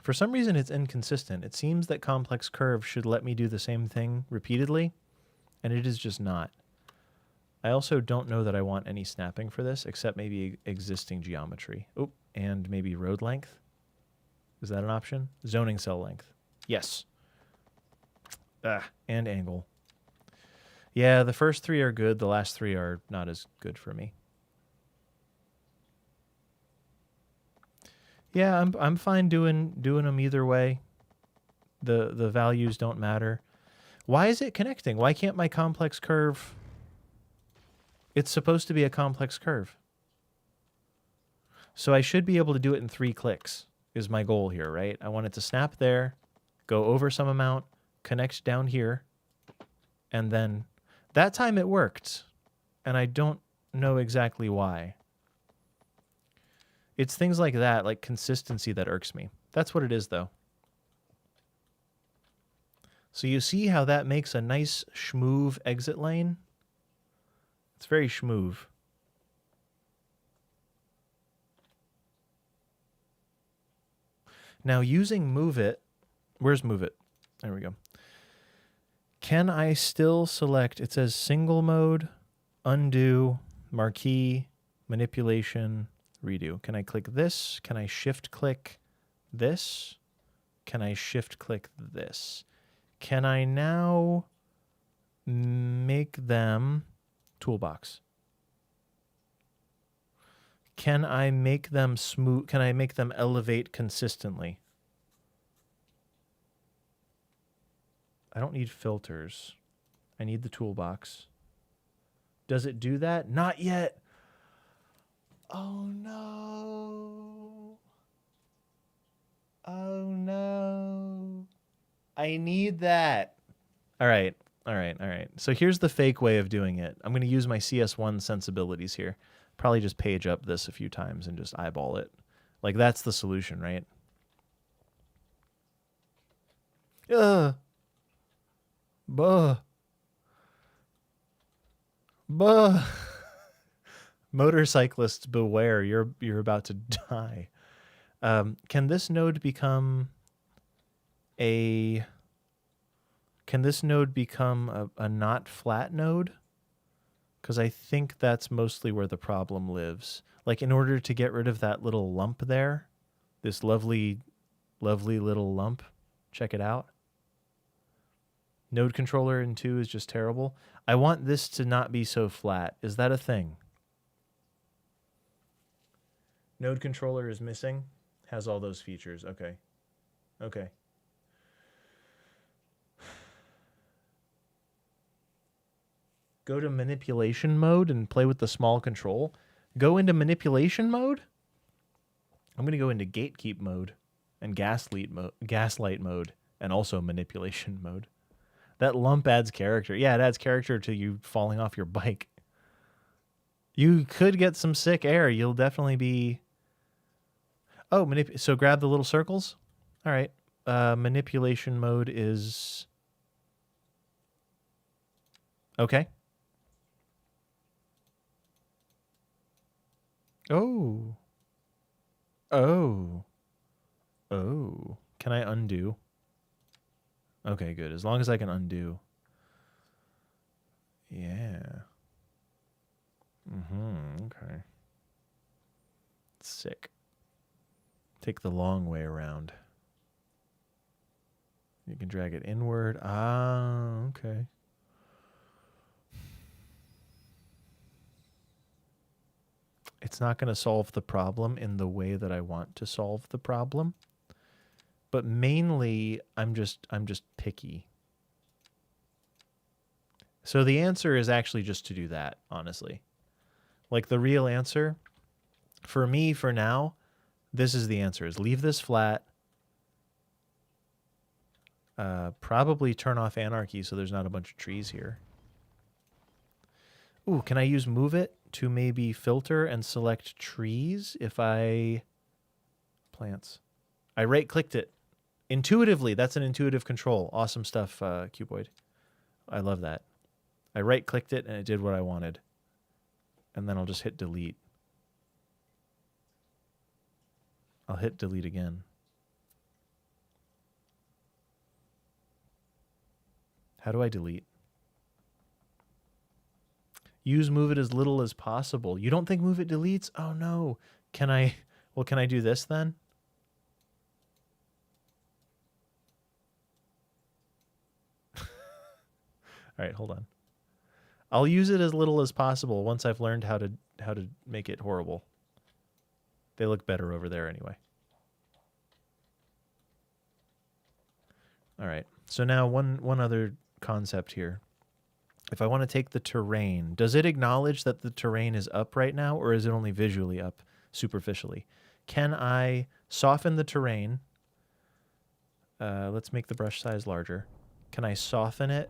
For some reason, it's inconsistent. It seems that complex curve should let me do the same thing repeatedly, and it is just not. I also don't know that I want any snapping for this, except maybe existing geometry. Oh, and maybe road length. Is that an option? Zoning cell length. Yes. And angle. Yeah, the first three are good. The last three are not as good for me. Yeah, I'm fine doing them either way. The values don't matter. Why is it connecting? Why can't my complex curve? It's supposed to be a complex curve. So I should be able to do it in 3 clicks is my goal here, right? I want it to snap there, go over some amount, connect down here, and then that time it worked. And I don't know exactly why. It's things like that, like consistency, that irks me. That's what it is, though. So you see how that makes a nice schmoove exit lane? It's very schmoove. Now using move it, where's move it? There we go. Can I still select, it says single mode, undo, marquee, manipulation, redo. Can I click this? Can I shift click this? Can I shift click this? Can I now make them toolbox? Can I make them smooth? Can I make them elevate consistently? I don't need filters. I need the toolbox. Does it do that? Not yet. Oh no. Oh no. I need that. All right. So here's the fake way of doing it. I'm going to use my CS1 sensibilities here. Probably just page up this a few times and just eyeball it. Like, that's the solution, right? Buh. Motorcyclists beware, you're about to die. Can this node become a not flat node? Because I think that's mostly where the problem lives. Like, in order to get rid of that little lump there, this lovely little lump, check it out. Node controller in 2 is just terrible. I want this to not be so flat. Is that a thing? Node controller is missing. Has all those features. Okay. Go to manipulation mode and play with the small control. Go into manipulation mode. I'm going to go into gatekeep mode and gaslight mode, and also manipulation mode. That lump adds character. Yeah, it adds character to you falling off your bike. You could get some sick air. You'll definitely be... Oh, so grab the little circles. All right. Manipulation mode is... Okay. Oh. Can I undo? Okay, good. As long as I can undo. Yeah. Okay. Sick. Take the long way around. You can drag it inward. Okay. It's not going to solve the problem in the way that I want to solve the problem. But mainly, I'm just picky. So the answer is actually just to do that, honestly. Like, the real answer, for me, for now, this is the answer, is leave this flat. Probably turn off anarchy so there's not a bunch of trees here. Ooh, can I use move it to maybe filter and select trees if I... Plants. I right-clicked it. Intuitively, that's an intuitive control. Awesome stuff, Cuboid. I love that. I right-clicked it and it did what I wanted. And then I'll just hit delete. I'll hit delete again. How do I delete? Use move it as little as possible. You don't think move it deletes? Oh no. Can I, well, can I do this then? All right, hold on. I'll use it as little as possible once I've learned how to make it horrible. They look better over there anyway. All right. So now one other concept here. If I want to take the terrain, does it acknowledge that the terrain is up right now, or is it only visually up superficially? Can I soften the terrain? Let's make the brush size larger. Can I soften it?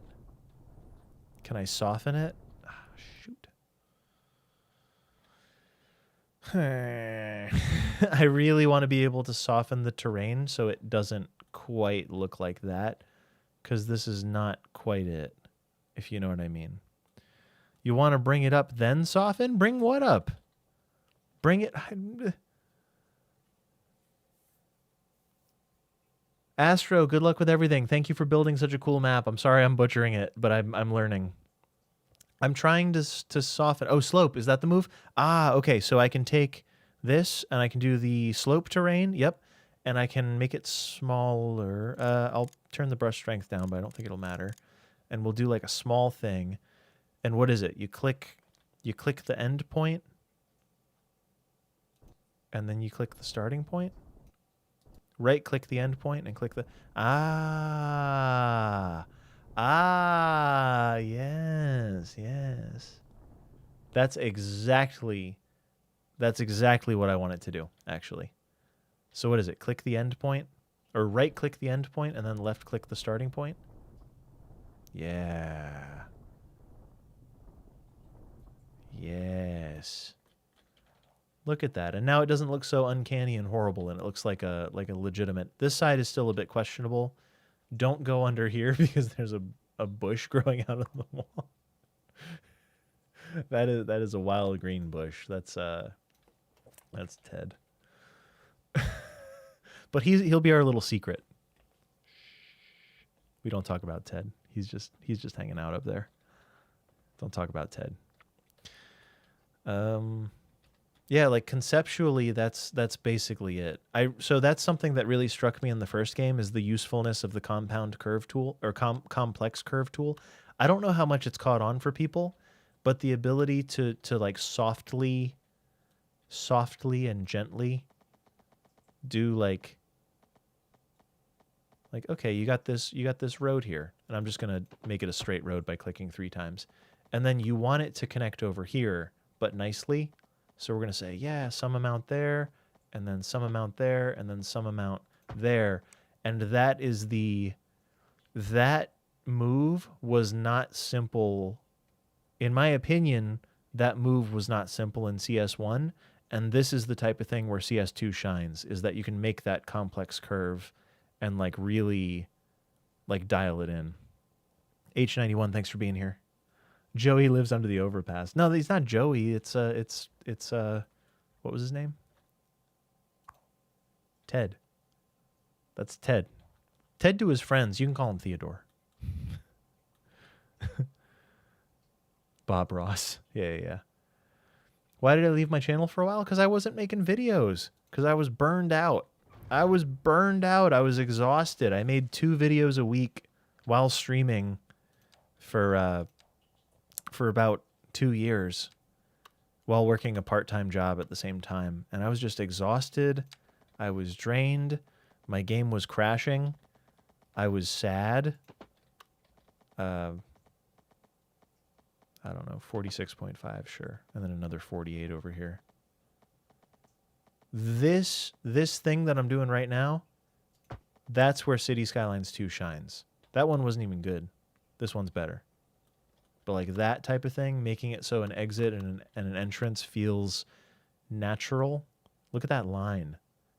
Can I soften it? Ah, shoot. I really want to be able to soften the terrain so it doesn't quite look like that, because this is not quite it, if you know what I mean. You want to bring it up, then soften? Bring what up? Bring it... Astro, good luck with everything. Thank you for building such a cool map. I'm sorry I'm butchering it, but I'm learning. I'm trying to soften... Oh, slope. Is that the move? Ah, okay. So I can take this, and I can do the slope terrain. Yep. And I can make it smaller. I'll turn the brush strength down, but I don't think it'll matter. And we'll do like a small thing. And what is it? You click the end point, and then you click the starting point. Right-click the end point and click the... yes, yes. That's exactly what I want it to do, actually. So what is it? Click the end point, or right-click the end point, and then left-click the starting point? Yeah. Yes. Look at that. And now it doesn't look so uncanny and horrible, and it looks like a legitimate... This side is still a bit questionable. Don't go under here because there's a bush growing out of the wall. That is a wild green bush. That's Ted. But he'll be our little secret. We don't talk about Ted. He's just hanging out up there. Don't talk about Ted. Yeah, like conceptually, that's basically it. So that's something that really struck me in the first game, is the usefulness of the compound curve tool, or complex curve tool. I don't know how much it's caught on for people, but the ability to like softly and gently do like okay, you got this road here, and I'm just gonna make it a straight road by clicking 3 times, and then you want it to connect over here, but nicely. So we're going to say, yeah, some amount there, and then some amount there, and then some amount there. And that move was not simple. In my opinion, that move was not simple in CS1. And this is the type of thing where CS2 shines, is that you can make that complex curve and like really like dial it in. H91, thanks for being here. Joey lives under the overpass. No, he's not Joey. It's what was his name? Ted. That's Ted. Ted to his friends. You can call him Theodore. Bob Ross. Yeah. Why did I leave my channel for a while? Because I wasn't making videos. Because I was burned out. I was exhausted. I made 2 videos a week while streaming for about 2 years while working a part-time job at the same time. And I was just exhausted. I was drained. My game was crashing. I was sad. I don't know, 46.5, sure. And then another 48 over here. This thing that I'm doing right now, that's where City Skylines 2 shines. That one wasn't even good. This one's better. But like that type of thing, making it so an exit and an entrance feels natural. Look at that line.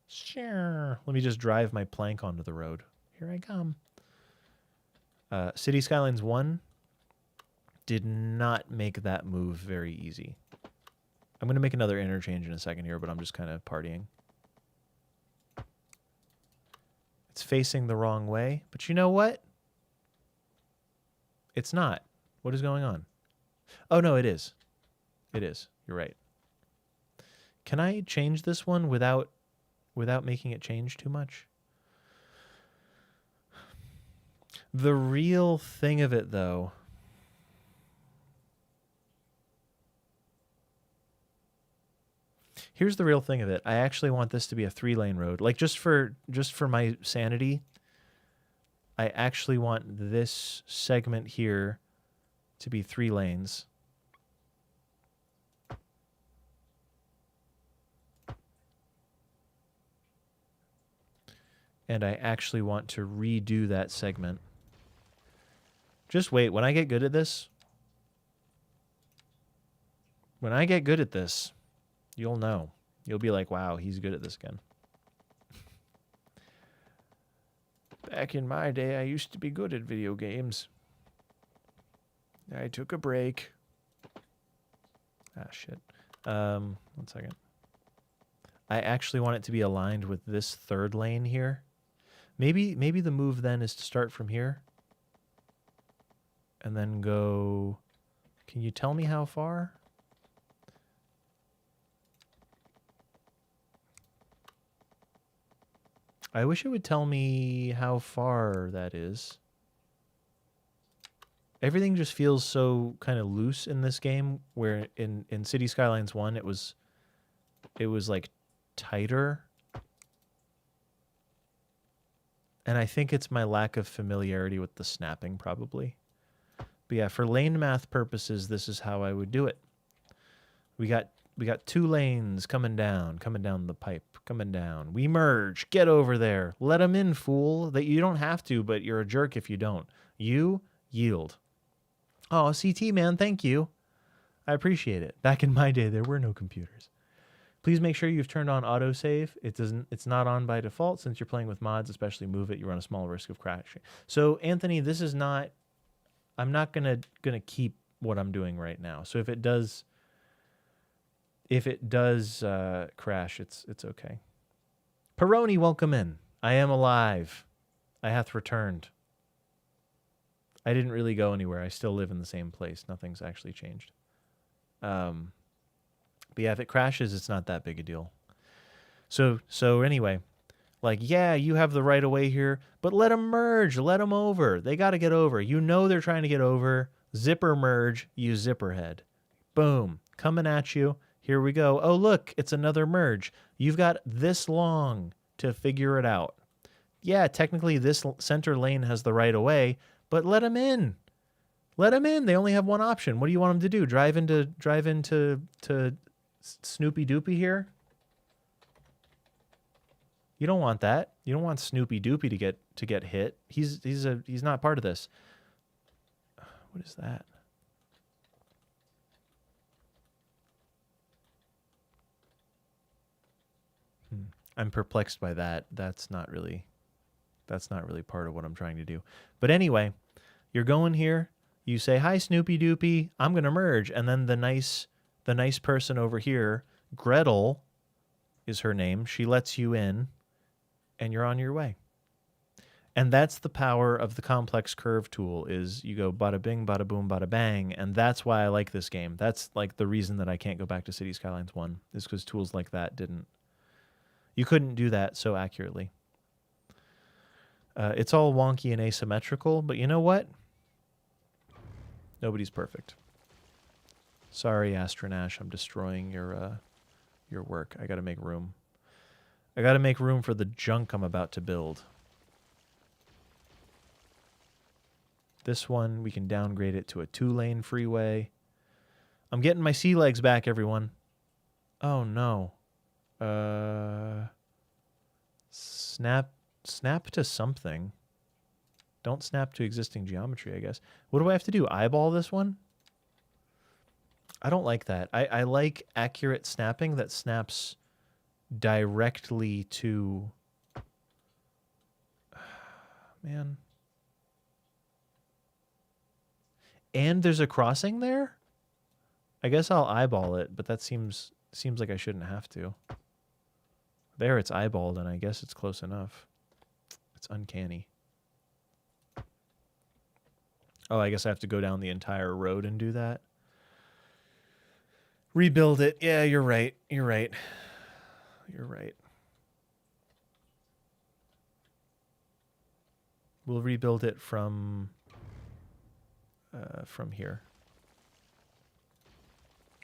Sure. Let me just drive my plank onto the road. Here I come. City Skylines 1 did not make that move very easy. I'm going to make another interchange in a second here, but I'm just kind of partying. It's facing the wrong way, but you know what? It's not. What is going on? Oh, no, it is. It is. You're right. Can I change this one without making it change too much? The real thing of it, though, here's the real thing of it. I actually want this to be a 3-lane road. Like, just for my sanity, I actually want this segment here to be 3 lanes. And I actually want to redo that segment. Just wait. When I get good at this, you'll know. You'll be like, wow, he's good at this again. Back in my day, I used to be good at video games. I took a break. Ah, shit. 1 second. I actually want it to be aligned with this 3rd lane here. Maybe the move then is to start from here. And then go... Can you tell me how far? I wish it would tell me how far that is. Everything just feels so kind of loose in this game, where in City Skylines 1 it was like tighter. And I think it's my lack of familiarity with the snapping probably. But yeah, for lane math purposes, this is how I would do it. We got 2 lanes coming down the pipe, coming down. We merge. Get over there. Let them in, fool. That you don't have to, but you're a jerk if you don't. You yield. Oh, CT, man, thank you. I appreciate it. Back in my day, there were no computers. Please make sure you've turned on autosave. It's not on by default since you're playing with mods, especially Move It. You run a small risk of crashing. So, Anthony, this is not... I'm not gonna keep what I'm doing right now. So if it does crash, it's okay. Peroni, welcome in. I am alive. I hath returned. I didn't really go anywhere. I still live in the same place. Nothing's actually changed. But yeah, if it crashes, it's not that big a deal. So anyway, like, yeah, you have the right of way here, but let them merge. Let them over. They got to get over. You know they're trying to get over. Zipper merge. You zipper head. Boom. Coming at you. Here we go. Oh, look, it's another merge. You've got this long to figure it out. Yeah, technically this center lane has the right of way, but let them in. Let them in. They only have one option. What do you want them to do? Drive into Snoopy Doopy here? You don't want that. You don't want Snoopy Doopy to get hit. He's not part of this. What is that? I'm perplexed by that. That's not really part of what I'm trying to do. But anyway, you're going here. You say, "Hi, Snoopy Doopy. I'm gonna merge," and then the nice person over here, Gretel, is her name. She lets you in, and you're on your way. And that's the power of the complex curve tool. Is you go bada bing, bada boom, bada bang, and that's why I like this game. That's like the reason that I can't go back to City Skylines 1 is because tools like that didn't. You couldn't do that so accurately. It's all wonky and asymmetrical, but you know what? Nobody's perfect. Sorry, Astronash, I'm destroying your work. I got to make room. I got to make room for the junk I'm about to build. This one, we can downgrade it to a 2-lane freeway. I'm getting my sea legs back, everyone. Oh, no. Snap to something. Don't snap to existing geometry, I guess. What do I have to do? Eyeball this one? I don't like that. I like accurate snapping that snaps directly to... Man. And there's a crossing there? I guess I'll eyeball it, but that seems like I shouldn't have to. There it's eyeballed, and I guess it's close enough. It's uncanny. Oh, I guess I have to go down the entire road and do that. Rebuild it. Yeah, you're right. You're right. You're right. We'll rebuild it from here.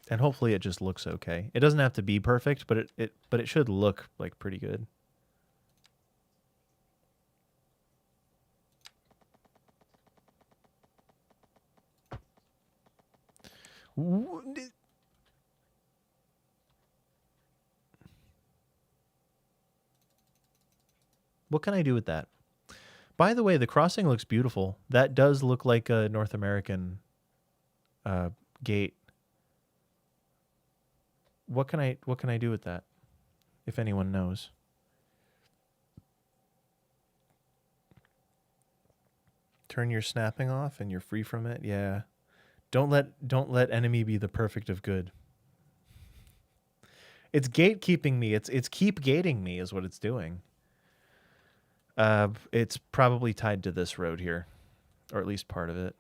And hopefully it just looks okay. It doesn't have to be perfect, but it should look like pretty good. What can I do with that? By the way, the crossing looks beautiful. That does look like a North American gate. What can I do with that? If anyone knows. Turn your snapping off and you're free from it. Yeah. Don't let enemy be the perfect of good. It's gatekeeping me. It's keep gating me is what it's doing. It's probably tied to this road here, or at least part of it.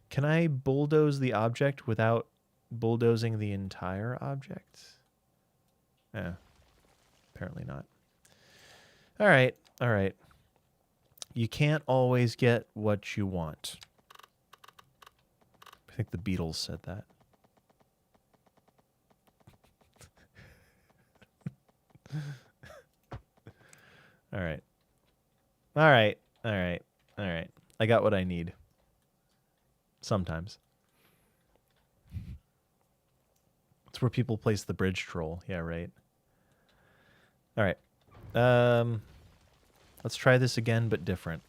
Can I bulldoze the object without bulldozing the entire object? Apparently not. All right. You can't always get what you want. I think the Beatles said that. All right. I got what I need. Sometimes. It's where people place the bridge troll. Yeah, right. All right. Let's try this again, but different.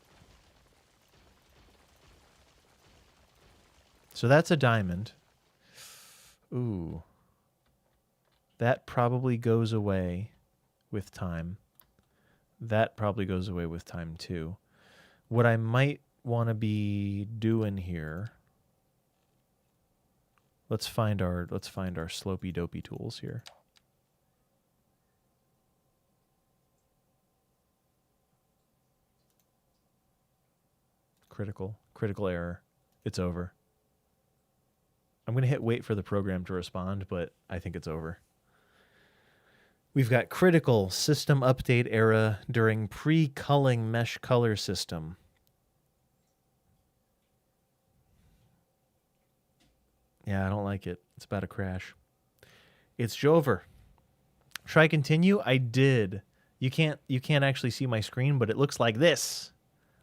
So that's a diamond. Ooh. That probably goes away with time. That probably goes away with time too. What I might want to be doing here. Let's find our slopey dopey tools here. Critical error. It's over. I'm going to hit wait for the program to respond, but I think it's over. We've got critical system update error during pre-culling mesh color system. Yeah, I don't like it. It's about to crash. It's Jover. Try continue? I did. You can't actually see my screen, but it looks like this.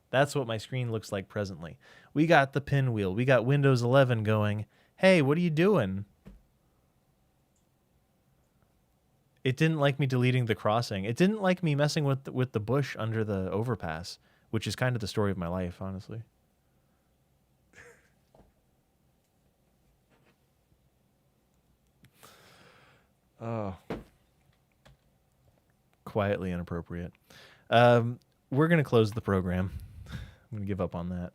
That's what my screen looks like presently. We got the pinwheel. We got Windows 11 going. Hey, what are you doing? It didn't like me deleting the crossing. It didn't like me messing with the bush under the overpass, which is kind of the story of my life, honestly. Oh. Quietly inappropriate. We're going to close the program. I'm going to give up on that.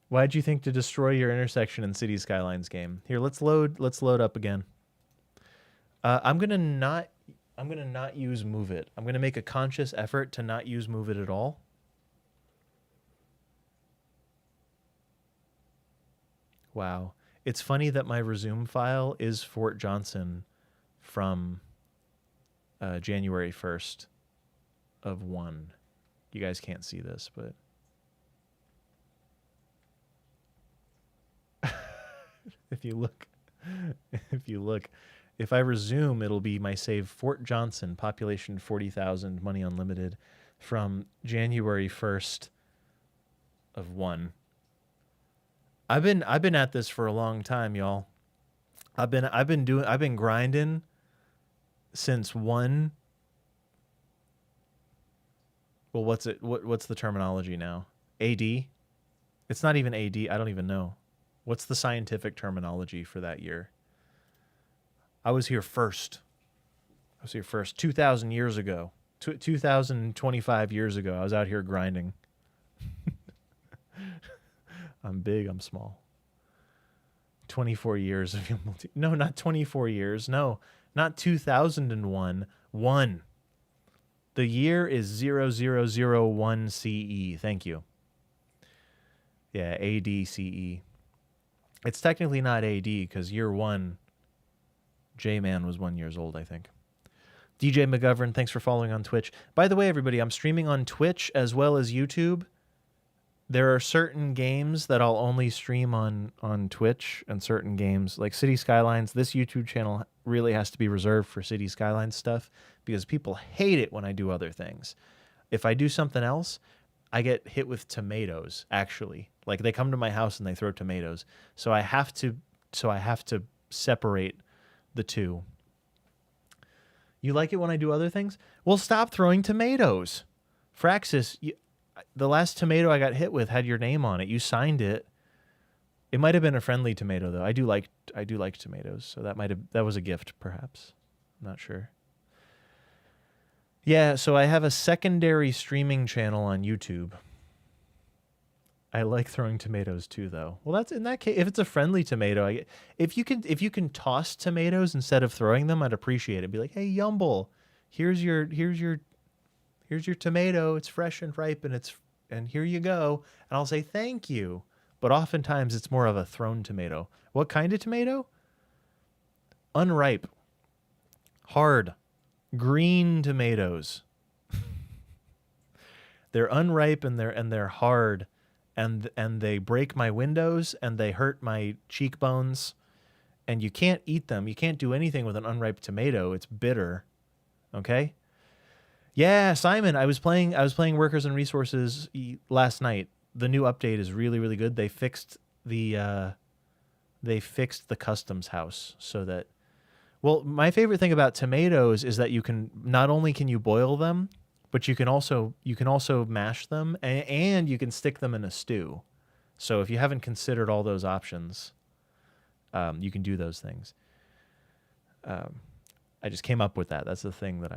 Why'd you think to destroy your intersection in City Skylines game? Here, let's load up again. I'm gonna not use Move It. I'm gonna make a conscious effort to not use Move It at all. Wow. It's funny that my resume file is Fort Johnson from January 1st of 1. You guys can't see this, but if you look, if I resume, it'll be my save Fort Johnson, population 40,000, money unlimited, from January 1st of 1. I've been at this for a long time, y'all. I've been grinding since 1. Well, what's the terminology now? AD? It's not even AD. I don't even know. What's the scientific terminology for that year? I was here first. 2,000 years ago. 2,025 years ago. I was out here grinding. I'm big, I'm small. 24 years of no, not 24 years. No, not 2001. 1. The year is 0001 CE. Thank you. Yeah, ADCE. It's technically not AD because year one, J-Man was 1 year old, I think. DJ McGovern, thanks for following on Twitch. By the way, everybody, I'm streaming on Twitch as well as YouTube. There are certain games that I'll only stream on Twitch, and certain games like City Skylines. This YouTube channel really has to be reserved for City Skylines stuff because people hate it when I do other things. If I do something else, I get hit with tomatoes, actually. Like they come to my house and they throw tomatoes. So I have to separate the two. You like it when I do other things? Well, stop throwing tomatoes. Fraxis, the last tomato I got hit with had your name on it. You signed it. It might have been a friendly tomato though. I do like tomatoes, so that was a gift perhaps. I'm not sure. Yeah, so I have a secondary streaming channel on YouTube. I like throwing tomatoes too though. Well, that's in that case if it's a friendly tomato, if you can toss tomatoes instead of throwing them, I'd appreciate it. Be like, "Hey, Yumble, here's your tomato. It's fresh and ripe and here you go." And I'll say, "Thank you." But oftentimes it's more of a thrown tomato. What kind of tomato? Unripe. Hard. Green tomatoes. They're unripe and they're hard and they break my windows and they hurt my cheekbones and you can't eat them. You can't do anything with an unripe tomato. It's bitter. Okay? Yeah, Simon, I was playing Workers and Resources last night. The new update is really, really good. They fixed the customs house so that, well, my favorite thing about tomatoes is that you can not only can you boil them, but you can also mash them and you can stick them in a stew. So if you haven't considered all those options, you can do those things. I just came up with that. That's the thing that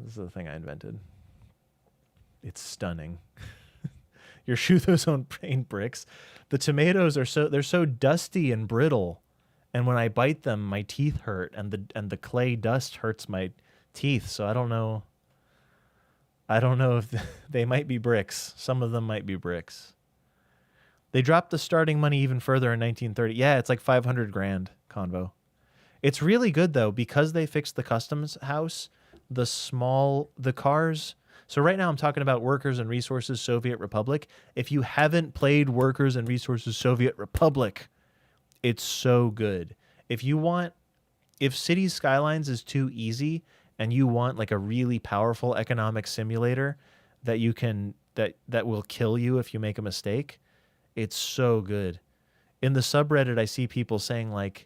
this is the thing I invented. It's stunning. Your Shutho's own brain bricks. The tomatoes they're so dusty and brittle. And when I bite them, my teeth hurt and the clay dust hurts my teeth. So I don't know if they might be bricks. Some of them might be bricks. They dropped the starting money even further in 1930. Yeah, it's like 500 grand, Convo. It's really good though because they fixed the customs house, the cars. So right now I'm talking about Workers and Resources Soviet Republic. If you haven't played Workers and Resources Soviet Republic, it's so good. If Cities Skylines is too easy and you want like a really powerful economic simulator that that will kill you if you make a mistake, it's so good. In the subreddit, I see people saying like,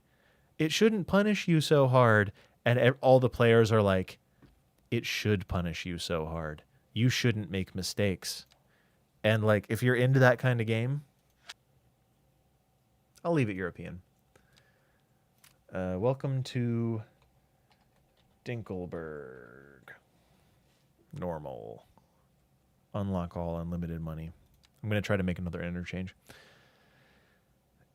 it shouldn't punish you so hard. And all the players are like, it should punish you so hard. You shouldn't make mistakes. And like, if you're into that kind of game, I'll leave it European. Welcome to Dinkelberg. Normal. Unlock all unlimited money. I'm going to try to make another interchange.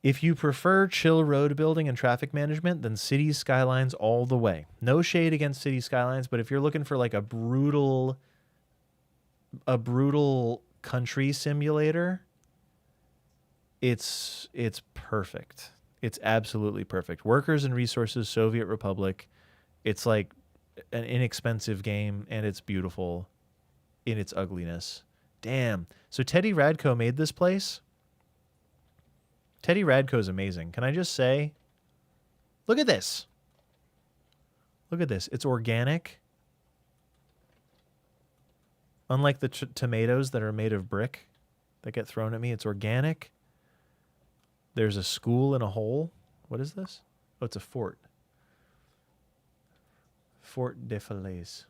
If you prefer chill road building and traffic management, then Cities Skylines all the way. No shade against Cities Skylines, but if you're looking for like a brutal country simulator, it's perfect. It's absolutely perfect. Workers and Resources Soviet Republic. It's like an inexpensive game and it's beautiful in its ugliness. Damn. So Teddy Radko made this place. Teddy Radko is amazing. Can I just say, look at this. Look at this. It's organic. Unlike the tomatoes that are made of brick that get thrown at me, it's organic. There's a school in a hole. What is this? Oh, it's a fort. Fort de Falaise.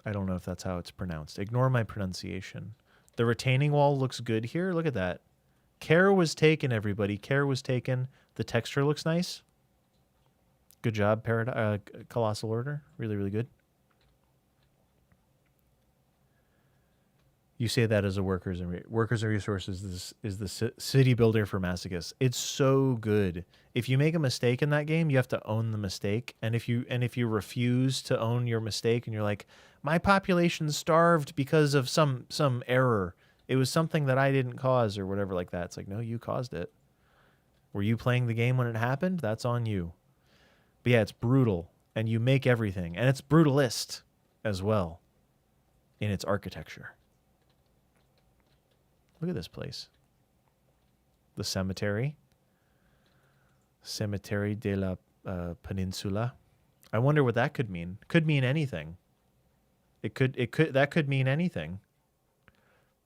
I don't know if that's how it's pronounced. Ignore my pronunciation. The retaining wall looks good here. Look at that. Care was taken, everybody. Care was taken. The texture looks nice. Good job, Colossal Order. Really, really good. You say that as a Workers and Resources is the city builder for masochists. It's so good. If you make a mistake in that game, you have to own the mistake. And if you refuse to own your mistake and you're like, my population's starved because of some error, it was something that I didn't cause or whatever like that. It's like, no, you caused it. Were you playing the game when it happened? That's on you. But yeah, it's brutal, and you make everything, and it's brutalist as well in its architecture. Look at this place. The cemetery. Cemetery de la Peninsula. I wonder what that could mean. Could mean anything. That could mean anything.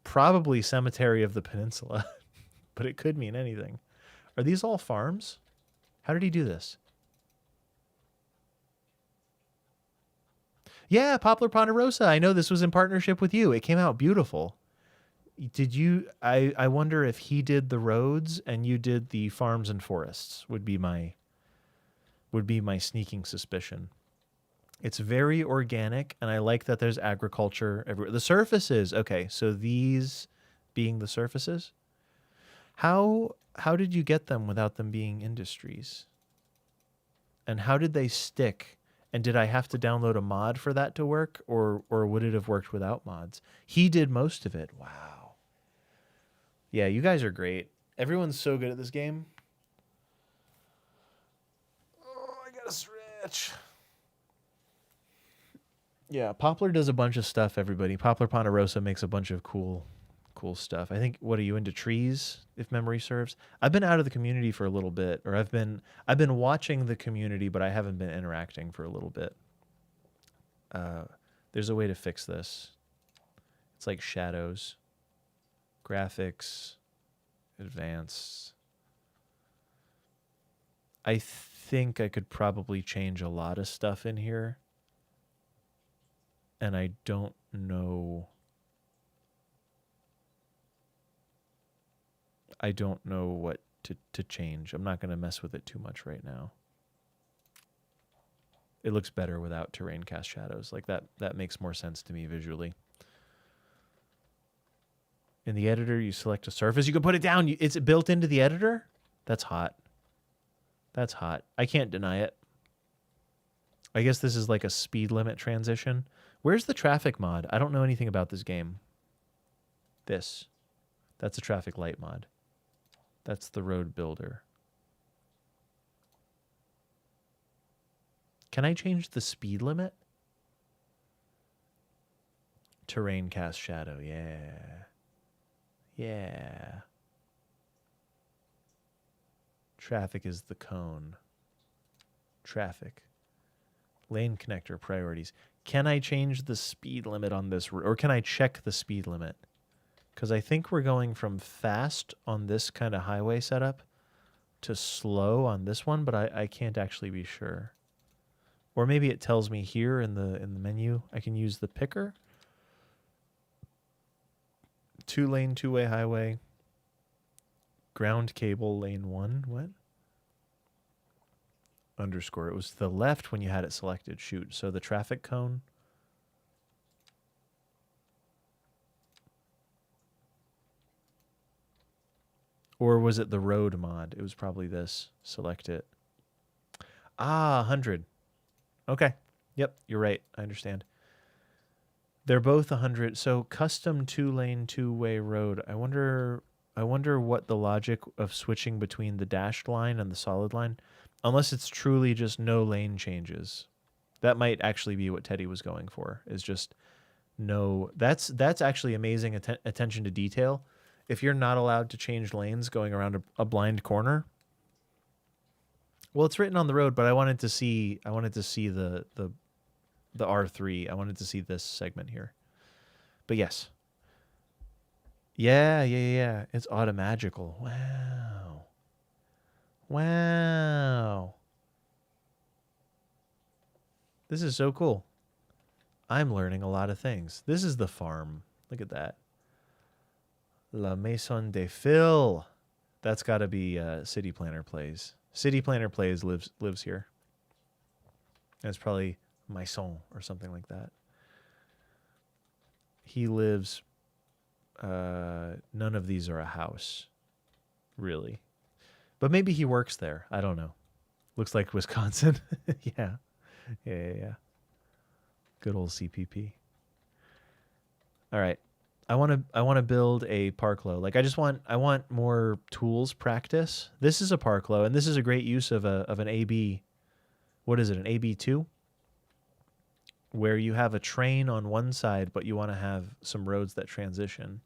Probably Cemetery of the Peninsula, but it could mean anything. Are these all farms? How did he do this? Yeah, Poplar Ponderosa. I know this was in partnership with you. It came out beautiful. Did you? I wonder if he did the roads and you did the farms and forests. Would be my sneaking suspicion. It's very organic, and I like that there's agriculture everywhere. The surfaces, okay. So these being the surfaces, how did you get them without them being industries? And how did they stick? And did I have to download a mod for that to work, or would it have worked without mods? He did most of it. Wow. Yeah, you guys are great. Everyone's so good at this game. Oh, I gotta stretch. Yeah, Poplar does a bunch of stuff, everybody. Poplar Ponderosa makes a bunch of cool stuff. I think, what are you into, trees, if memory serves? I've been out of the community for a little bit, or I've been watching the community, but I haven't been interacting for a little bit. There's a way to fix this. It's like shadows, graphics, advanced. I think I could probably change a lot of stuff in here, and I don't know. I don't know what to change. I'm not going to mess with it too much right now. It looks better without terrain cast shadows. Like that makes more sense to me visually. In the editor, you select a surface. You can put it down. It's built into the editor? That's hot. That's hot. I can't deny it. I guess this is like a speed limit transition. Where's the traffic mod? I don't know anything about this game. This. That's a traffic light mod. That's the road builder. Can I change the speed limit? Terrain cast shadow, yeah. Yeah. Traffic is the cone. Traffic. Lane connector priorities. Can I change the speed limit on this, or can I check the speed limit? Because I think we're going from fast on this kind of highway setup to slow on this one, but I can't actually be sure. Or maybe it tells me here in the menu I can use the picker. 2-lane, 2-way highway. Ground cable, lane 1. What? Underscore. It was to the left when you had it selected. Shoot. So the traffic cone. Or was it the road mod? It was probably this. Select it. Ah, 100. Okay. Yep, you're right. I understand. They're both 100. So custom 2-lane, 2-way road. I wonder what the logic of switching between the dashed line and the solid line, unless it's truly just no lane changes. That might actually be what Teddy was going for, is just no. That's actually amazing attention to detail. If you're not allowed to change lanes going around a blind corner, well, it's written on the road, but I wanted to see the R3. I wanted to see this segment here. But yes. Yeah. It's automagical. Wow. This is so cool. I'm learning a lot of things. This is the farm. Look at that. La Maison de Phil. That's got to be City Planner Plays. City Planner Plays lives here. That's probably Maison or something like that. He lives. None of these are a house, really. But maybe he works there. I don't know. Looks like Wisconsin. Yeah. Good old CPP. All right. I want to build a parklow. Like I want more tools practice. This is a parklow, and this is a great use of an AB. What is it? An AB2, where you have a train on one side, but you want to have some roads that transition.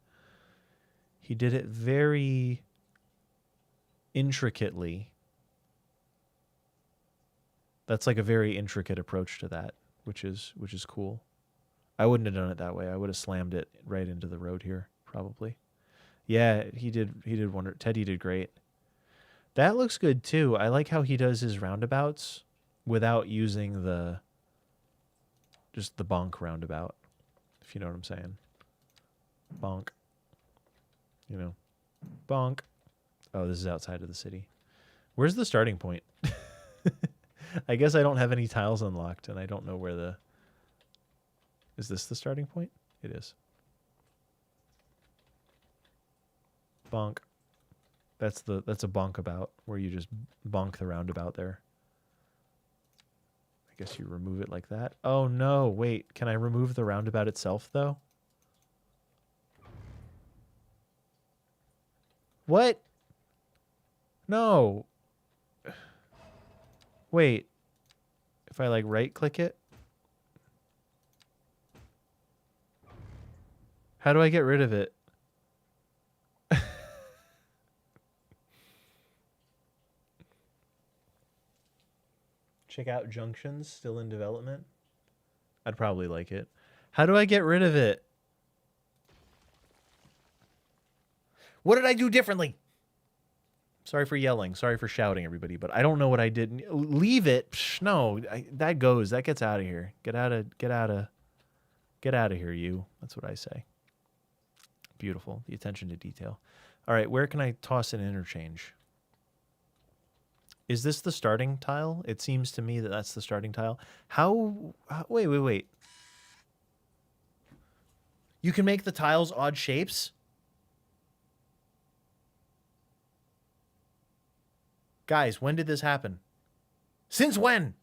He did it very intricately. That's like a very intricate approach to that, which is cool. I wouldn't have done it that way. I would have slammed it right into the road here, probably. Yeah, he did wonder. Teddy did great. That looks good too. I like how he does his roundabouts without using just the bonk roundabout, if you know what I'm saying. Bonk. You know, bonk. Oh, this is outside of the city. Where's the starting point? I guess I don't have any tiles unlocked, and I don't know where the... Is this the starting point? It is. Bonk. That's a bonk about, where you just bonk the roundabout there. I guess you remove it like that. Oh no, wait. Can I remove the roundabout itself, though? What? No. Wait. If I like right click it? How do I get rid of it? Check out junctions still in development. I'd probably like it. How do I get rid of it? What did I do differently? Sorry for yelling. Sorry for shouting, everybody. But I don't know what I did. Leave it. Psh, no, that goes. That gets out of here. Get out of here, you. That's what I say. Beautiful. The attention to detail. All right, where can I toss an interchange? Is this the starting tile? It seems to me that that's the starting tile. Wait. You can make the tiles odd shapes? Guys, when did this happen? Since when?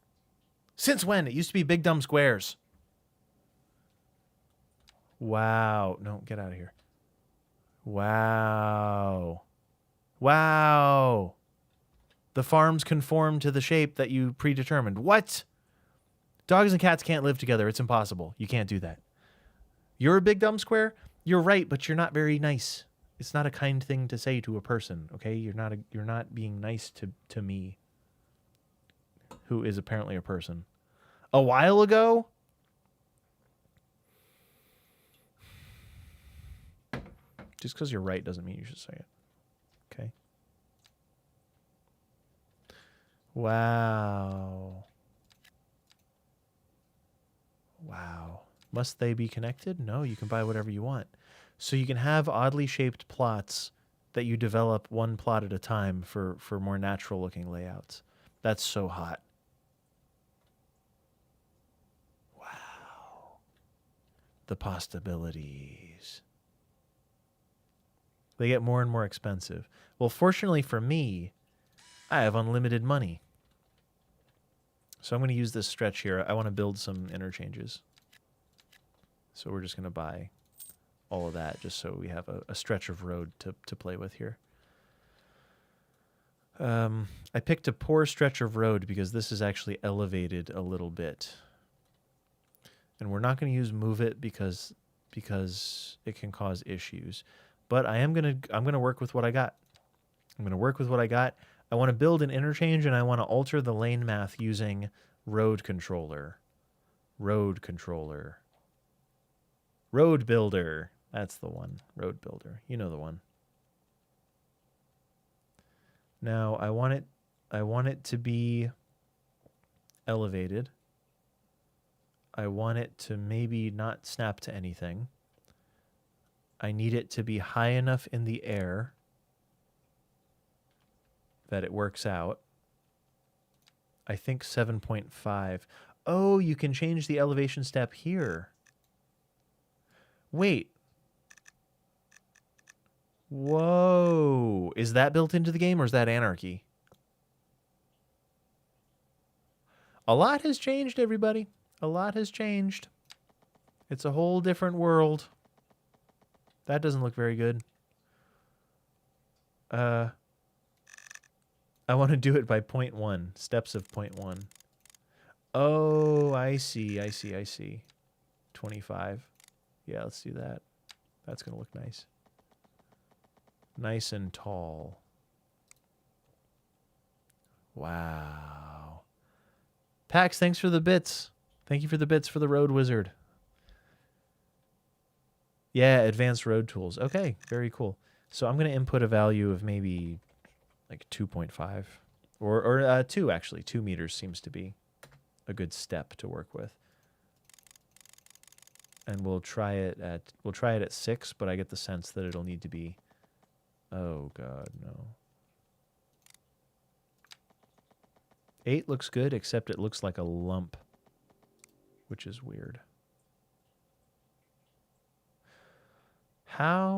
Since when? It used to be big dumb squares. Wow. No, get out of here. Wow. Wow. The farms conform to the shape that you predetermined. What? Dogs and cats can't live together. It's impossible. You can't do that. You're a big dumb square? You're right, but you're not very nice. It's not a kind thing to say to a person, okay? You're not being nice to me, who is apparently a person. A while ago? Just because you're right doesn't mean you should say it. Okay. Wow. Wow. Must they be connected? No, you can buy whatever you want. So you can have oddly shaped plots that you develop one plot at a time for more natural looking layouts. That's so hot. Wow. The possibilities. They get more and more expensive. Well, fortunately for me, I have unlimited money. So I'm going to use this stretch here. I want to build some interchanges. So we're just going to buy all of that just so we have a stretch of road to play with here. I picked a poor stretch of road because this is actually elevated a little bit. And we're not going to use move it because it can cause issues. But I'm going to work with what I got. I'm going to work with what I got. I want to build an interchange and I want to alter the lane math using road controller. Road controller. Road builder. That's the one. Road builder. You know the one. Now I want it to be elevated. I want it to maybe not snap to anything. I need it to be high enough in the air that it works out. I think 7.5. Oh, you can change the elevation step here. Wait. Whoa. Is that built into the game or is that anarchy? A lot has changed, everybody. A lot has changed. It's a whole different world. That doesn't look very good. I want to do it by 0.1. Steps of 0.1. Oh, I see. 25. Yeah, let's do that. That's going to look nice. Nice and tall. Wow. Pax, thanks for the bits. Thank you for the bits for the Road Wizard. Yeah, advanced road tools. Okay, very cool. So I'm going to input a value of maybe like 2.5 or 2 actually. 2 meters seems to be a good step to work with. And we'll try it at 6, but I get the sense that it'll need to be, oh god, no. 8 looks good, except it looks like a lump, which is weird. How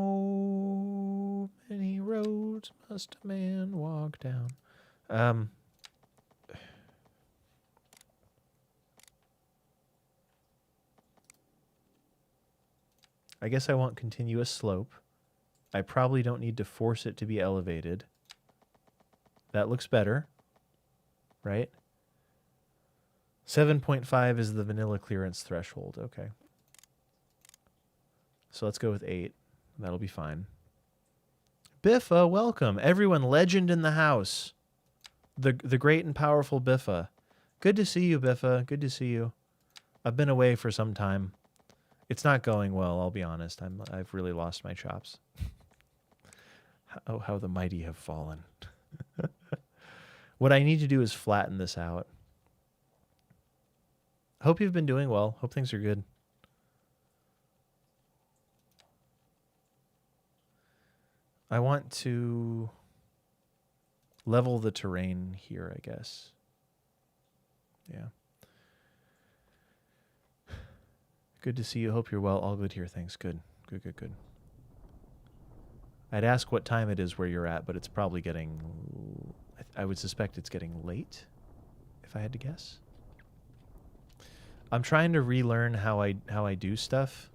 many roads must a man walk down? I guess I want continuous slope. I probably don't need to force it to be elevated. That looks better, right? 7.5 is the vanilla clearance threshold. Okay. So let's go with 8. That'll be fine. Biffa, welcome. Everyone, legend in the house. The great and powerful Biffa. Good to see you, Biffa. Good to see you. I've been away for some time. It's not going well, I'll be honest. I've really lost my chops. Oh, how the mighty have fallen. What I need to do is flatten this out. Hope you've been doing well. Hope things are good. I want to level the terrain here, I guess. Yeah. Good to see you. Hope you're well. All good here. Thanks. Good. Good. I'd ask what time it is where you're at, but it's probably getting... I would suspect it's getting late, if I had to guess. I'm trying to relearn how I do stuff,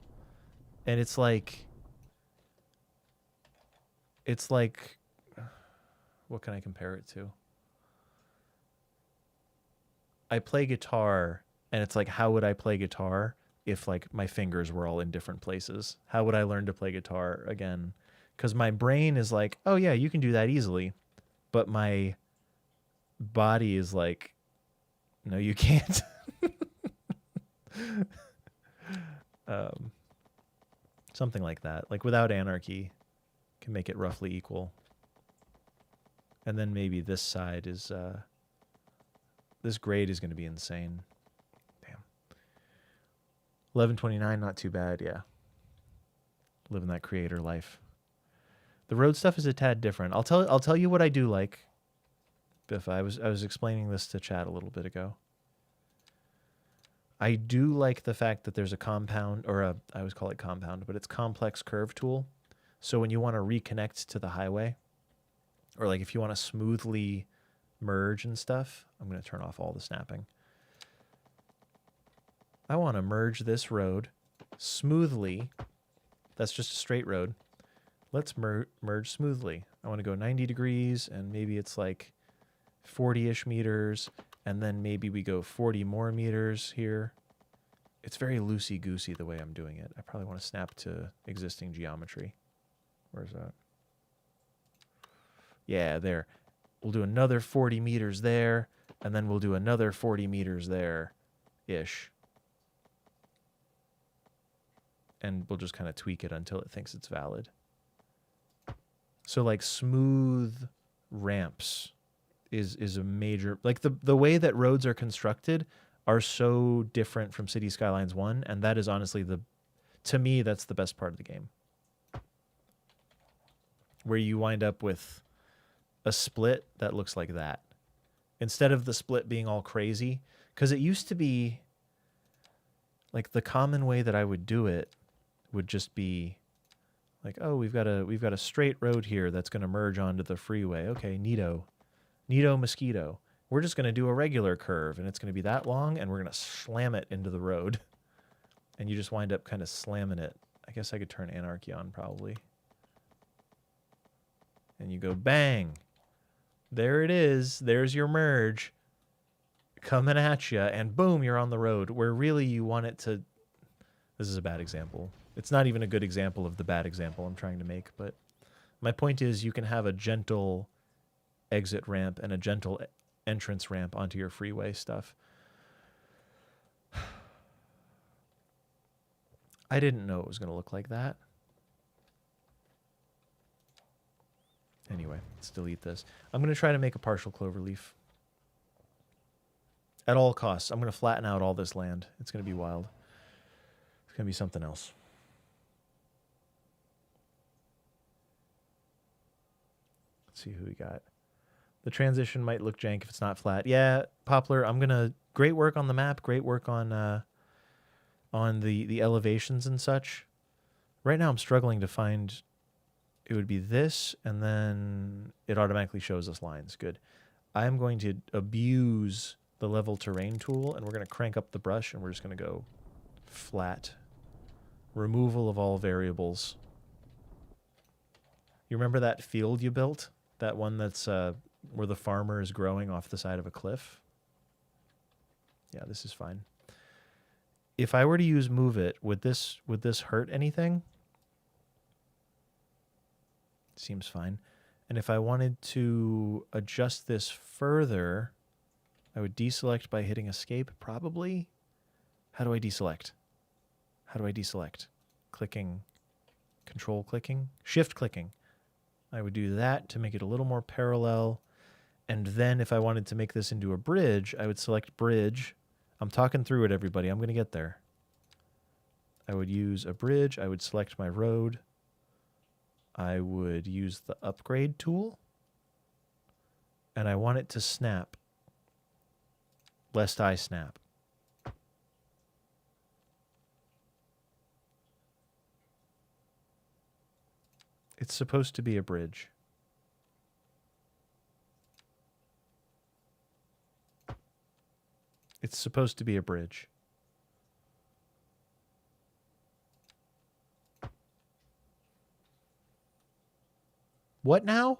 and it's like... What can I compare it to? I play guitar, and it's like, how would I play guitar if like my fingers were all in different places? How would I learn to play guitar again? Because my brain is like, oh yeah, you can do that easily. But my body is like, no, you can't. Something like that. Like without anarchy, can make it roughly equal. And then maybe this side is, this grade is going to be insane. Damn. 1129, not too bad, yeah. Living that creator life. The road stuff is a tad different. I'll tell you what I do like. Biff, I was explaining this to chat a little bit ago. I do like the fact that there's a compound, or I always call it compound, but it's complex curve tool. So when you want to reconnect to the highway, or like if you want to smoothly merge and stuff, I'm going to turn off all the snapping. I want to merge this road smoothly. That's just a straight road. Let's merge smoothly. I want to go 90 degrees, and maybe it's like 40-ish meters, and then maybe we go 40 more meters here. It's very loosey-goosey the way I'm doing it. I probably want to snap to existing geometry. Where's that? Yeah, there. We'll do another 40 meters there, and then we'll do another 40 meters there-ish. And we'll just kind of tweak it until it thinks it's valid. So like smooth ramps is a major, like the way that roads are constructed are so different from City Skylines 1, and that is honestly to me, that's the best part of the game. Where you wind up with a split that looks like that. Instead of the split being all crazy, because it used to be like the common way that I would do it would just be like, oh, we've got a straight road here that's going to merge onto the freeway. Okay, neato mosquito. We're just going to do a regular curve, and it's going to be that long, and we're going to slam it into the road. And you just wind up kind of slamming it. I I guess I could turn anarchy on probably. And you go bang. There it is. There's your merge coming at you. And boom, you're on the road. Where really you want it to... This is a bad example. It's not even a good example of the bad example I'm trying to make. But my point is you can have a gentle exit ramp and a gentle entrance ramp onto your freeway stuff. I didn't know it was going to look like that. Anyway, let's delete this. I'm going to try to make a partial cloverleaf. At all costs. I'm going to flatten out all this land. It's going to be wild. It's going to be something else. Let's see who we got. The transition might look jank if it's not flat. Yeah, Poplar, I'm going to... Great work on the map. Great work on the elevations and such. Right now I'm struggling to find... It would be this, and then it automatically shows us lines. Good. I'm going to abuse the level terrain tool, and we're going to crank up the brush, and we're just going to go flat. Removal of all variables. You remember that field you built? That one that's where the farmer is growing off the side of a cliff? Yeah, this is fine. If I were to use move it, would this hurt anything? Seems fine. And if I wanted to adjust this further, I would deselect by hitting escape, probably. How do I deselect? How do I deselect? Clicking, control clicking, shift clicking. I would do that to make it a little more parallel. And then if I wanted to make this into a bridge, I would select bridge. I'm talking through it, everybody. I'm going to get there. I would use a bridge. I would select my road. I would use the upgrade tool, and I want it to snap, lest I snap. It's supposed to be a bridge. It's supposed to be a bridge. What now?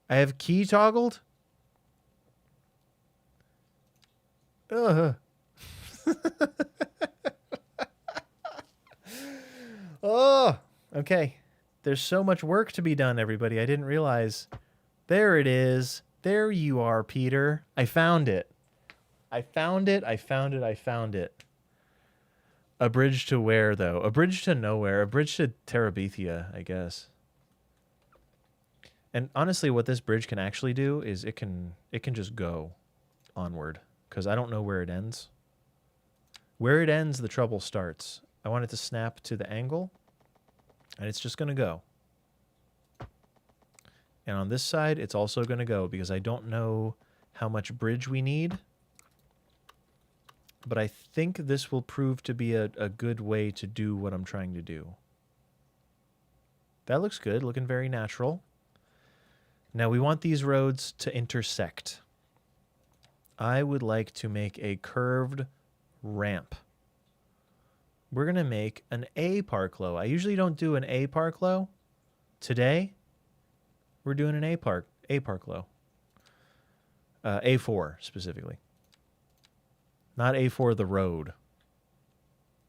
I have key toggled? Ugh. Oh, okay. There's so much work to be done, everybody. I didn't realize. There it is. There you are, Peter. I found it. I found it. I found it. I found it. A bridge to where, though? A bridge to nowhere. A bridge to Terabithia, I guess. And honestly, what this bridge can actually do is it can just go onward, because I don't know where it ends. Where it ends, the trouble starts. I want it to snap to the angle, and it's just going to go. And on this side, it's also going to go, because I don't know how much bridge we need. But I think this will prove to be a good way to do what I'm trying to do. That looks good, looking very natural. Now we want these roads to intersect. I would like to make a curved ramp. We're going to make an A parklow. I usually don't do an A parklow. Today, we're doing an A parklow. A4 specifically. Not A4 the road.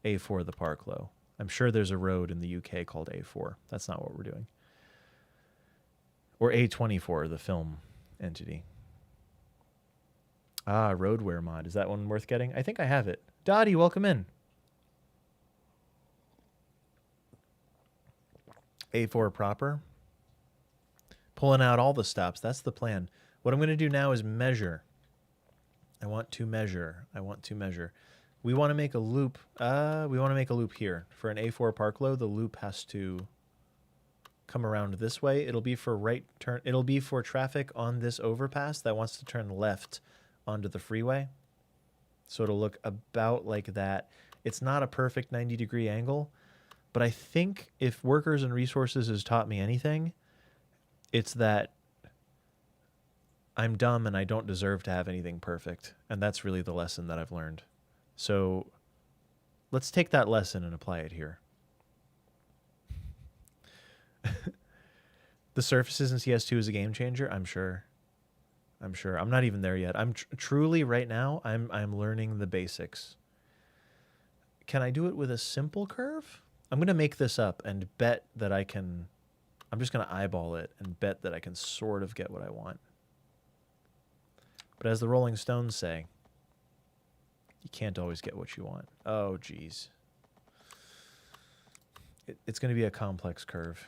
A4 the parklow. I'm sure there's a road in the UK called A4. That's not what we're doing. Or A24, the film entity. Ah, roadwear mod. Is that one worth getting? I think I have it. Dottie, welcome in. A4 proper. Pulling out all the stops. That's the plan. What I'm going to do now is measure. I want to measure. I want to measure. We want to make a loop. We want to make a loop here. For an A4 parklow, the loop has to come around this way. It'll be for right turn. It'll be for traffic on this overpass that wants to turn left onto the freeway. So it'll look about like that. It's not a perfect 90-degree angle, but I think if Workers and Resources has taught me anything, it's that I'm dumb and I don't deserve to have anything perfect. And that's really the lesson that I've learned. So let's take that lesson and apply it here. The surfaces in CS2 is a game changer, I'm sure. I'm not even there yet. I'm truly right now, I'm learning the basics. Can I do it with a simple curve? I'm going to make this up and bet that I can. I'm just going to eyeball it and bet that I can sort of get what I want. But as the Rolling Stones say, you can't always get what you want. Oh, geez. It's going to be a complex curve.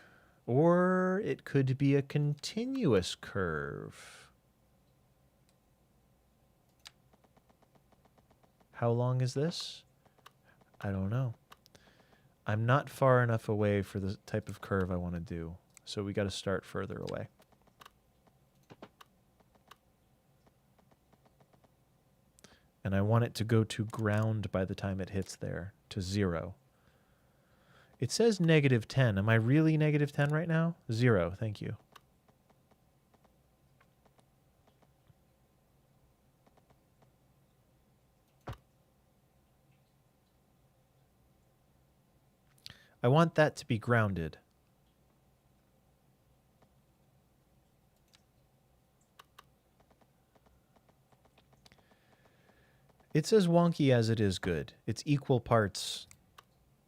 Or it could be a continuous curve. How long is this? I don't know. I'm not far enough away for the type of curve I want to do. So we got to start further away. And I want it to go to ground by the time it hits there, to 0. It says -10. Am I really -10 right now? 0, thank you. I want that to be grounded. It's as wonky as it is good. It's equal parts.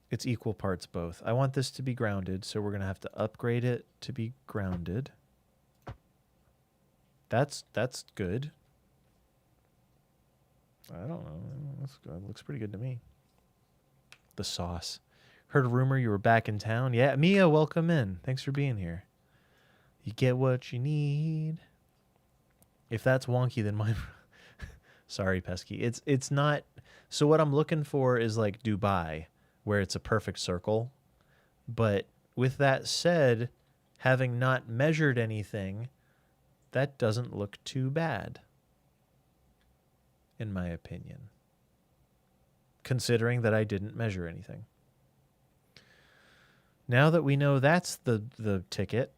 It's equal parts both. I want this to be grounded, so we're going to have to upgrade it to be grounded. That's good. I don't know. That's good. Looks pretty good to me. The sauce. Heard a rumor you were back in town. Yeah, Mia, welcome in. Thanks for being here. You get what you need. If that's wonky, then my... Sorry, Pesky. It's not... So what I'm looking for is like Dubai, where it's a perfect circle. But with that said, having not measured anything, that doesn't look too bad, in my opinion. Considering that I didn't measure anything. Now that we know that's the ticket,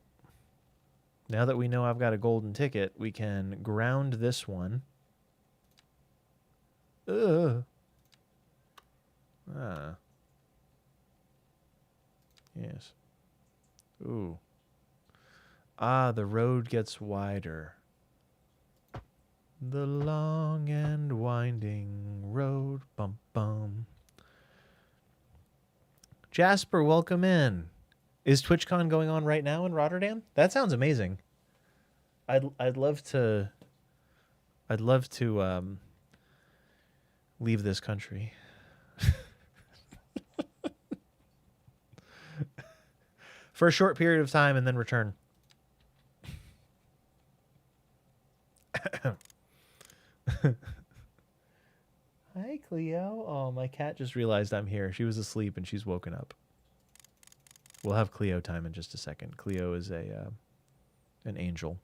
now that we know I've got a golden ticket, we can ground this one. Yes. Ooh. The road gets wider. The long and winding road. Bum bum. Jasper, welcome in. Is TwitchCon going on right now in Rotterdam? That sounds amazing. I'd love to leave this country. For a short period of time and then return. Hi, Cleo. Oh, my cat just realized I'm here. She was asleep and she's woken up. We'll have Cleo time in just a second. Cleo is an angel.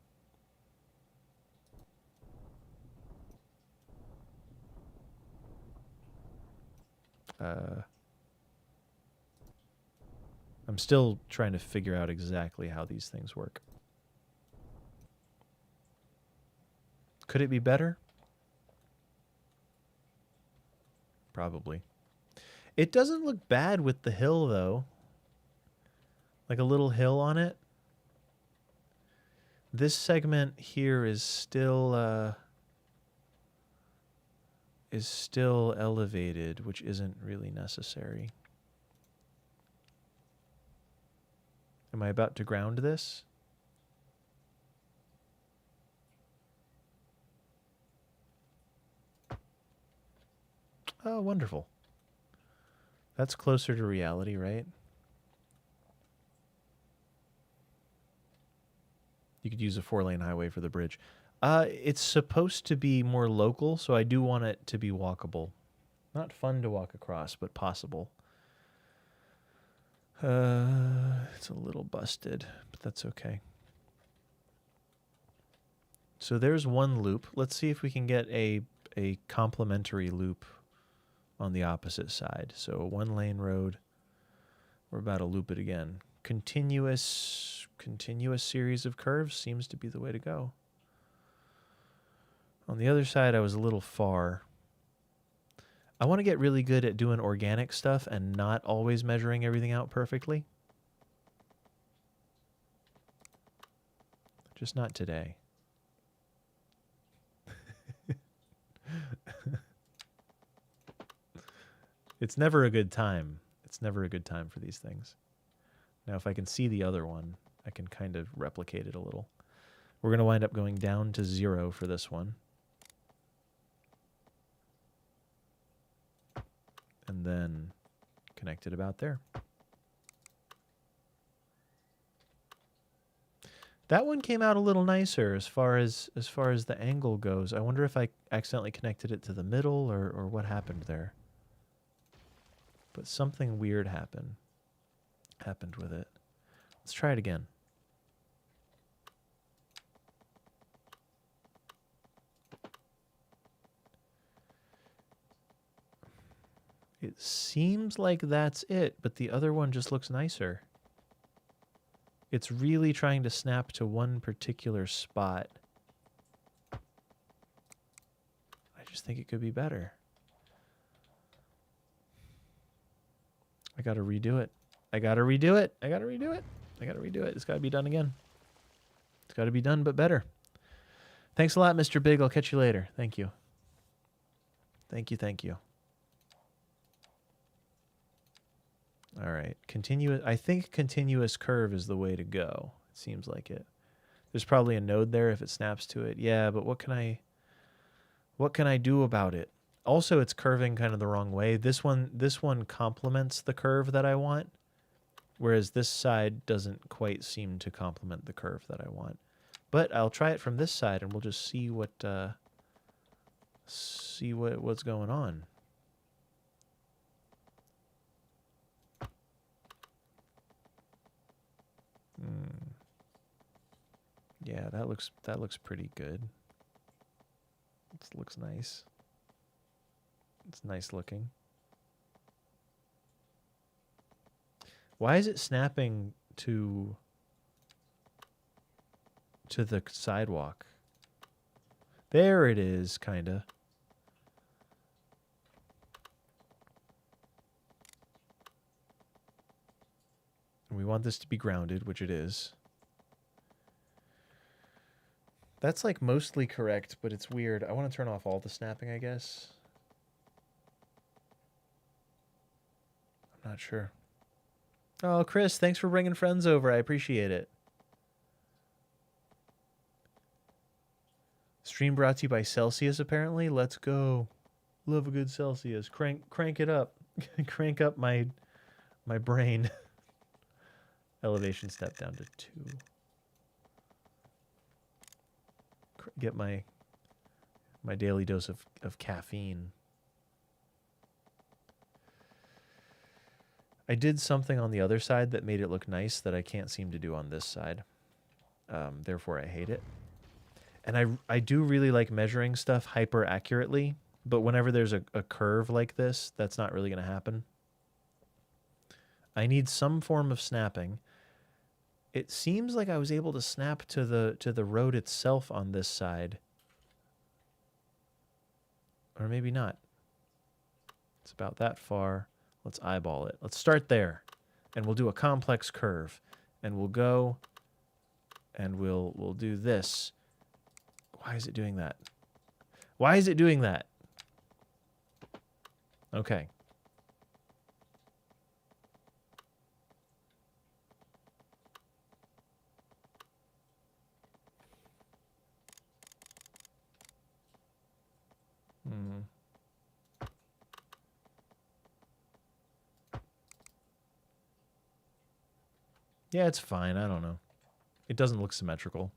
I'm still trying to figure out exactly how these things work. Could it be better? Probably. It doesn't look bad with the hill, though. Like a little hill on it. This segment here is still elevated, which isn't really necessary. Am I about to ground this? Oh, wonderful. That's closer to reality, right? You could use a 4-lane highway for the bridge. It's supposed to be more local, so I do want it to be walkable. Not fun to walk across, but possible. It's a little busted, but that's okay. So there's one loop. Let's see if we can get a complementary loop on the opposite side. So a 1-lane road. We're about to loop it again. Continuous series of curves seems to be the way to go. On the other side, I was a little far. I want to get really good at doing organic stuff and not always measuring everything out perfectly. Just not today. It's never a good time. It's never a good time for these things. Now, if I can see the other one, I can kind of replicate it a little. We're going to wind up going down to 0 for this one. And then connect it about there. That one came out a little nicer as far as the angle goes. I wonder if I accidentally connected it to the middle or what happened there. But something weird happened with it. Let's try it again. It seems like that's it, but the other one just looks nicer. It's really trying to snap to one particular spot. I just think it could be better. I gotta redo it. I gotta redo it. I gotta redo it. I gotta redo it. It's gotta be done again. It's gotta be done, but better. Thanks a lot, Mr. Big. I'll catch you later. Thank you. Thank you, thank you. All right, continuous. I think continuous curve is the way to go. It seems like it. There's probably a node there if it snaps to it. Yeah, but what can I do about it? Also, it's curving kind of the wrong way. This one complements the curve that I want, whereas this side doesn't quite seem to complement the curve that I want. But I'll try it from this side, and we'll just see what's going on. Yeah, that looks pretty good. This looks nice. It's nice looking. Why is it snapping to the sidewalk? There it is, kinda. And we want this to be grounded, which it is. That's like mostly correct, but it's weird. I want to turn off all the snapping, I guess. I'm not sure. Oh, Chris, thanks for bringing friends over. I appreciate it. Stream brought to you by Celsius, apparently. Let's go. Love a good Celsius. Crank it up. Crank up my brain. Elevation step down to 2. Get my daily dose of caffeine. I did something on the other side that made it look nice that I can't seem to do on this side. Therefore, I hate it. And I do really like measuring stuff hyper accurately, but whenever there's a curve like this, that's not really going to happen. I need some form of snapping. It seems like I was able to snap to the road itself on this side. Or maybe not. It's about that far. Let's eyeball it. Let's start there. And we'll do a complex curve. And we'll go and we'll do this. Why is it doing that? Why is it doing that? Okay. Yeah, it's fine. I don't know. It doesn't look symmetrical.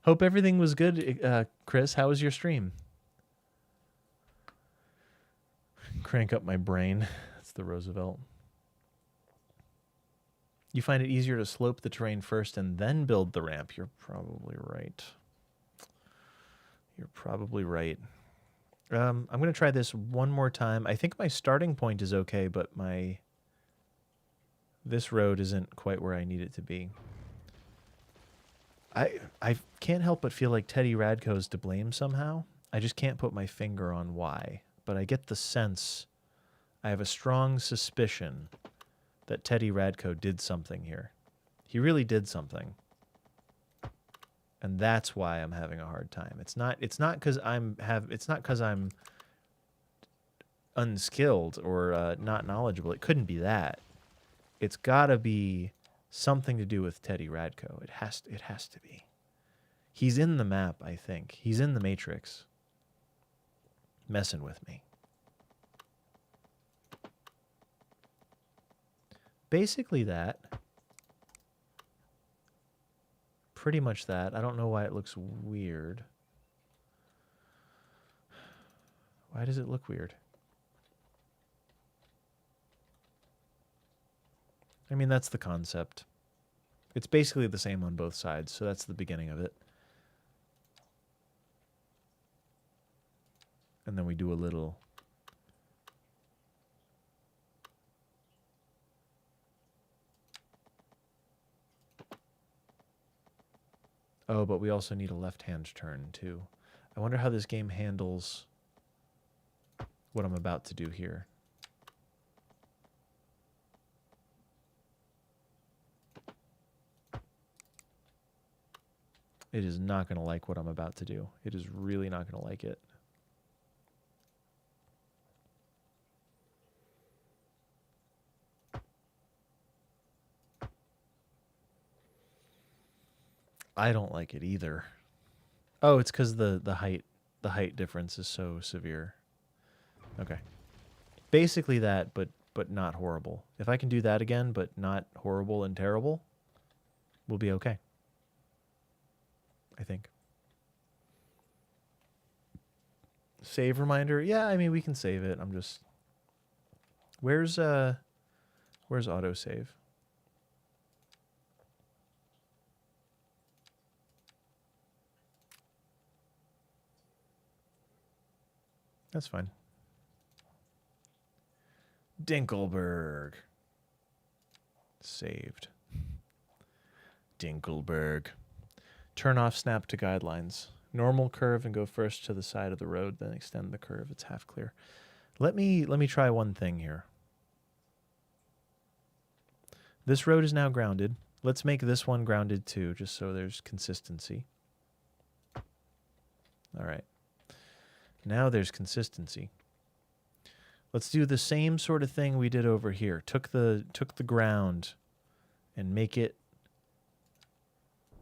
Hope everything was good, Chris. How was your stream? Crank up my brain. That's the Roosevelt. You find it easier to slope the terrain first and then build the ramp. You're probably right. You're probably right. I'm going to try this one more time. I think my starting point is okay, but this road isn't quite where I need it to be. I can't help but feel like Teddy Radko's to blame somehow. I just can't put my finger on why. But I get the sense, I have a strong suspicion that Teddy Radko did something here. He really did something. And that's why I'm having a hard time. It's not because I'm unskilled or not knowledgeable. It couldn't be that. It's got to be something to do with Teddy Radko. It has to be. He's in the map, I think. He's in the Matrix. Messing with me. Basically that. Pretty much that. I don't know why it looks weird. Why does it look weird? I mean, that's the concept. It's basically the same on both sides, so that's the beginning of it. And then we do a little... Oh, but we also need a left-hand turn, too. I wonder how this game handles what I'm about to do here. It is not going to like what I'm about to do. It is really not going to like it. I don't like it either. Oh, it's because the height difference is so severe. Okay. Basically that, but not horrible. If I can do that again, but not horrible and terrible, we'll be okay. I think. Save reminder? Yeah, I mean we can save it. I'm just where's autosave? That's fine. Dinkelberg. Saved. Dinkelberg. Turn off snap to guidelines. Normal curve and go first to the side of the road, then extend the curve. It's half clear. Let me try one thing here. This road is now grounded. Let's make this one grounded too, just so there's consistency. All right. Now there's consistency. Let's do the same sort of thing we did over here. Took the ground and make it...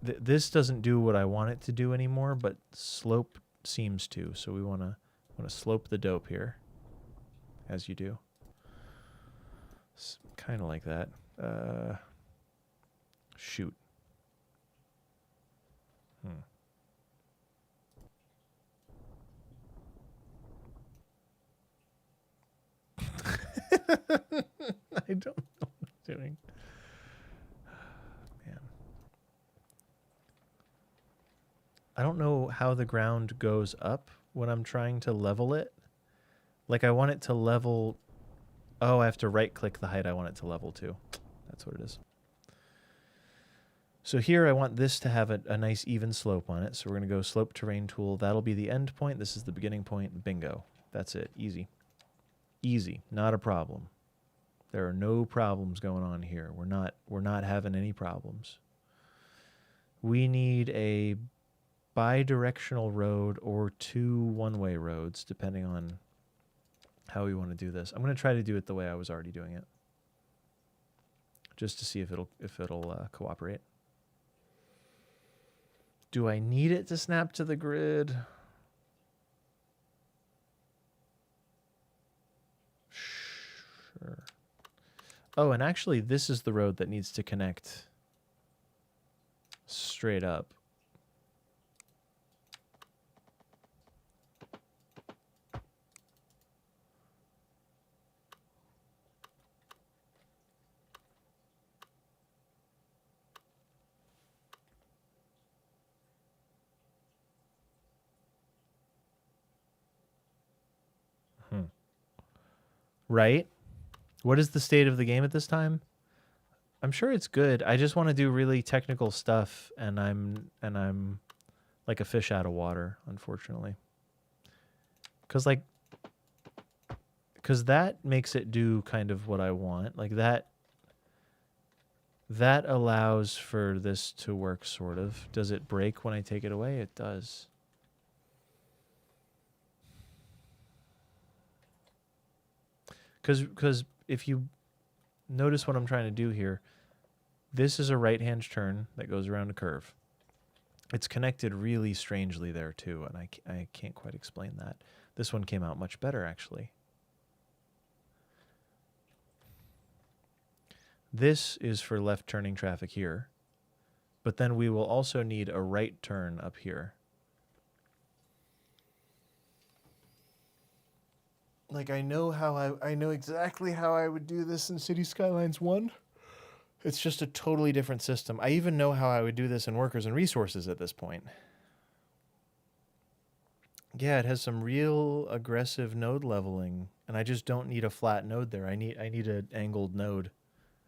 This doesn't do what I want it to do anymore, but slope seems to. So we want to slope the dope here, as you do. Kind of like that. Shoot. I don't know what I'm doing. Man. I don't know how the ground goes up when I'm trying to level it. Like I want it to level... Oh, I have to right-click the height I want it to level to. That's what it is. So here I want this to have a nice even slope on it. So we're going to go slope terrain tool. That'll be the end point. This is the beginning point. Bingo. That's it. Easy. Easy. Not a problem. There are no problems going on here. We're not having any problems. We need a bi-directional road or two one-way roads, depending on how we want to do this. I'm going to try to do it the way I was already doing it, just to see if it'll cooperate. Do I need it to snap to the grid? Sure. Oh, and actually, this is the road that needs to connect straight up. Right? What is the state of the game at this time? I'm sure it's good. I just want to do really technical stuff, and I'm like a fish out of water, unfortunately. Cause that makes it do kind of what I want. Like that allows for this to work, sort of. Does it break when I take it away? It does. Because if you notice what I'm trying to do here, this is a right-hand turn that goes around a curve. It's connected really strangely there too, and I can't quite explain that. This one came out much better, actually. This is for left turning traffic here, but then we will also need a right turn up here. Like I know exactly how I would do this in City Skylines 1. It's just a totally different system. I even know how I would do this in Workers and Resources at this point. Yeah, it has some real aggressive node leveling, and I just don't need a flat node there. I need an angled node.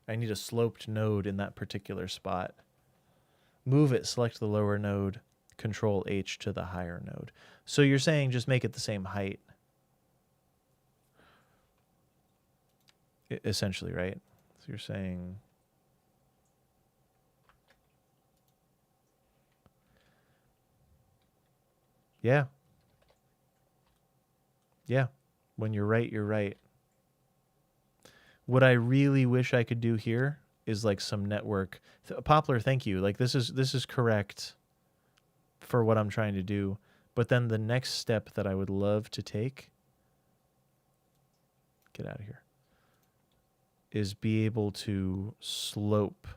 I need a sloped node in that particular spot. Move it, select the lower node, Control H to the higher node. So you're saying just make it the same height. Essentially, right? So you're saying... Yeah. Yeah. When you're right, you're right. What I really wish I could do here is like some network. Poplar, thank you. Like this is correct for what I'm trying to do. But then the next step that I would love to take, get out of here, is be able to slope.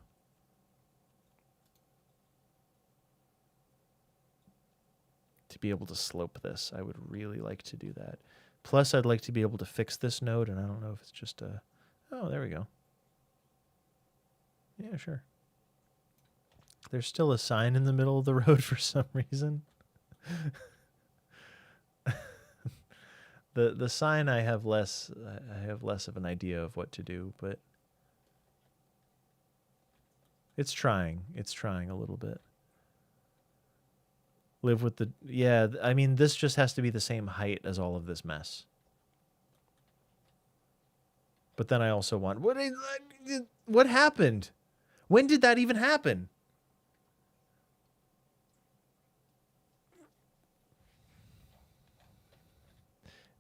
To be able to slope this. I would really like to do that. Plus, I'd like to be able to fix this node, and I don't know if it's just a... Oh, there we go. Yeah, sure. There's still a sign in the middle of the road for some reason. The sign I have less of an idea of what to do, but it's trying. It's trying a little bit. Live with the... Yeah, I mean, this just has to be the same height as all of this mess. But then I also want... What happened? When did that even happen?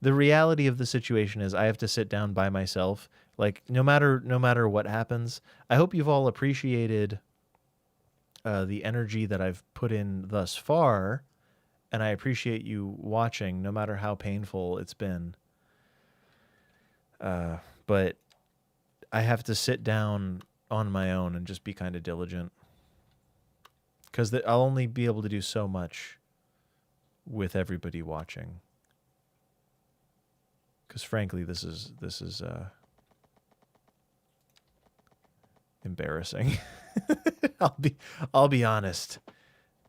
The reality of the situation is I have to sit down by myself. Like, no matter what happens, I hope you've all appreciated the energy that I've put in thus far, and I appreciate you watching, no matter how painful it's been. But I have to sit down on my own and just be kind of diligent, because I'll only be able to do so much with everybody watching. Because frankly, this is embarrassing. I'll be honest.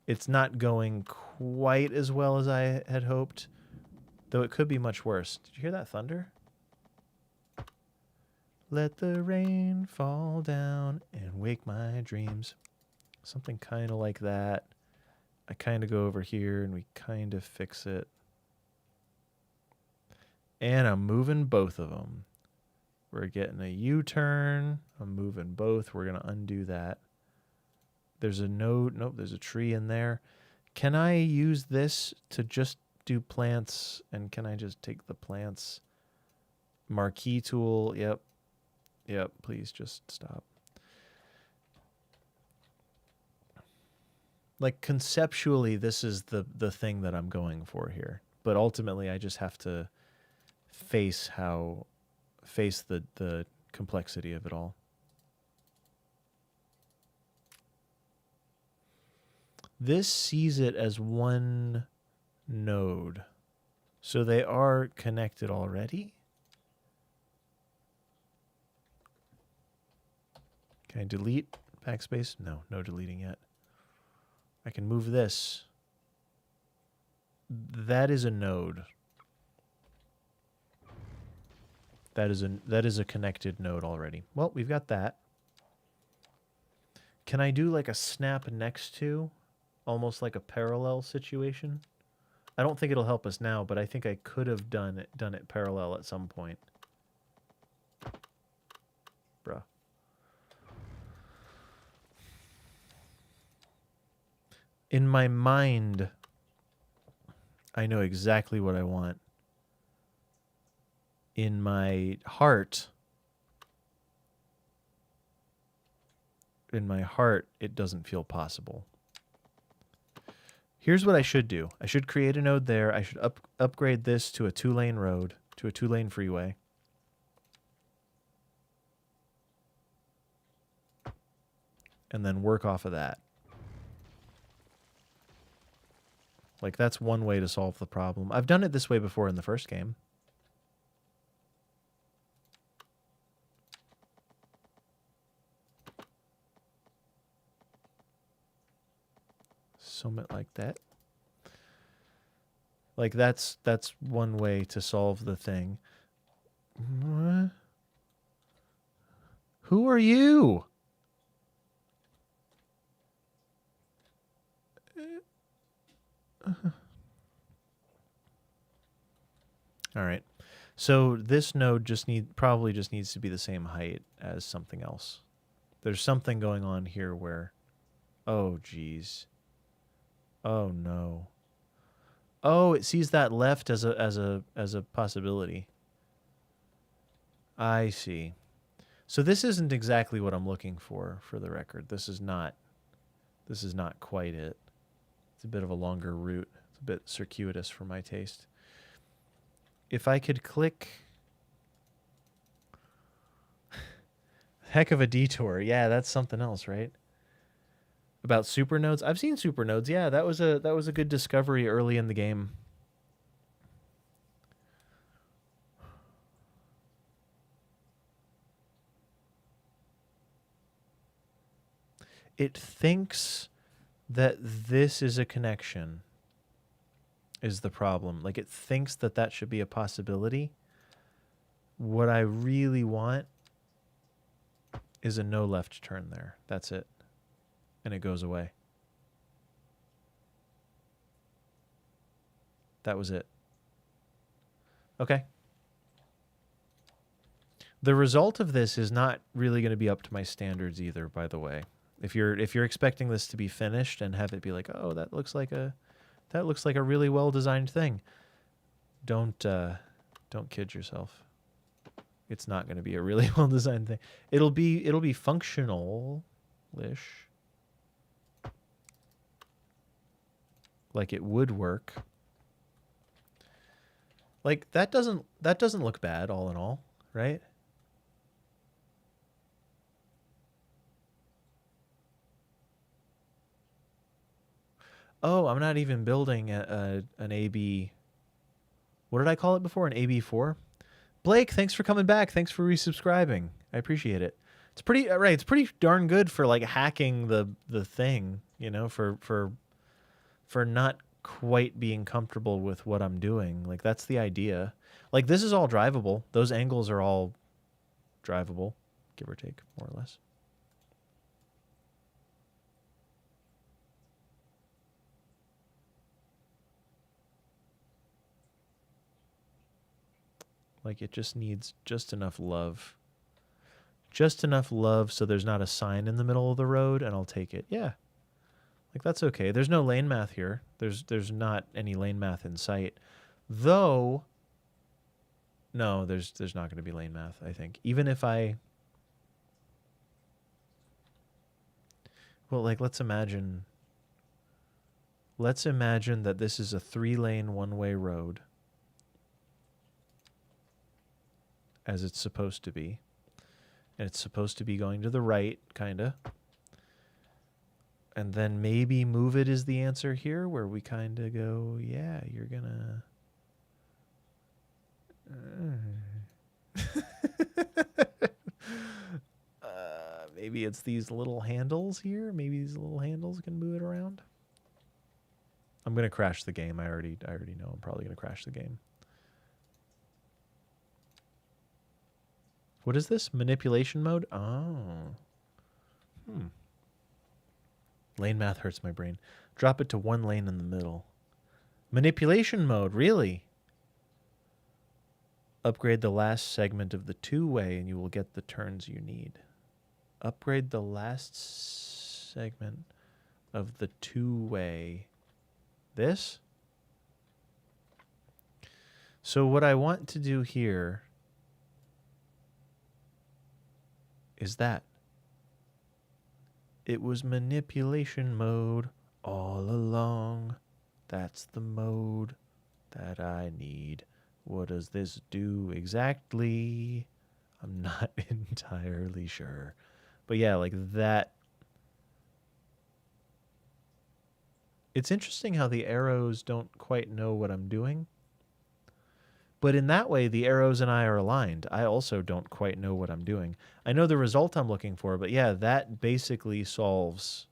It's not going quite as well as I had hoped, though it could be much worse. Did you hear that thunder? Let the rain fall down and wake my dreams. Something kind of like that. I kind of go over here and we kind of fix it. And I'm moving both of them. We're getting a U-turn. I'm moving both. We're going to undo that. There's a node. Nope, there's a tree in there. Can I use this to just do plants? And can I just take the plants? Marquee tool. Yep. Yep, please just stop. Like conceptually, this is the thing that I'm going for here. But ultimately, I just have to face the complexity of it all. This sees it as one node. So they are connected already. Can I delete backspace? No, no deleting yet. I can move this. That is a node. That is a connected node already. Well, we've got that. Can I do like a snap next to? Almost like a parallel situation? I don't think it'll help us now, but I think I could have done it parallel at some point. Bruh. In my mind, I know exactly what I want. In my heart, it doesn't feel possible. Here's what I should do. I should create a node there. I should upgrade this to a 2-lane road, to a 2-lane freeway. And then work off of that. Like, that's one way to solve the problem. I've done it this way before in the first game. Something like that. Like, that's one way to solve the thing. What? Who are you? All right. So this node probably just needs to be the same height as something else. There's something going on here where, oh geez. Oh no. Oh, it sees that left as a possibility. I see. So this isn't exactly what I'm looking for the record. This is not quite it. It's a bit of a longer route. It's a bit circuitous for my taste. If I could click... Heck of a detour. Yeah, that's something else, right? About supernodes. I've seen supernodes. Yeah, that was a good discovery early in the game. It thinks that this is a connection is the problem. Like, it thinks that that should be a possibility. What I really want is a no left turn there. That's it. And it goes away. That was it. Okay. The result of this is not really going to be up to my standards either, by the way. If you're expecting this to be finished and have it be like, "Oh, that looks like a really well-designed thing." Don't kid yourself. It's not going to be a really well-designed thing. It'll be functional-ish. Like it would work. Like that doesn't look bad all in all, right? Oh, I'm not even building an AB. What did I call it before? An AB4? Blake, thanks for coming back. Thanks for resubscribing. I appreciate it. It's pretty right. It's pretty darn good for like hacking the thing, you know, for not quite being comfortable with what I'm doing. Like that's the idea. Like this is all drivable. Those angles are all drivable, give or take, more or less. Like it just needs just enough love. Just enough love so there's not a sign in the middle of the road and I'll take it. Yeah. Like that's okay. There's no lane math here. There's not any lane math in sight. Though no, there's not going to be lane math, I think. Even if I well, like let's imagine that this is a 3-lane one-way road. As it's supposed to be. And it's supposed to be going to the right, kind of. And then maybe move it is the answer here, where we kind of go, yeah, you're going to... maybe it's these little handles here. Maybe these little handles can move it around. I'm going to crash the game. I already know I'm probably going to crash the game. What is this? Manipulation mode? Oh. Lane math hurts my brain. Drop it to 1 lane in the middle. Manipulation mode, really? Upgrade the last segment of the two-way and you will get the turns you need. Upgrade the last segment of the two-way. This? So what I want to do here is that. It was manipulation mode all along. That's the mode that I need. What does this do exactly? I'm not entirely sure. But yeah, like that. It's interesting how the arrows don't quite know what I'm doing. But in that way, the arrows and I are aligned. I also don't quite know what I'm doing. I know the result I'm looking for, but yeah, that basically solves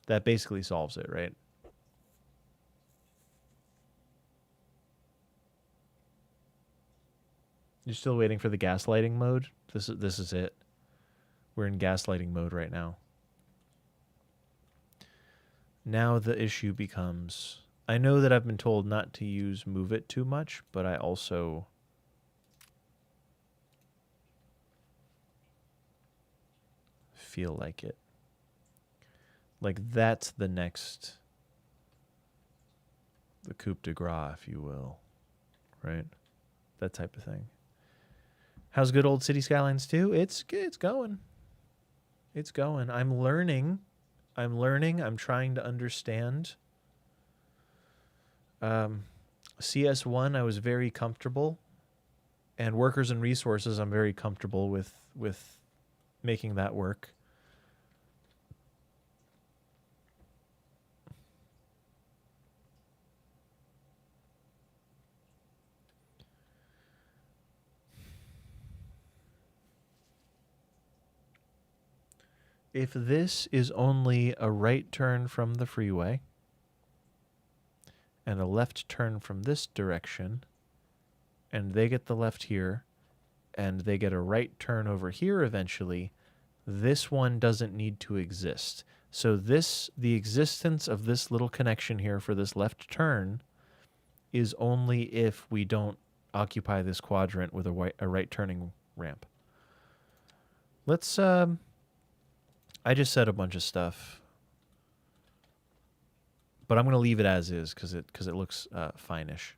it, right? You're still waiting for the gaslighting mode? This is it. We're in gaslighting mode right now. Now the issue becomes, I know that I've been told not to use move it too much, but I also feel like it. Like that's the next, the coup de grace, if you will, right? That type of thing. How's good old City Skylines 2? It's going. It's going. I'm learning. I'm trying to understand. CS1, I was very comfortable. And workers and resources, I'm very comfortable with making that work. If this is only a right turn from the freeway and a left turn from this direction, and they get the left here, and they get a right turn over here eventually, this one doesn't need to exist. So the existence of this little connection here for this left turn is only if we don't occupy this quadrant with a right turning ramp. Let's... I just said a bunch of stuff, but I'm going to leave it as is because it looks fine-ish.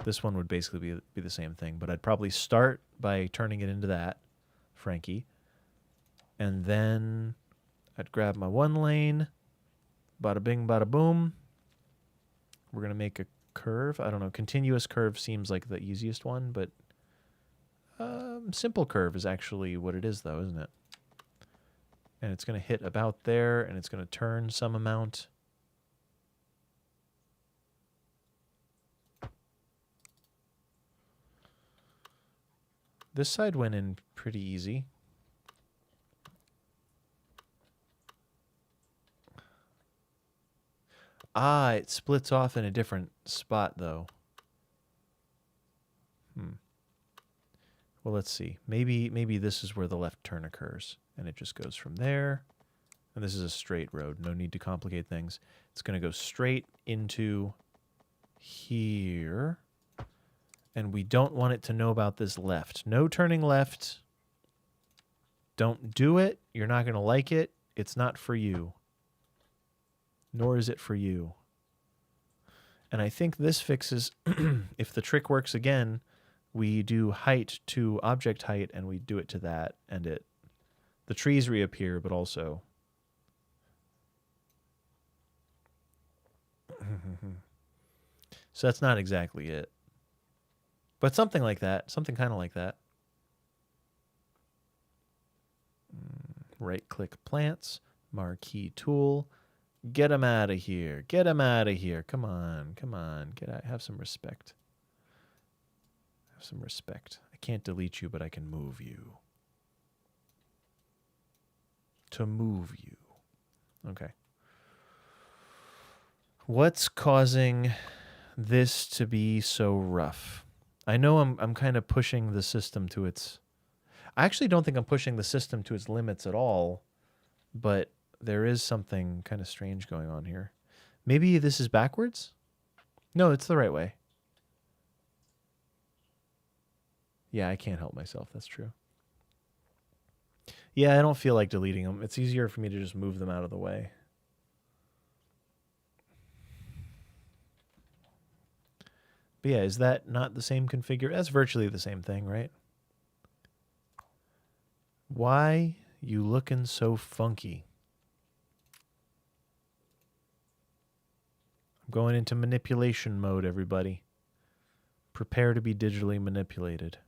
This one would basically be the same thing, but I'd probably start by turning it into that, Frankie, and then I'd grab my 1 lane, bada bing, bada boom. We're going to make a curve. I don't know. Continuous curve seems like the easiest one, but simple curve is actually what it is, though, isn't it? And it's going to hit about there, and it's going to turn some amount. This side went in pretty easy. Ah, it splits off in a different spot, though. Well, let's see. Maybe this is where the left turn occurs, and it just goes from there. And this is a straight road. No need to complicate things. It's going to go straight into here. And we don't want it to know about this left. No turning left. Don't do it. You're not going to like it. It's not for you. Nor is it for you. And I think this fixes, if the trick works again, we do height to object height, and we do it to that, and the trees reappear, but also... So that's not exactly it. But something like that. Something kind of like that. Right-click plants. Marquee tool. Get them out of here. Get them out of here. Come on. Come on. Get out. Have some respect. Have some respect. I can't delete you, but I can move you. To move you. Okay. What's causing this to be so rough? I know I'm kind of pushing the system to its... I actually don't think I'm pushing the system to its limits at all. but there is something kind of strange going on here. Maybe this is backwards? No, it's the right way. Yeah, I can't help myself. That's true. Yeah, I don't feel like deleting them. It's easier for me to just move them out of the way. But yeah, is that not the same configure? That's virtually the same thing, right? Why you looking so funky? I'm going into manipulation mode, everybody. Prepare to be digitally manipulated.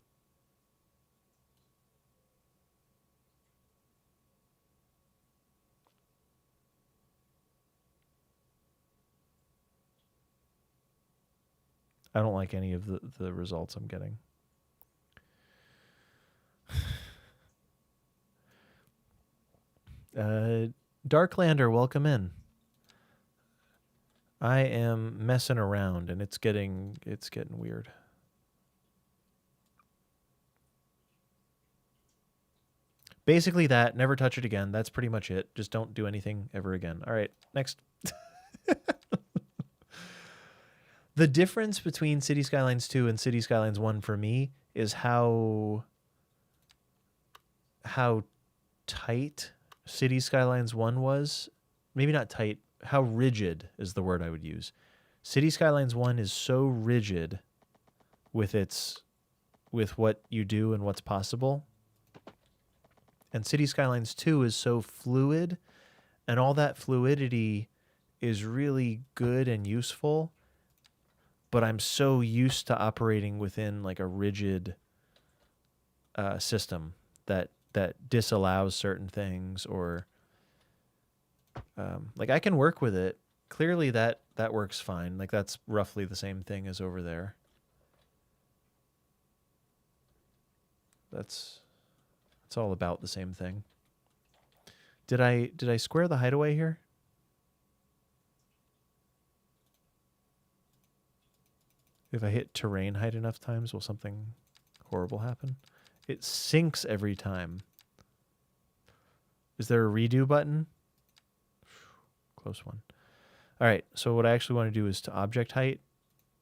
I don't like any of the results I'm getting. Darklander, welcome in. I am messing around and it's getting weird. Basically that, never touch it again. That's pretty much it. Just don't do anything ever again. All right, next. The difference between City Skylines 2 and City Skylines 1 for me is how tight City Skylines 1 was. Maybe not tight, how rigid is the word I would use. City Skylines 1 is so rigid with what you do and what's possible. And City Skylines 2 is so fluid, and all that fluidity is really good and useful, but I'm so used to operating within like a rigid system that disallows certain things, or like I can work with it. Clearly that works fine. Like that's roughly the same thing as over there. That's all about the same thing. Did I square the hideaway here? If I hit terrain height enough times, will something horrible happen? It syncs every time. Is there a redo button? Close one. All right, so what I actually want to do is to object height.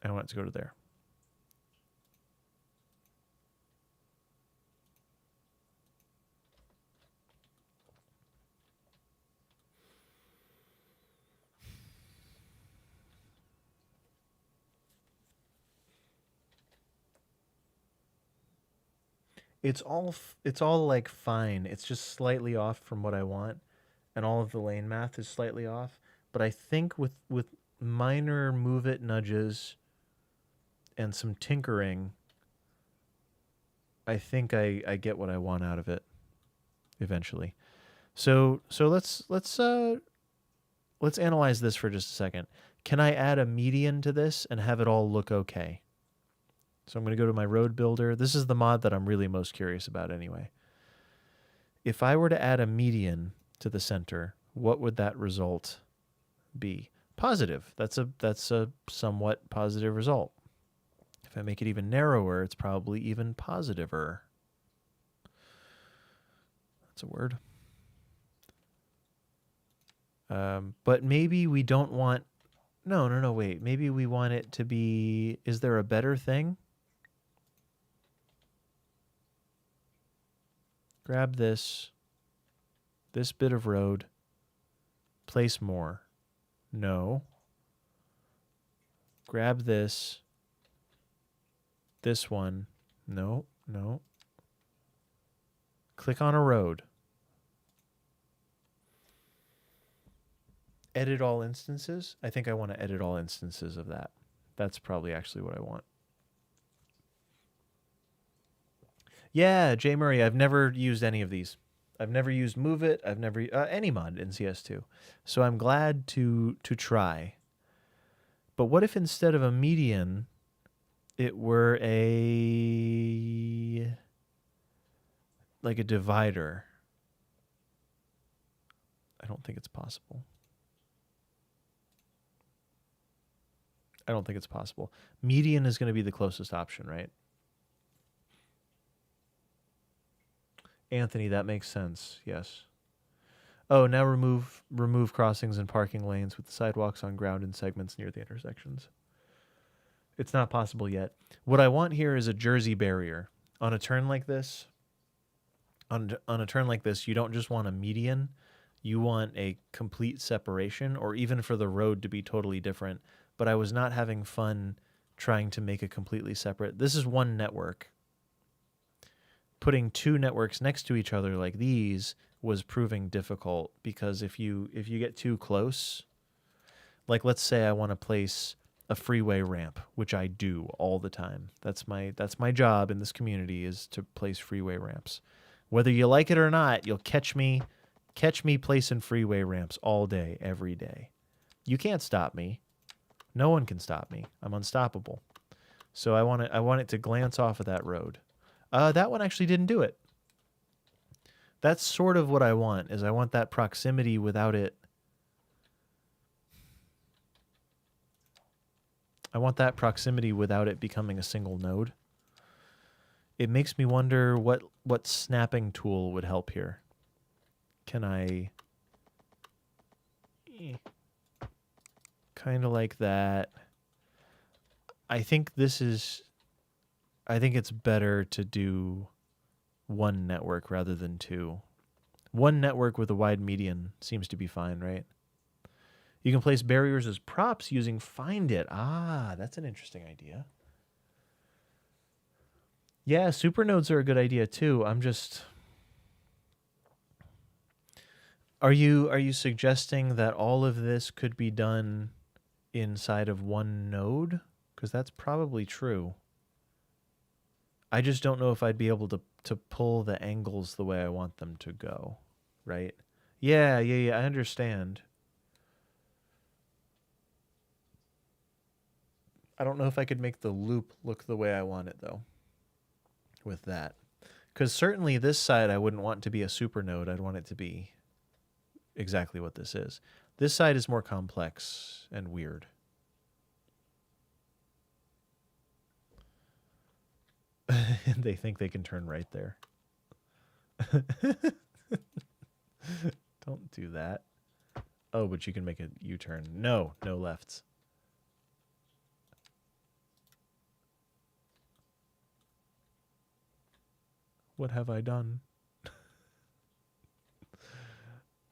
I want it to go to there. It's all like fine. It's just slightly off from what I want, and all of the lane math is slightly off. But I think with minor move it nudges and some tinkering, I think I get what I want out of it eventually. So let's analyze this for just a second. Can I add a median to this and have it all look okay? So I'm going to go to my road builder. This is the mod that I'm really most curious about anyway. If I were to add a median to the center, what would that result be? Positive. That's a somewhat positive result. If I make it even narrower, it's probably even positiver. That's a word. But maybe we don't want... No, wait. Maybe we want it to be... Is there a better thing? Grab this bit of road, place more. No. Grab this one. No. Click on a road. Edit all instances. I think I want to edit all instances of that. That's probably actually what I want. Yeah, Jay Murray, I've never used any of these. I've never used Move It. I've never any mod in CS2. So I'm glad to try. But what if instead of a median, it were like a divider? I don't think it's possible. Median is going to be the closest option, right? Anthony, that makes sense. Yes. Oh, now remove crossings and parking lanes with sidewalks on ground in segments near the intersections. It's not possible yet. What I want here is a Jersey barrier. On a turn like this, on a turn like this, you don't just want a median. You want a complete separation, or even for the road to be totally different. But I was not having fun trying to make a completely separate. This is one network. Putting two networks next to each other like these was proving difficult, because if you get too close, like let's say I want to place a freeway ramp, which I do all the time. That's my job in this community, is to place freeway ramps. Whether you like it or not, you'll catch me placing freeway ramps all day, every day. You can't stop me. No one can stop me. I'm unstoppable. So I want it to glance off of that road. That one actually didn't do it. That's sort of what I want, is I want that proximity without it. I want that proximity without it becoming a single node. It makes me wonder what snapping tool would help here. Can I... kind of like that. I think it's better to do one network rather than two. One network with a wide median seems to be fine, right? You can place barriers as props using Find It. Ah, that's an interesting idea. Yeah, supernodes are a good idea too. I'm just... Are you suggesting that all of this could be done inside of one node? Because that's probably true. I just don't know if I'd be able to pull the angles the way I want them to go, right? Yeah, I understand. I don't know if I could make the loop look the way I want it, though, with that. Because certainly this side I wouldn't want to be a supernode. I'd want it to be exactly what this is. This side is more complex and weird. They think they can turn right there. Don't do that. Oh, but you can make a U-turn. No lefts. What have I done?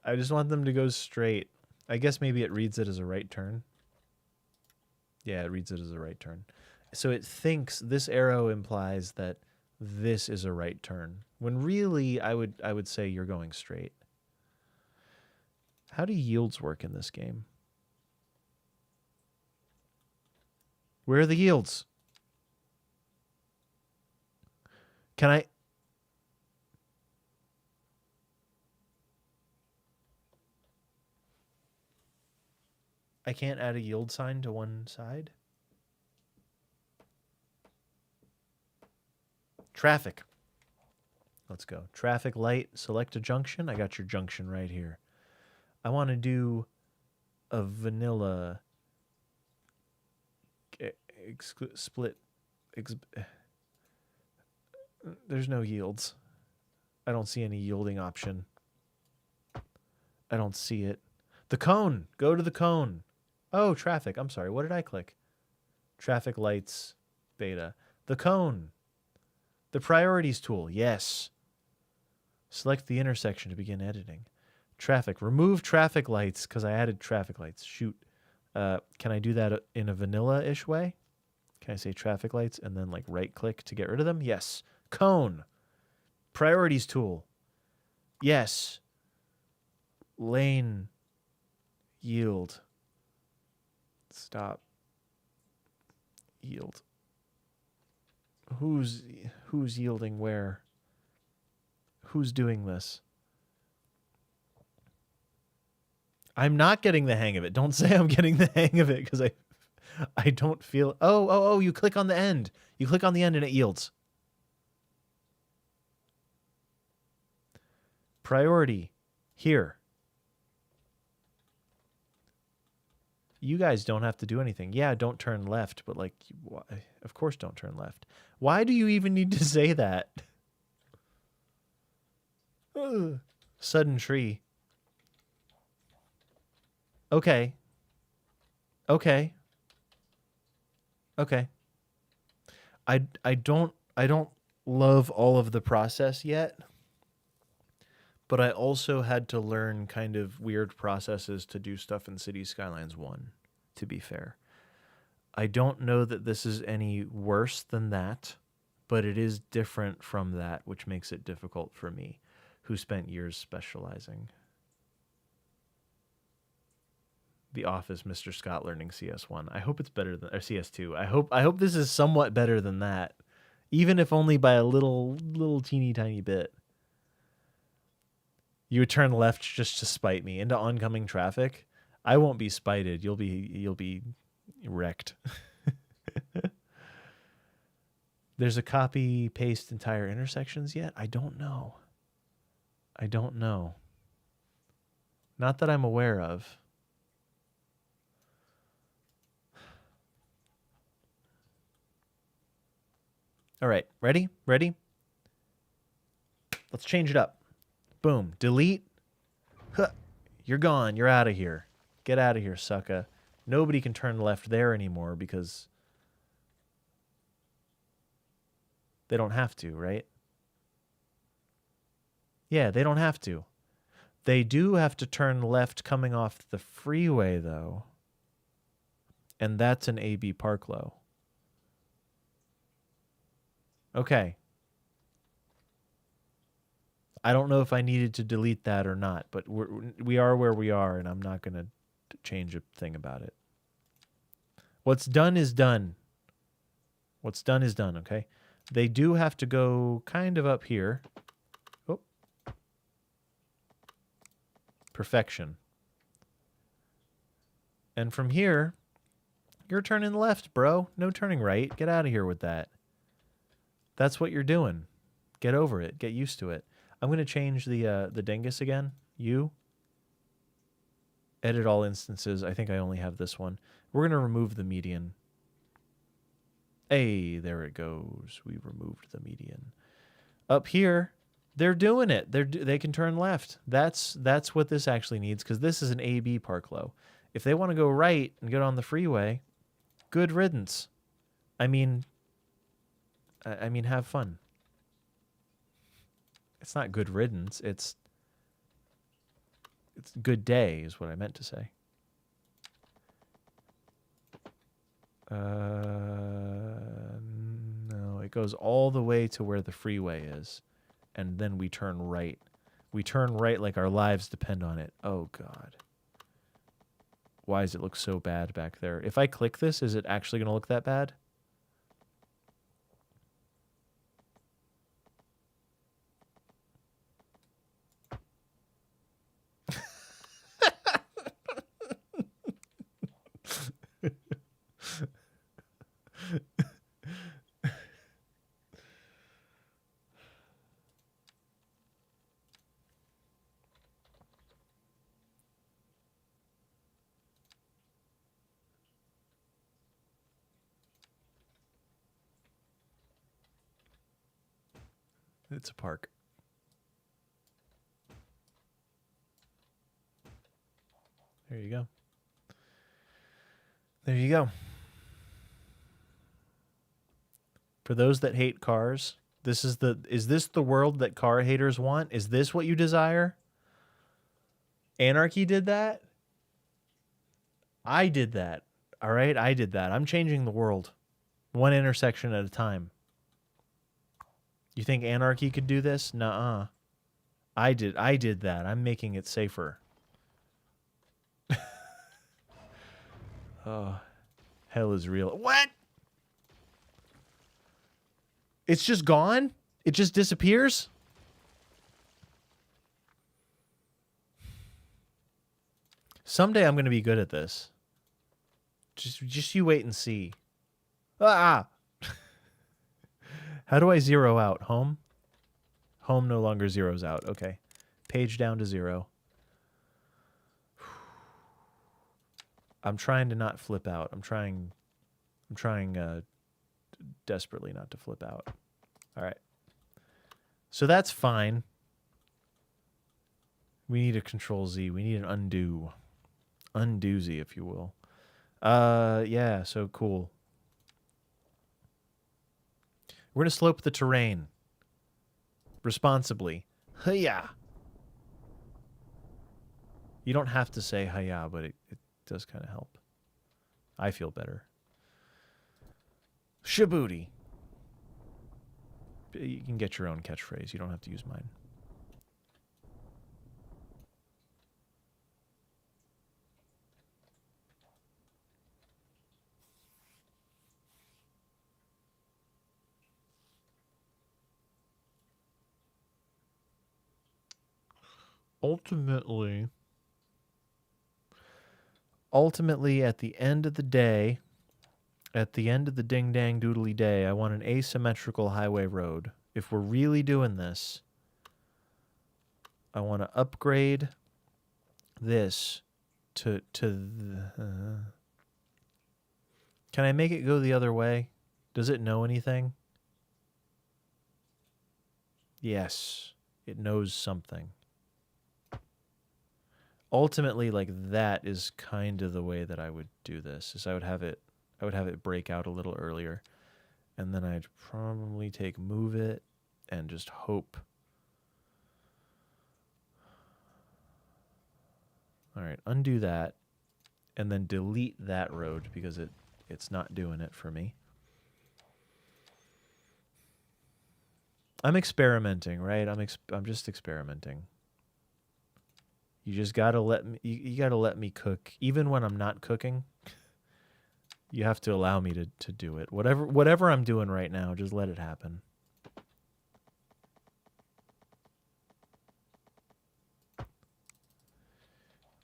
I just want them to go straight. I guess maybe it reads it as a right turn. Yeah, it reads it as a right turn. So it thinks this arrow implies that this is a right turn, when really I would say you're going straight. How do yields work in this game? Where are the yields? Can I... I can't add a yield sign to one side? Traffic. Let's go. Traffic light, select a junction. I got your junction right here. I want to do a vanilla split. There's no yields. I don't see any yielding option. I don't see it. The cone. Go to the cone. Oh, traffic. I'm sorry. What did I click? Traffic lights, beta. The cone. The priorities tool. Yes. Select the intersection to begin editing. Traffic. Remove traffic lights because I added traffic lights. Shoot. Can I do that in a vanilla-ish way? Can I say traffic lights and then like right click to get rid of them? Yes. Cone. Priorities tool. Yes. Lane. Yield. Stop. Yield. Who's yielding where? Who's doing this? I'm not getting the hang of it. Don't say I'm getting the hang of it, because I don't feel... Oh, you click on the end. You click on the end and it yields. Priority. Here. You guys don't have to do anything. Yeah, don't turn left, but like, of course don't turn left. Why do you even need to say that? Sudden tree. Okay. Okay. Okay. I don't love all of the process yet, but I also had to learn kind of weird processes to do stuff in City Skylines 1, to be fair. I don't know that this is any worse than that, but it is different from that, which makes it difficult for me, who spent years specializing. The Office, Mr. Scott learning CS1. I hope it's better than or CS2. I hope this is somewhat better than that, even if only by a little teeny tiny bit. You would turn left just to spite me into oncoming traffic. I won't be spited. You'll be wrecked. There's a copy paste entire intersections yet? I don't know. I don't know. Not that I'm aware of. All right, ready? Ready? Let's change it up. Boom, delete. Huh. You're gone. You're out of here. Get out of here, sucka. Nobody can turn left there anymore because they don't have to, right? Yeah, they don't have to. They do have to turn left coming off the freeway, though. And that's an AB park low. Okay. I don't know if I needed to delete that or not, but we are where we are, and I'm not going to change a thing about it. What's done is done. What's done is done, okay? They do have to go kind of up here. Oh. Perfection. And from here, you're turning left, bro. No turning right. Get out of here with that. That's what you're doing. Get over it. Get used to it. I'm going to change the dingus again. Edit all instances. I think I only have this one. We're going to remove the median. Hey, there it goes. We removed the median. Up here, they're doing it. They can turn left. That's what this actually needs, because this is an AB park low. If they want to go right and get on the freeway, good riddance. I mean, have fun. It's not good riddance. It's good day is what I meant to say. No, it goes all the way to where the freeway is, and then we turn right. We turn right like our lives depend on it. Oh, God. Why does it look so bad back there? If I click this, is it actually going to look that bad? It's a park. There you go. There you go. For those that hate cars, is this the world that car haters want? Is this what you desire? Anarchy did that? I did that. All right, I did that. I'm changing the world. One intersection at a time. You think Anarchy could do this? Nuh-uh. I did that. I'm making it safer. Oh, hell is real. What? It's just gone? It just disappears? Someday I'm going to be good at this. Just you wait and see. Ah! How do I zero out? Home? Home no longer zeroes out. Okay. Page down to 0. I'm trying to not flip out. I'm trying desperately not to flip out. All right. So that's fine. We need a Control Z. We need an undo. Undoozy, if you will. Yeah, so cool. We're going to slope the terrain responsibly. Hiya! You don't have to say hiya, but it does kind of help. I feel better. Shabooty. You can get your own catchphrase. You don't have to use mine. Ultimately, at the end of the day, at the end of the ding-dang doodly day, I want an asymmetrical highway road. If we're really doing this, I want to upgrade this to the... Can I make it go the other way? Does it know anything? Yes, it knows something. Ultimately, like, that is kind of the way that I would do this. Is I would have it break out a little earlier, and then I'd probably take move it and just hope. All right, undo that, and then delete that road because it's not doing it for me. I'm experimenting, right? I'm just experimenting. You just gotta let me. You gotta let me cook, even when I'm not cooking. You have to allow me to do it. Whatever I'm doing right now, just let it happen.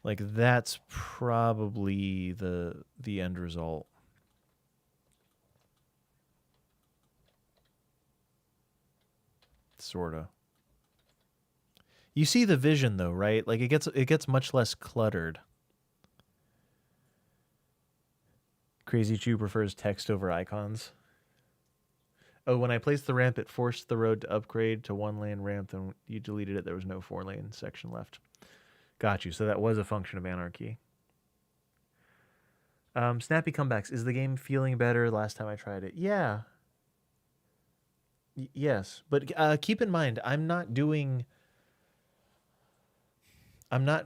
Like, that's probably the end result. Sorta. You see the vision though, right? Like, it gets much less cluttered. Crazy Chew prefers text over icons. Oh, when I placed the ramp, it forced the road to upgrade to 1-lane ramp, and you deleted it. There was no 4-lane section left. Got you. So that was a function of anarchy. Snappy comebacks. Is the game feeling better last time I tried it? Yeah. Yes. But keep in mind, I'm not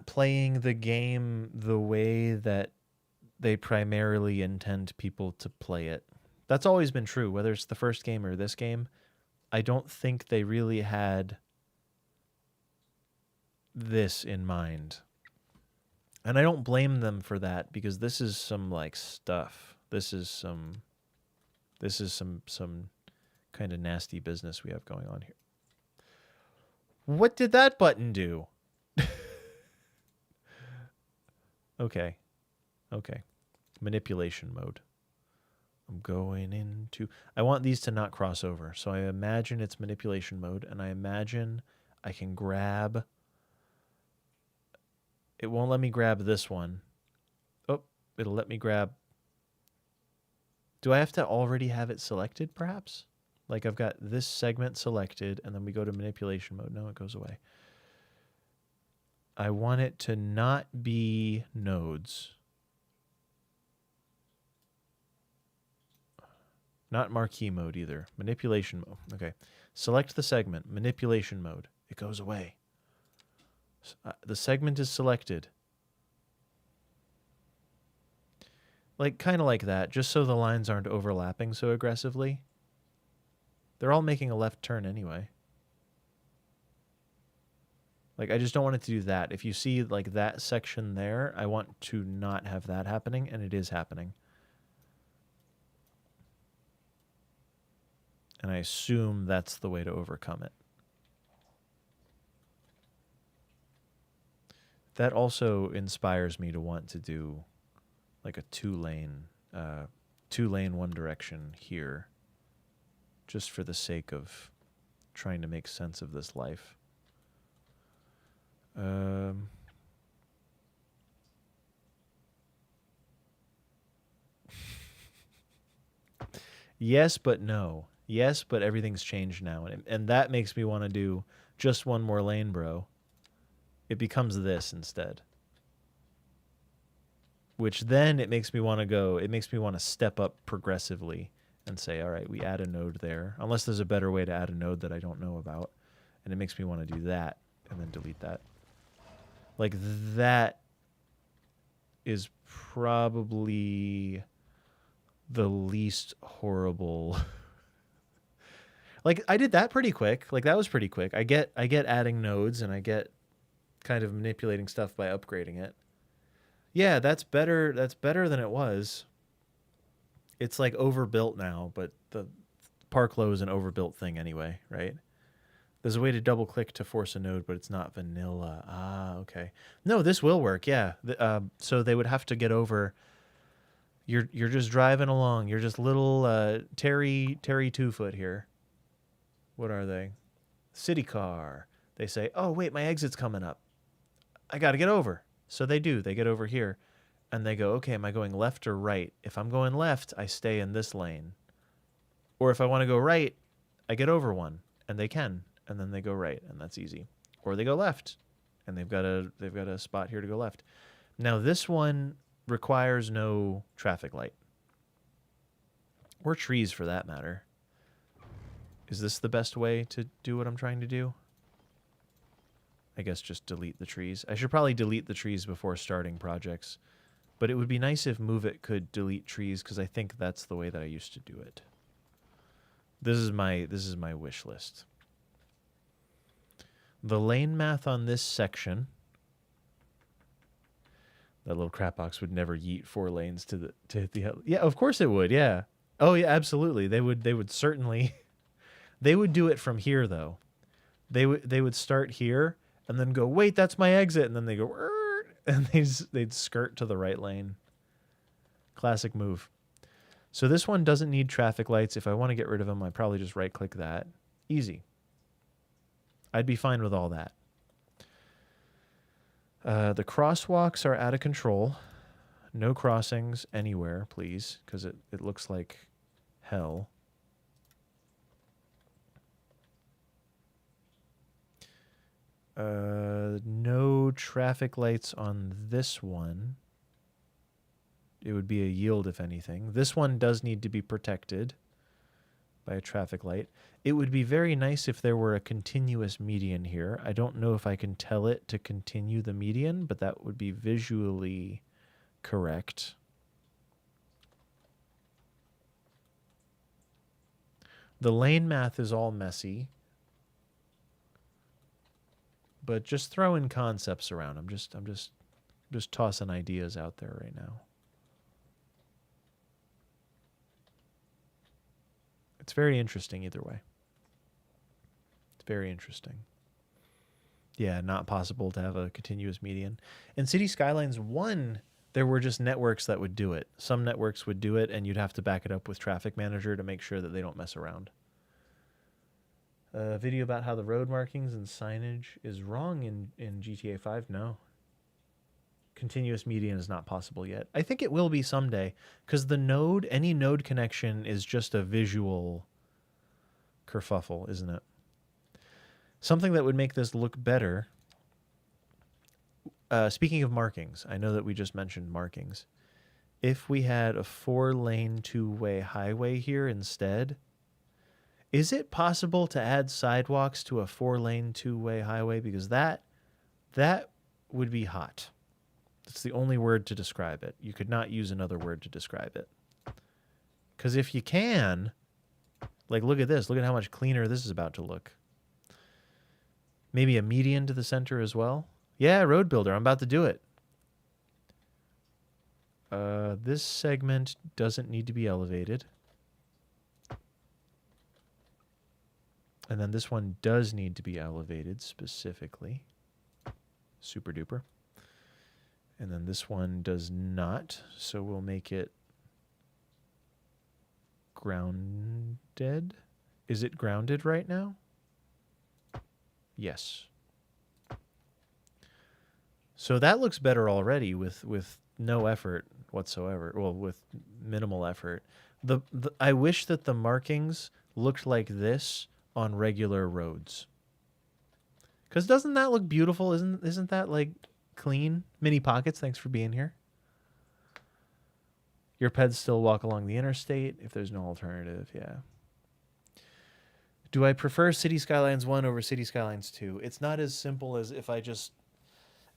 playing the game the way that they primarily intend people to play it. That's always been true, whether it's the first game or this game. I don't think they really had this in mind. And I don't blame them for that, because this is some, like, stuff. This is some kind of nasty business we have going on here. What did that button do? Okay. Manipulation mode. I'm going into... I want these to not cross over. So I imagine it's manipulation mode, and I imagine I can grab... It won't let me grab this one. Oh, it'll let me grab... Do I have to already have it selected, perhaps? Like, I've got this segment selected, and then we go to manipulation mode. No, it goes away. I want it to not be nodes. Not marquee mode either. Manipulation mode. Okay. Select the segment. Manipulation mode. It goes away. The segment is selected. Like, kind of like that, just so the lines aren't overlapping so aggressively. They're all making a left turn anyway. Like, I just don't want it to do that. If you see, like, that section there, I want to not have that happening, and it is happening. And I assume that's the way to overcome it. That also inspires me to want to do, like, a two-lane one direction here, just for the sake of trying to make sense of this life. Yes, but no. Yes, but everything's changed now, and that makes me want to do just one more lane, bro. It becomes this instead. which then it makes me want to step up progressively and say, all right, we add a node there, unless there's a better way to add a node that I don't know about. And it makes me want to do that and then delete that. Like that is probably the least horrible. Like I did that pretty quick. Like that was pretty quick. I get adding nodes and I get kind of manipulating stuff by upgrading it. Yeah, that's better. That's better than it was. It's like overbuilt now, but the Parklow is an overbuilt thing anyway, right? There's a way to double click to force a node, but it's not vanilla. Ah, okay. No, this will work. Yeah. So they would have to get over. You're just driving along. You're just little Terry 2-foot here. What are they? City car. They say, oh wait, my exit's coming up. I got to get over. So they do. They get over here, and they go, okay, am I going left or right? If I'm going left, I stay in this lane. Or if I want to go right, I get over one, and they can. And then they go right, and that's easy. Or they go left, and they've got a spot here to go left. Now this one requires no traffic light, or trees for that matter. Is this the best way to do what I'm trying to do? I guess just delete the trees. I should probably delete the trees before starting projects, but it would be nice if Move It could delete trees because I think that's the way that I used to do it. This is my wish list. The lane math on this section. That little crap box would never yeet 4 lanes to hit the. Yeah, of course it would. Yeah. Oh yeah, absolutely. They would certainly. They would do it from here though. They would start here and then go, wait, that's my exit, and then they go, and they'd skirt to the right lane. Classic move. So this one doesn't need traffic lights. If I want to get rid of them, I probably just right click that. Easy. I'd be fine with all that. The crosswalks are out of control. No crossings anywhere, please, because it looks like hell. No traffic lights on this one. It would be a yield, if anything. This one does need to be protected by a traffic light. It would be very nice if there were a continuous median here. I don't know if I can tell it to continue the median, but that would be visually correct. The lane math is all messy, but just throwing concepts around. I'm just tossing ideas out there right now. It's very interesting either way. It's very interesting. Yeah, not possible to have a continuous median. In City Skylines 1, there were just networks that would do it. Some networks would do it, and you'd have to back it up with Traffic Manager to make sure that they don't mess around. A video about how the road markings and signage is wrong in GTA 5? No. Continuous median is not possible yet. I think it will be someday, because any node connection is just a visual kerfuffle, isn't it? Something that would make this look better. Speaking of markings, I know that we just mentioned markings. If we had a 4-lane 2-way highway here instead, is it possible to add sidewalks to a 4-lane 2-way highway? Because that would be hot. That's the only word to describe it. You could not use another word to describe it. Because if you can, like, look at this. Look at how much cleaner this is about to look. Maybe a median to the center as well. Yeah, Road Builder. I'm about to do it. This segment doesn't need to be elevated. And then this one does need to be elevated specifically. Super duper. And then this one does not, so we'll make it grounded. Is it grounded right now? Yes. So that looks better already with no effort whatsoever. Well, with minimal effort. I wish that the markings looked like this on regular roads. Because doesn't that look beautiful? Isn't that like clean? Mini Pockets, thanks for being here. Your pets still walk along the interstate if there's no alternative. Yeah. Do I prefer City Skylines 1 over City Skylines 2? It's not as simple as if I just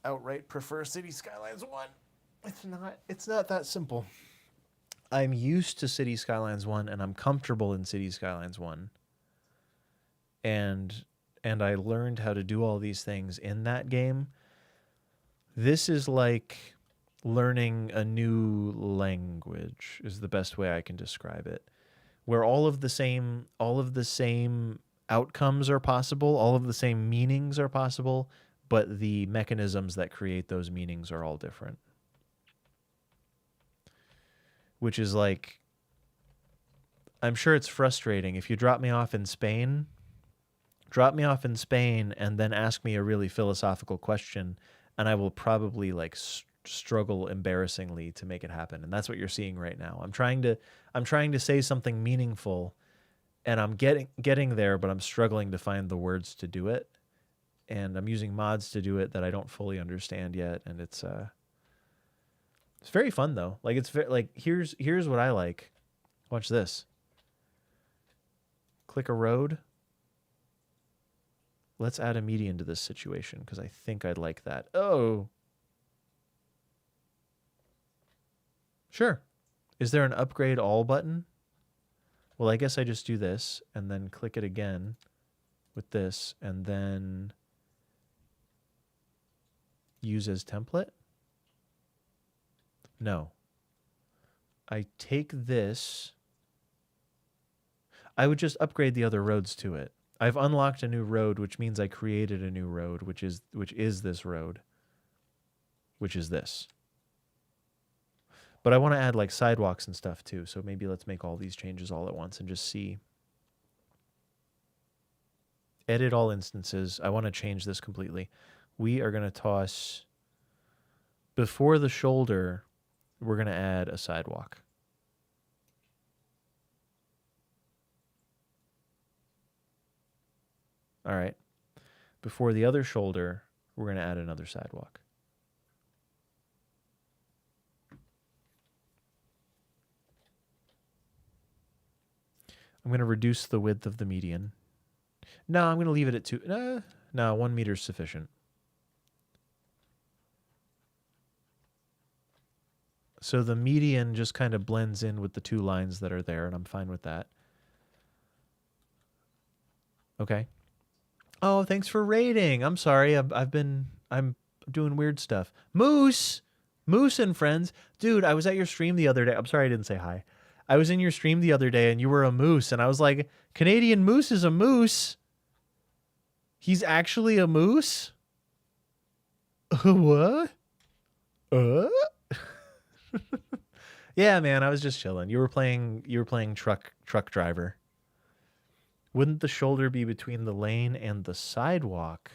outright prefer City Skylines 1. It's not that simple. I'm used to City Skylines 1 and I'm comfortable in City Skylines 1. And I learned how to do all these things in that game. This is like learning a new language is the best way I can describe it. Where all of the same outcomes are possible, all of the same meanings are possible, but the mechanisms that create those meanings are all different. Which is like, I'm sure it's frustrating. If you drop me off in Spain and then ask me a really philosophical question, and I will probably like struggle embarrassingly to make it happen. And that's what you're seeing right now. I'm trying to say something meaningful, and I'm getting there, but I'm struggling to find the words to do it. And I'm using mods to do it that I don't fully understand yet, and it's very fun though. Like here's what I like. Watch this. Click a road. Let's add a median to this situation because I think I'd like that. Oh. Sure. Is there an upgrade all button? Well, I guess I just do this and then click it again with this and then use as template. No. I take this. I would just upgrade the other roads to it. I've unlocked a new road, which means I created a new road, which is this road, which is this. But I want to add like sidewalks and stuff too. So maybe let's make all these changes all at once and just see. Edit all instances. I want to change this completely. We are going to toss before the shoulder. We're going to add a sidewalk. All right. Before the other shoulder, we're going to add another sidewalk. I'm going to reduce the width of the median. No, I'm going to leave it at 2. No, 1 meter is sufficient. So the median just kind of blends in with the 2 lines that are there, and I'm fine with that. Okay. Oh, thanks for raiding. I'm sorry. I'm doing weird stuff. Moose and friends. Dude, I was at your stream the other day. I'm sorry I didn't say hi. I was in your stream the other day and you were a moose and I was like, Canadian Moose is a moose. He's actually a moose? What? Yeah, man, I was just chilling. You were playing truck driver. Wouldn't the shoulder be between the lane and the sidewalk?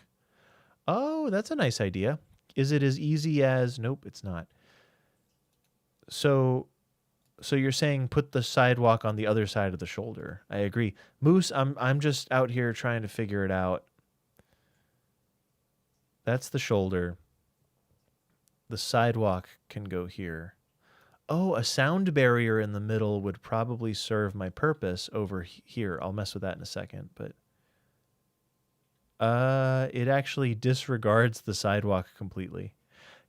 Oh, that's a nice idea. Is it as easy as... Nope, it's not. So you're saying put the sidewalk on the other side of the shoulder. I agree. Moose, I'm just out here trying to figure it out. That's the shoulder. The sidewalk can go here. Oh, a sound barrier in the middle would probably serve my purpose over here. I'll mess with that in a second, but it actually disregards the sidewalk completely.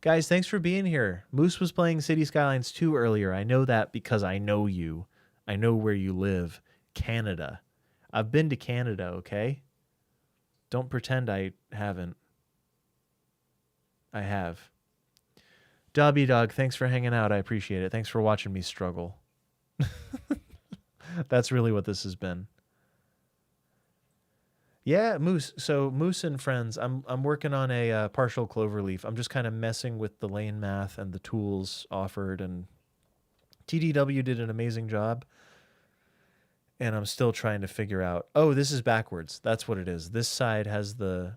Guys, thanks for being here. Moose was playing City Skylines 2 earlier. I know that because I know you. I know where you live. Canada. I've been to Canada, okay? Don't pretend I haven't. I have. Dobby Dog, thanks for hanging out. I appreciate it. Thanks for watching me struggle. That's really what this has been. Yeah, Moose. So Moose and friends, I'm working on a partial cloverleaf. I'm just kind of messing with the lane math and the tools offered, and TDW did an amazing job. And I'm still trying to figure out. Oh, this is backwards. That's what it is. This side has the.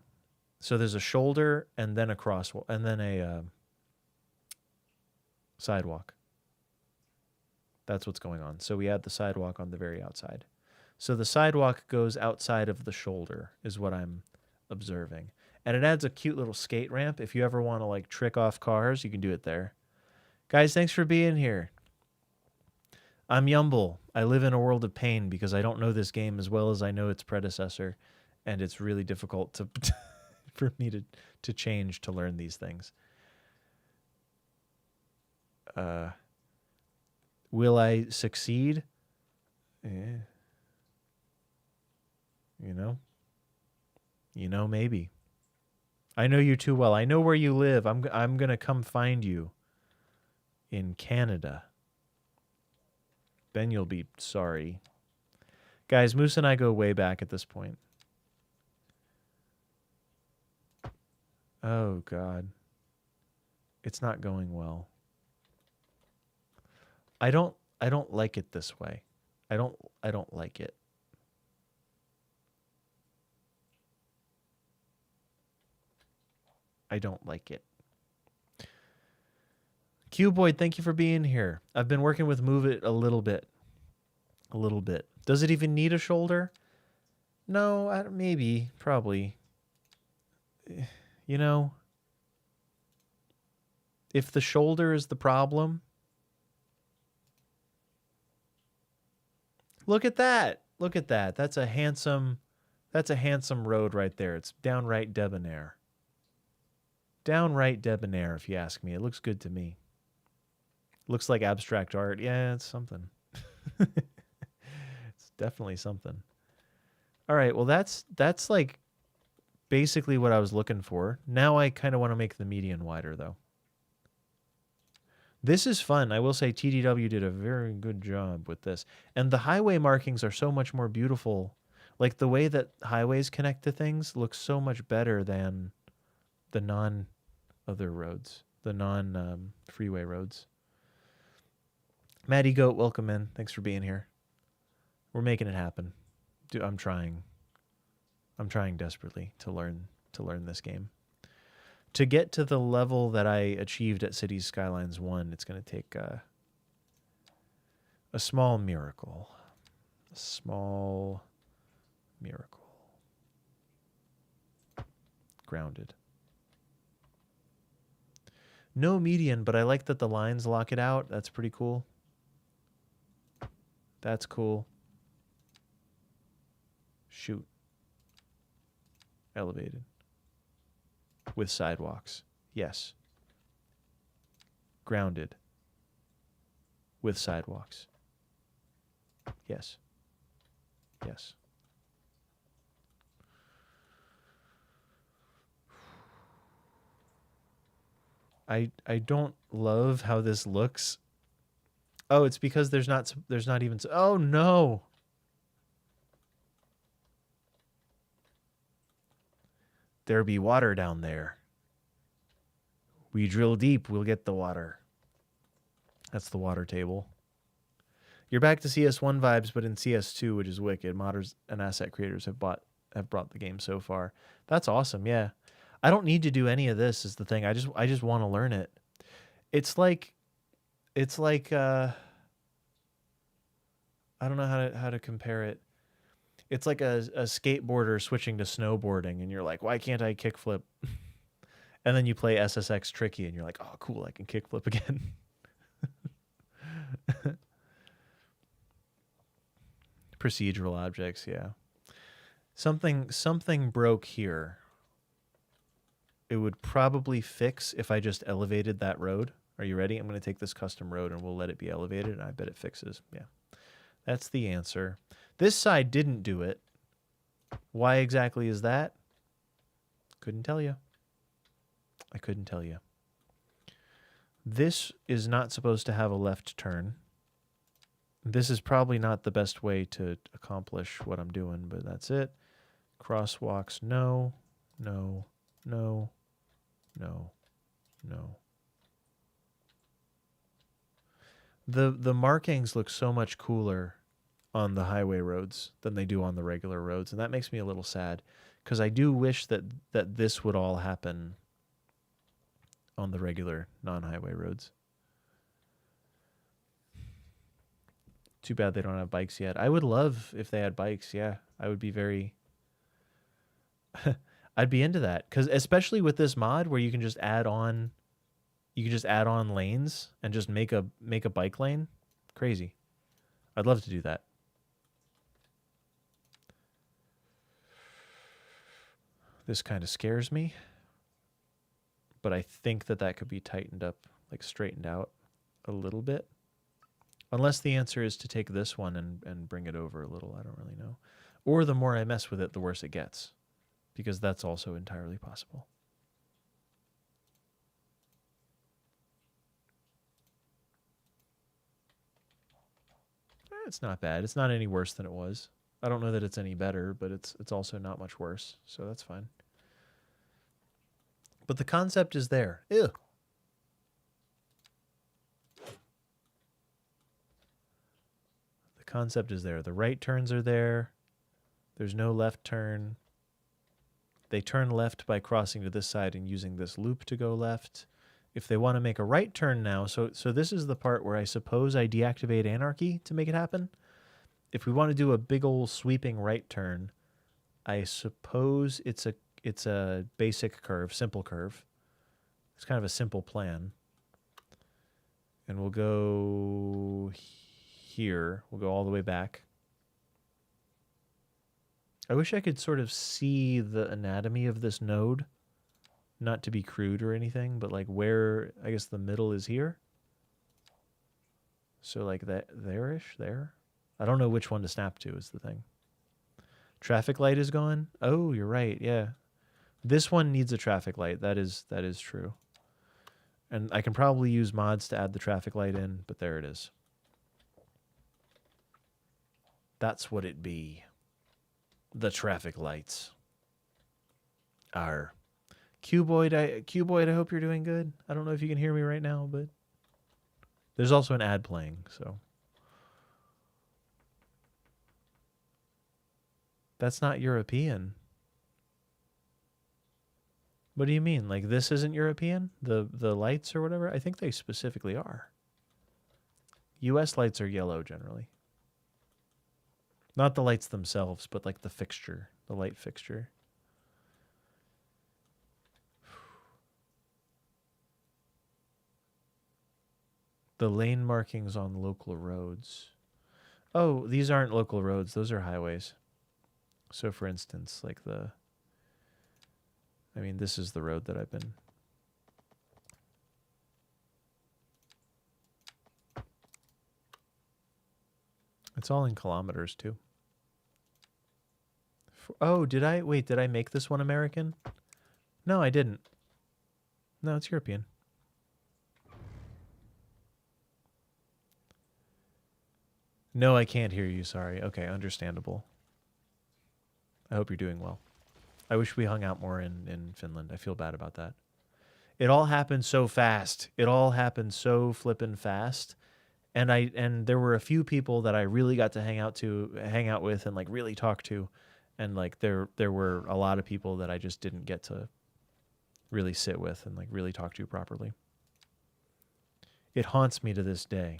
So there's a shoulder and then a crosswalk and then a sidewalk. That's what's going on. So we add the sidewalk on the very outside. So the sidewalk goes outside of the shoulder is what I'm observing. And it adds a cute little skate ramp. If you ever want to like trick off cars, you can do it there. Guys, thanks for being here. I'm Yumble. I live in a world of pain because I don't know this game as well as I know its predecessor, and it's really difficult to for me to change to learn these things. Will I succeed? Yeah. You know, maybe. I know you too well. I know where you live. I'm gonna come find you in Canada. Then you'll be sorry. Guys, Moose and I go way back at this point. Oh God. It's not going well. I don't like it this way. I don't like it. I don't like it. Cuboid, thank you for being here. I've been working with Move It a little bit. A little bit. Does it even need a shoulder? No, maybe, probably. You know, if the shoulder is the problem, look at that. Look at that. That's a handsome road right there. It's downright debonair. Downright debonair, if you ask me. It looks good to me. Looks like abstract art. Yeah, it's something. It's definitely something. All right, well that's like basically what I was looking for. Now I kind of want to make the median wider though. This is fun. I will say TDW did a very good job with this. And the highway markings are so much more beautiful. Like the way that highways connect to things looks so much better than the non-other roads, the non-freeway roads. Maddie Goat, welcome in. Thanks for being here. We're making it happen. I'm trying desperately to learn this game. To get to the level that I achieved at Cities Skylines 1, it's going to take a small miracle. A small miracle. Grounded. No median, but I like that the lines lock it out. That's pretty cool. That's cool. Shoot. Elevated. With sidewalks. Yes. Grounded. With sidewalks. Yes. Yes. I don't love how this looks. Oh, it's because there's not even. Oh no. There be water down there. We drill deep, we'll get the water. That's the water table. You're back to CS1 vibes, but in CS2, which is wicked. Modders and asset creators have brought the game so far. That's awesome. Yeah, I don't need to do any of this. Is the thing. I just want to learn it. It's like I don't know how to compare it. It's like a skateboarder switching to snowboarding, and you're like, why can't I kickflip? And then you play SSX Tricky, and you're like, oh, cool, I can kickflip again. Procedural objects, yeah. Something broke here. It would probably fix if I just elevated that road. Are you ready? I'm going to take this custom road, and we'll let it be elevated, and I bet it fixes. Yeah, that's the answer. This side didn't do it. Why exactly is that? Couldn't tell you. I couldn't tell you. This is not supposed to have a left turn. This is probably not the best way to accomplish what I'm doing, but that's it. Crosswalks, no, no, no, no, no. The markings look so much cooler on the highway roads than they do on the regular roads, and that makes me a little sad because I do wish that this would all happen on the regular non-highway roads. Too bad they don't have bikes yet. I would love if they had bikes. Yeah, I would be very I'd be into that, because especially with this mod where you can just add on lanes and just make a bike lane. Crazy. I'd love to do that. This kind of scares me, but I think that could be tightened up, like straightened out a little bit. Unless the answer is to take this one and bring it over a little. I don't really know. Or the more I mess with it, the worse it gets. Because that's also entirely possible. It's not bad. It's not any worse than it was. I don't know that it's any better, but it's also not much worse. So that's fine. But the concept is there. Ew. The concept is there. The right turns are there. There's no left turn. They turn left by crossing to this side and using this loop to go left. If they want to make a right turn now, so this is the part where I suppose I deactivate anarchy to make it happen. If we want to do a big old sweeping right turn, I suppose it's a basic curve, simple curve. It's kind of a simple plan. And we'll go here. We'll go all the way back. I wish I could sort of see the anatomy of this node. Not to be crude or anything, but like where, I guess the middle is here. So like that there-ish, there. I don't know which one to snap to is the thing. Traffic light is gone. Oh, you're right. Yeah. This one needs a traffic light. That is true. And I can probably use mods to add the traffic light in, but there it is. That's what it be. The traffic lights. Are. Cuboid, I hope you're doing good. I don't know if you can hear me right now, but there's also an ad playing, so. That's not European. What do you mean? Like this isn't European? The lights or whatever? I think they specifically are. US lights are yellow generally. Not the lights themselves, but like the fixture, the light fixture. The lane markings on local roads. Oh, these aren't local roads. Those are highways. So for instance, like this is the road that I've been. It's all in kilometers too. Oh, did I make this one American? No, I didn't. No, it's European. No, I can't hear you. Sorry. Okay, understandable. I hope you're doing well. I wish we hung out more in Finland. I feel bad about that. It all happened so fast. It all happened so flippin' fast. And there were a few people that I really got to hang out with and like really talk to. And like there were a lot of people that I just didn't get to really sit with and like really talk to properly. It haunts me to this day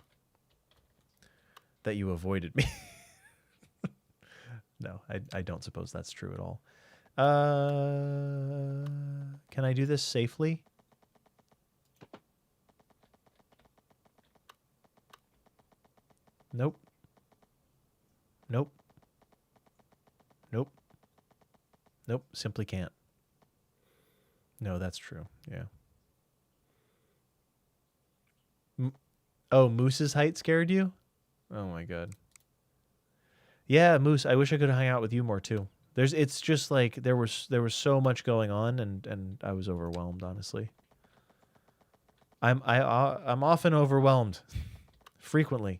that you avoided me. No, I don't suppose that's true at all. Can I do this safely? Nope. Nope. Nope. Nope. Simply can't. No, that's true. Yeah. Oh, Moose's height scared you? Oh my god. Yeah, Moose, I wish I could hang out with you more too. It's just like there was so much going on and I was overwhelmed, honestly. I'm often overwhelmed. Frequently.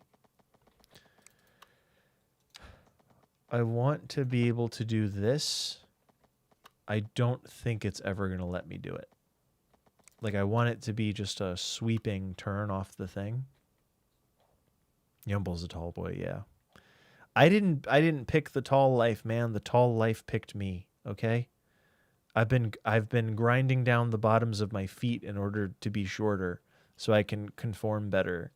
I want to be able to do this. I don't think it's ever going to let me do it. Like I want it to be just a sweeping turn off the thing. Yumble's a tall boy, yeah. I didn't pick the tall life, man. The tall life picked me, okay? I've been grinding down the bottoms of my feet in order to be shorter so I can conform better.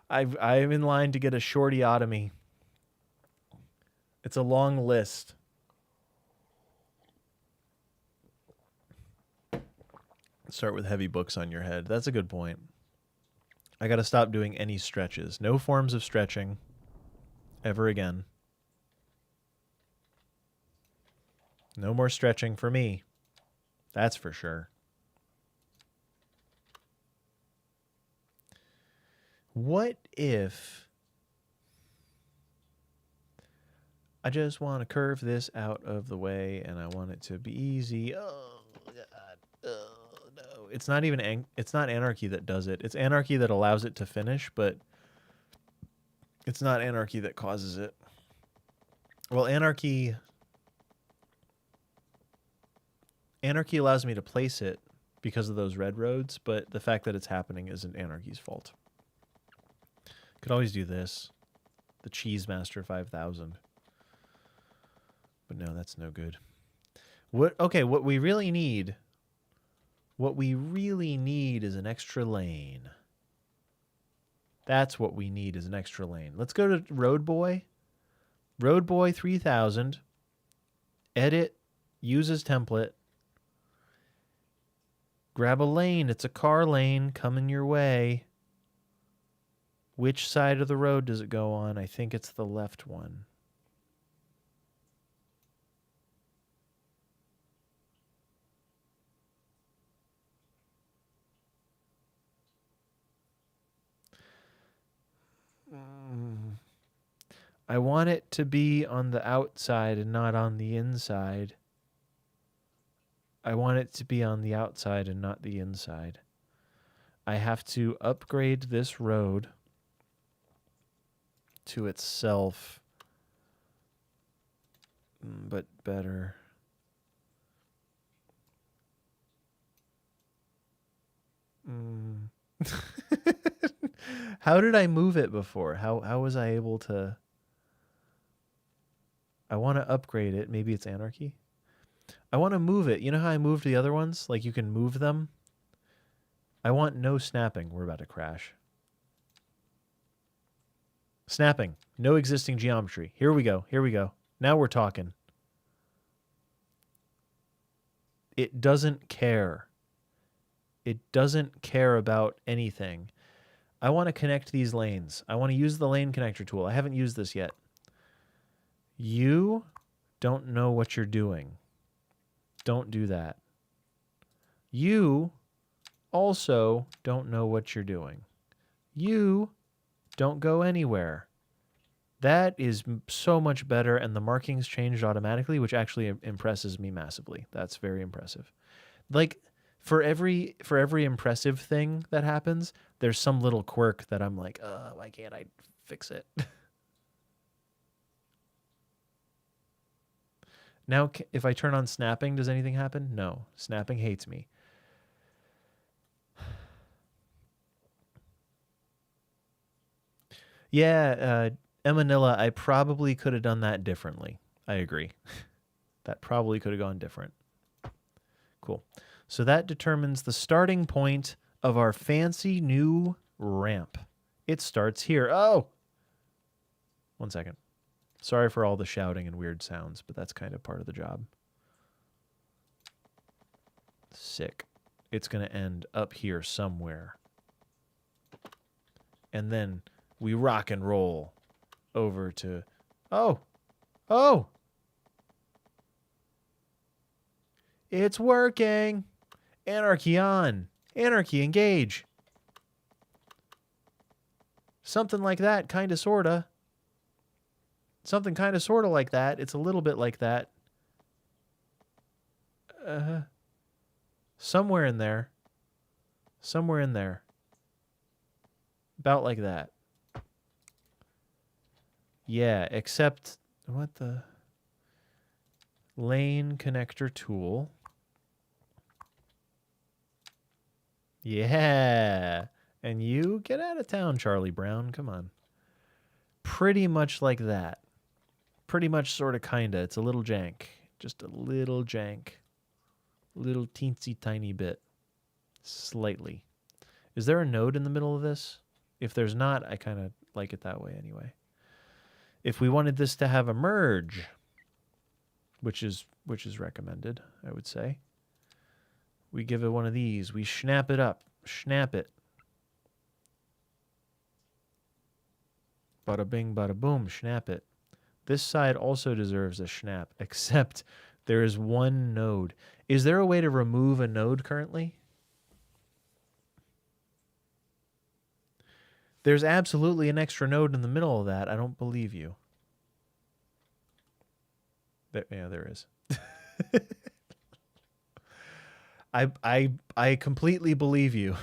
I'm in line to get a shortiotomy. It's a long list. Start with heavy books on your head. That's a good point. I got to stop doing any stretches. No forms of stretching ever again. No more stretching for me. That's for sure. What if I just want to curve this out of the way and I want it to be easy? Oh, God. Oh, no. It's not even, it's not anarchy that does it. It's anarchy that allows it to finish, but it's not anarchy that causes it. Well, anarchy allows me to place it because of those red roads, but the fact that it's happening isn't anarchy's fault. Could always do this. The Cheese Master 5000. But no, that's no good. What we really need is an extra lane. That's what we need is an extra lane. Let's go to Road Boy. Road Boy 3000. Edit. Use as template. Grab a lane. It's a car lane coming your way. Which side of the road does it go on? I think it's the left one. I want it to be on the outside and not on the inside. I want it to be on the outside and not the inside. I have to upgrade this road to itself, but better. How did I move it before? How was I able to? I want to upgrade it. Maybe it's anarchy. I want to move it. You know how I moved the other ones? Like you can move them. I want no snapping. We're about to crash. Snapping. No existing geometry. Here we go. Here we go. Now we're talking. It doesn't care. It doesn't care about anything. I want to connect these lanes. I want to use the lane connector tool. I haven't used this yet. You don't know what you're doing. Don't do that. You also don't know what you're doing. You don't go anywhere. That is so much better, and the markings changed automatically, which actually impresses me massively. That's very impressive. Like, for every impressive thing that happens, there's some little quirk that I'm like, why can't I fix it? Now, if I turn on snapping, does anything happen? No. Snapping hates me. Yeah, Emanilla, I probably could have done that differently. I agree. That probably could have gone different. Cool. So that determines the starting point of our fancy new ramp. It starts here. Oh! 1 second. Sorry for all the shouting and weird sounds, but that's kind of part of the job. Sick. It's going to end up here somewhere. And then we rock and roll over to... Oh! Oh! It's working! Anarchy on! Anarchy engage! Something like that, kind of, sort of. Something kind of, sort of like that. It's a little bit like that. Somewhere in there. Somewhere in there. About like that. Yeah, except... What the... Lane connector tool. Yeah. And you get out of town, Charlie Brown. Come on. Pretty much like that. Pretty much, sort of, kinda. It's a little jank. Just a little jank. Little teensy tiny bit. Slightly. Is there a node in the middle of this? If there's not, I kind of like it that way anyway. If we wanted this to have a merge, which is recommended, I would say. We give it one of these. We snap it up. Snap it. Bada bing, bada boom. Snap it. This side also deserves a snap, except there is one node. Is there a way to remove a node currently? There's absolutely an extra node in the middle of that. I don't believe you. Yeah, there is. I completely believe you.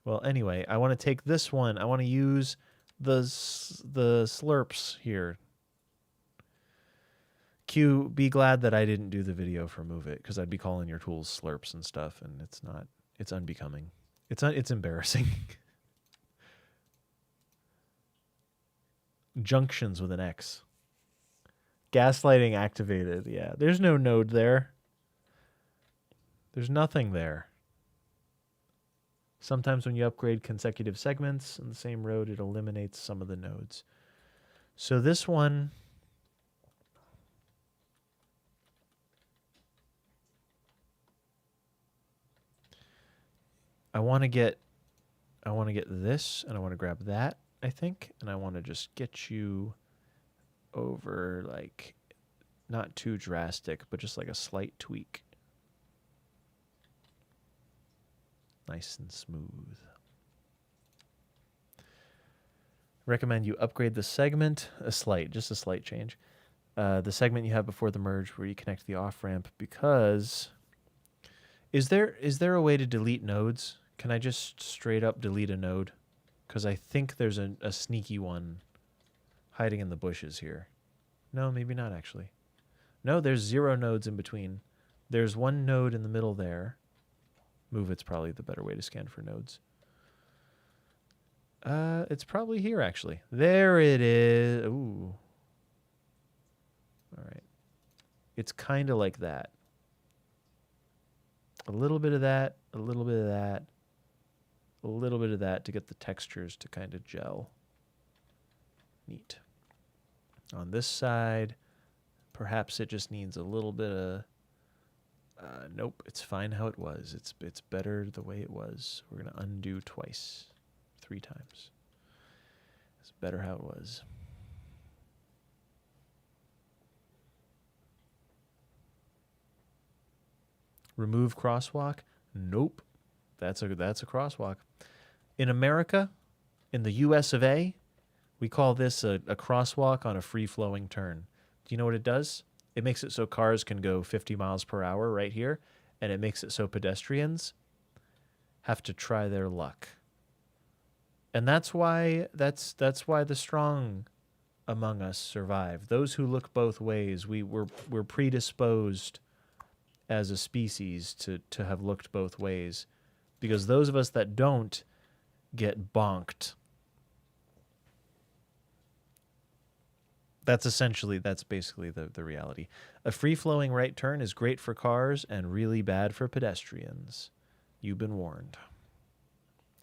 Well, anyway, I want to take this one. I want to use the slurps here. Q, be glad that I didn't do the video for Move It, because I'd be calling your tools slurps and stuff, and it's not. It's unbecoming. It's embarrassing. Junctions with an X. Gaslighting activated. Yeah, there's no node there. There's nothing there. Sometimes when you upgrade consecutive segments in the same road, it eliminates some of the nodes. So this one, I want to get this, and I want to grab that, I think, and I want to just get you over, like, not too drastic, but just like a slight tweak. Nice and smooth. Recommend you upgrade the segment, just a slight change. The segment you have before the merge where you connect the off-ramp, because is there a way to delete nodes? Can I just straight up delete a node? Because I think there's a sneaky one hiding in the bushes here. No, maybe not actually. No, there's 0 nodes in between. There's one node in the middle there. Move It's probably the better way to scan for nodes. It's probably here, actually. There it is. Ooh. All right. It's kind of like that. A little bit of that, a little bit of that, a little bit of that to get the textures to kind of gel. Neat. On this side, perhaps it just needs a little bit of... nope, it's fine how it was. It's better the way it was. We're going to undo twice. 3 times. It's better how it was. Remove crosswalk? Nope. That's a crosswalk. In America, in the US of A, we call this a crosswalk on a free-flowing turn. Do you know what it does? It makes it so cars can go 50 miles per hour right here, and it makes it so pedestrians have to try their luck. And that's why the strong among us survive. Those who look both ways, we're predisposed as a species to have looked both ways, because those of us that don't get bonked. That's basically the reality. A free-flowing right turn is great for cars and really bad for pedestrians. You've been warned.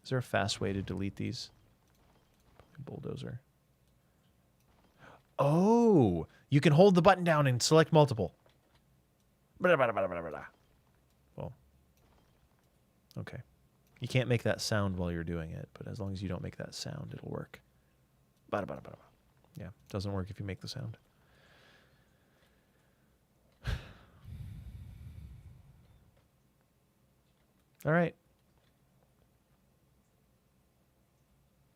Is there a fast way to delete these? Bulldozer. Oh, you can hold the button down and select multiple. Well, okay. You can't make that sound while you're doing it, but as long as you don't make that sound, it'll work. Yeah, doesn't work if you make the sound. All right.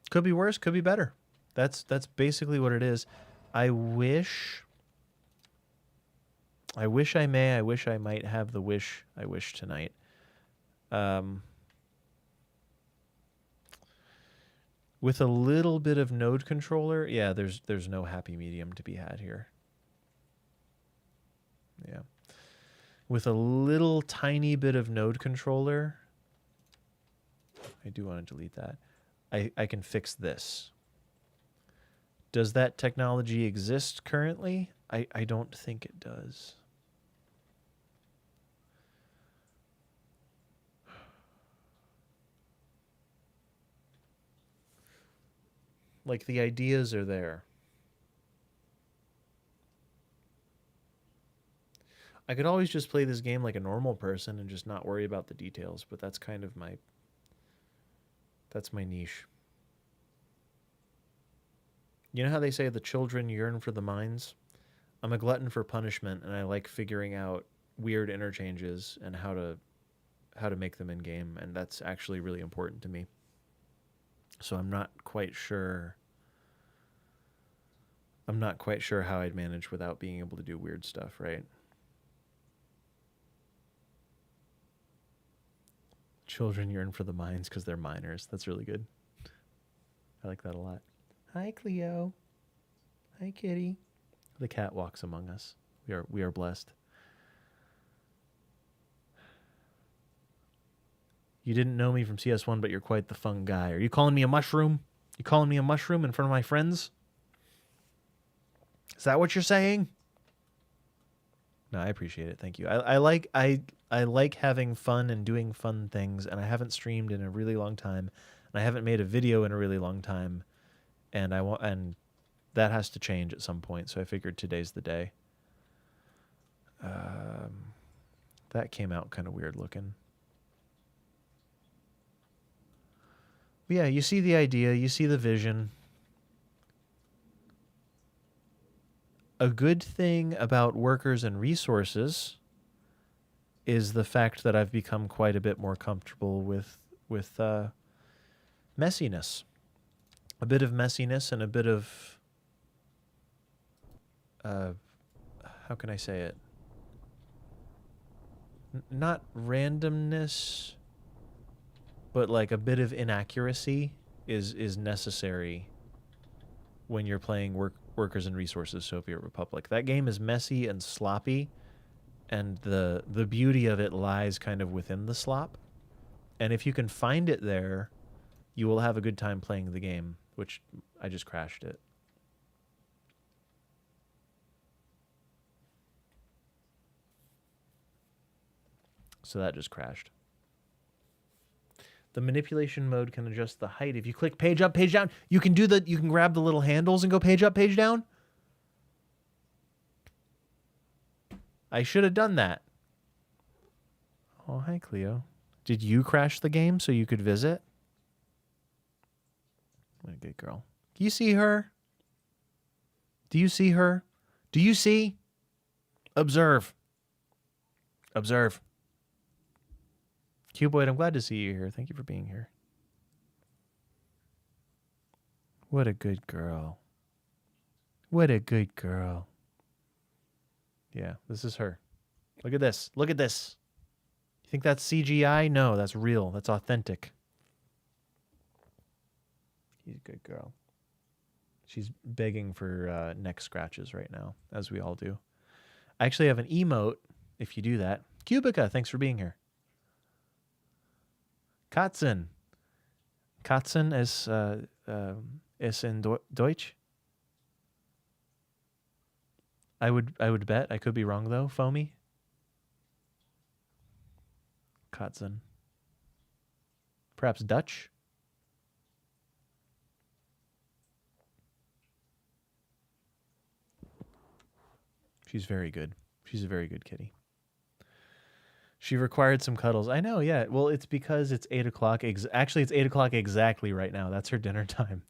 Could be worse, could be better. That's basically what it is. I wish I might have the wish I wish tonight. With a little bit of node controller, yeah, there's no happy medium to be had here. Yeah. With a little tiny bit of node controller, I do want to delete that. I can fix this. Does that technology exist currently? I don't think it does. Like, the ideas are there. I could always just play this game like a normal person and just not worry about the details, but that's kind of that's my niche. You know how they say the children yearn for the mines? I'm a glutton for punishment, and I like figuring out weird interchanges and how to make them in game, and that's actually really important to me. So I'm not quite sure. I'm not quite sure how I'd manage without being able to do weird stuff, right? Children yearn for the mines because they're miners. That's really good. I like that a lot. Hi, Cleo. Hi, kitty. The cat walks among us. We are blessed. You didn't know me from CS1, but you're quite the fun guy. Are you calling me a mushroom? You calling me a mushroom in front of my friends? Is that what you're saying? No, I appreciate it. Thank you. I like having fun and doing fun things, and I haven't streamed in a really long time, and I haven't made a video in a really long time, and that has to change at some point. So I figured today's the day. That came out kind of weird looking. But yeah, you see the idea, you see the vision. A good thing about workers and resources is the fact that I've become quite a bit more comfortable with messiness. A bit of messiness and a bit of how can I say it? Not randomness, but like a bit of inaccuracy is necessary when you're playing Workers and Resources Soviet Republic. That game is messy and sloppy, and the beauty of it lies kind of within the slop. And if you can find it there, you will have a good time playing the game, which I just crashed it. So that just crashed. The manipulation mode can adjust the height. If you click page up, page down, you can grab the little handles and go page up, page down. I should have done that. Oh, hi, Cleo. Did you crash the game so you could visit? What a good girl. Do you see her? Do you see her? Do you see? Observe. Observe. Cuboid, I'm glad to see you here. Thank you for being here. What a good girl. What a good girl. Yeah, this is her. Look at this. Look at this. You think that's CGI? No, that's real. That's authentic. She's a good girl. She's begging for neck scratches right now, as we all do. I actually have an emote if you do that. Cubica, thanks for being here. Katzen. Katzen ist in Deutsch. I would bet. I could be wrong though. Foamy. Katzen. Perhaps Dutch. She's very good. She's a very good kitty. She required some cuddles. I know, yeah. Well, it's because it's 8 o'clock. Actually, it's 8 o'clock exactly right now. That's her dinner time.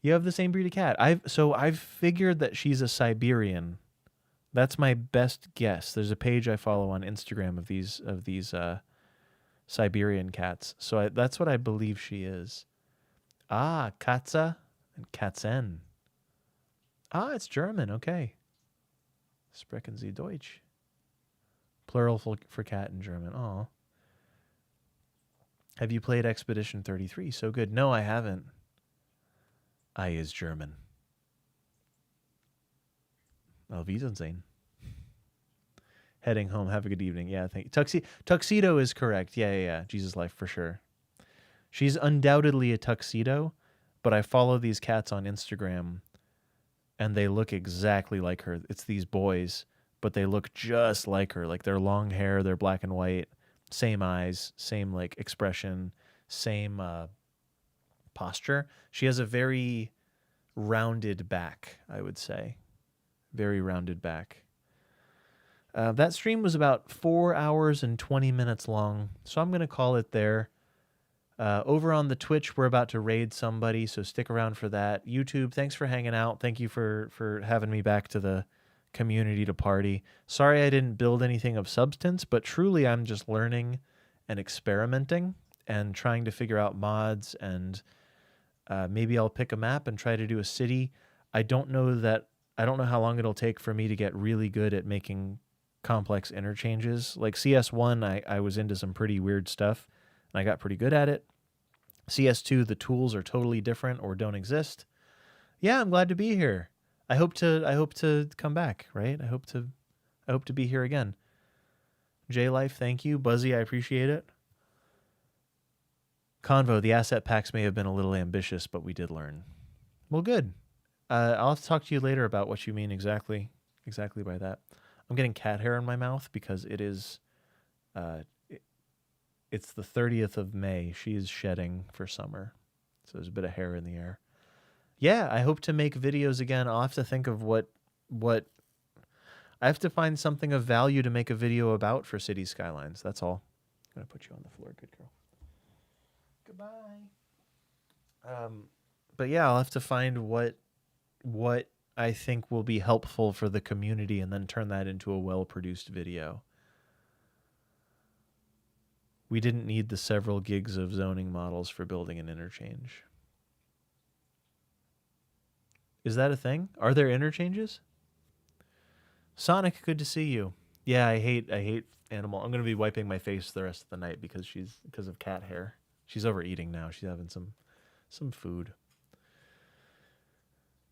You have the same breed of cat. I've figured that she's a Siberian. That's my best guess. There's a page I follow on Instagram of these Siberian cats. So that's what I believe she is. Ah, Katze and Katzen. Ah, it's German. Okay. Sprechen Sie Deutsch. Plural for cat in German. Oh. Have you played Expedition 33? So good. No, I haven't. I is German. Auf Wiedersehen. Heading home. Have a good evening. Yeah, thank you. Tuxedo is correct. Yeah. Jesus Life for sure. She's undoubtedly a tuxedo, but I follow these cats on Instagram, and they look exactly like her. It's these boys, but they look just like her. Like, they're long hair, they're black and white, same eyes, same like expression, same posture. She has a very rounded back, I would say. Very rounded back. That stream was about 4 hours and 20 minutes long, so I'm going to call it there. Over on the Twitch, we're about to raid somebody, so stick around for that. YouTube, thanks for hanging out. Thank you for having me back to the community to party. Sorry I didn't build anything of substance, but truly I'm just learning and experimenting and trying to figure out mods, and maybe I'll pick a map and try to do a city. I don't know how long it'll take for me to get really good at making complex interchanges. Like CS1, I was into some pretty weird stuff, and I got pretty good at it. CS2, the tools are totally different or don't exist. Yeah, I'm glad to be here. I hope to come back, right? I hope to be here again. J Life, thank you. Buzzy, I appreciate it. Convo, the asset packs may have been a little ambitious, but we did learn. Well, good. I'll have to talk to you later about what you mean exactly by that. I'm getting cat hair in my mouth because it is, it's the 30th of May. She is shedding for summer, so there's a bit of hair in the air. Yeah, I hope to make videos again. I'll have to think of what I have to find something of value to make a video about for City Skylines. That's all. I'm gonna put you on the floor, good girl. Goodbye. But yeah, I'll have to find what I think will be helpful for the community and then turn that into a well-produced video. We didn't need the several gigs of zoning models for building an interchange. Is that a thing? Are there interchanges? Sonic, good to see you. Yeah, I hate animal. I'm going to be wiping my face the rest of the night because of cat hair. She's overeating now. She's having some food.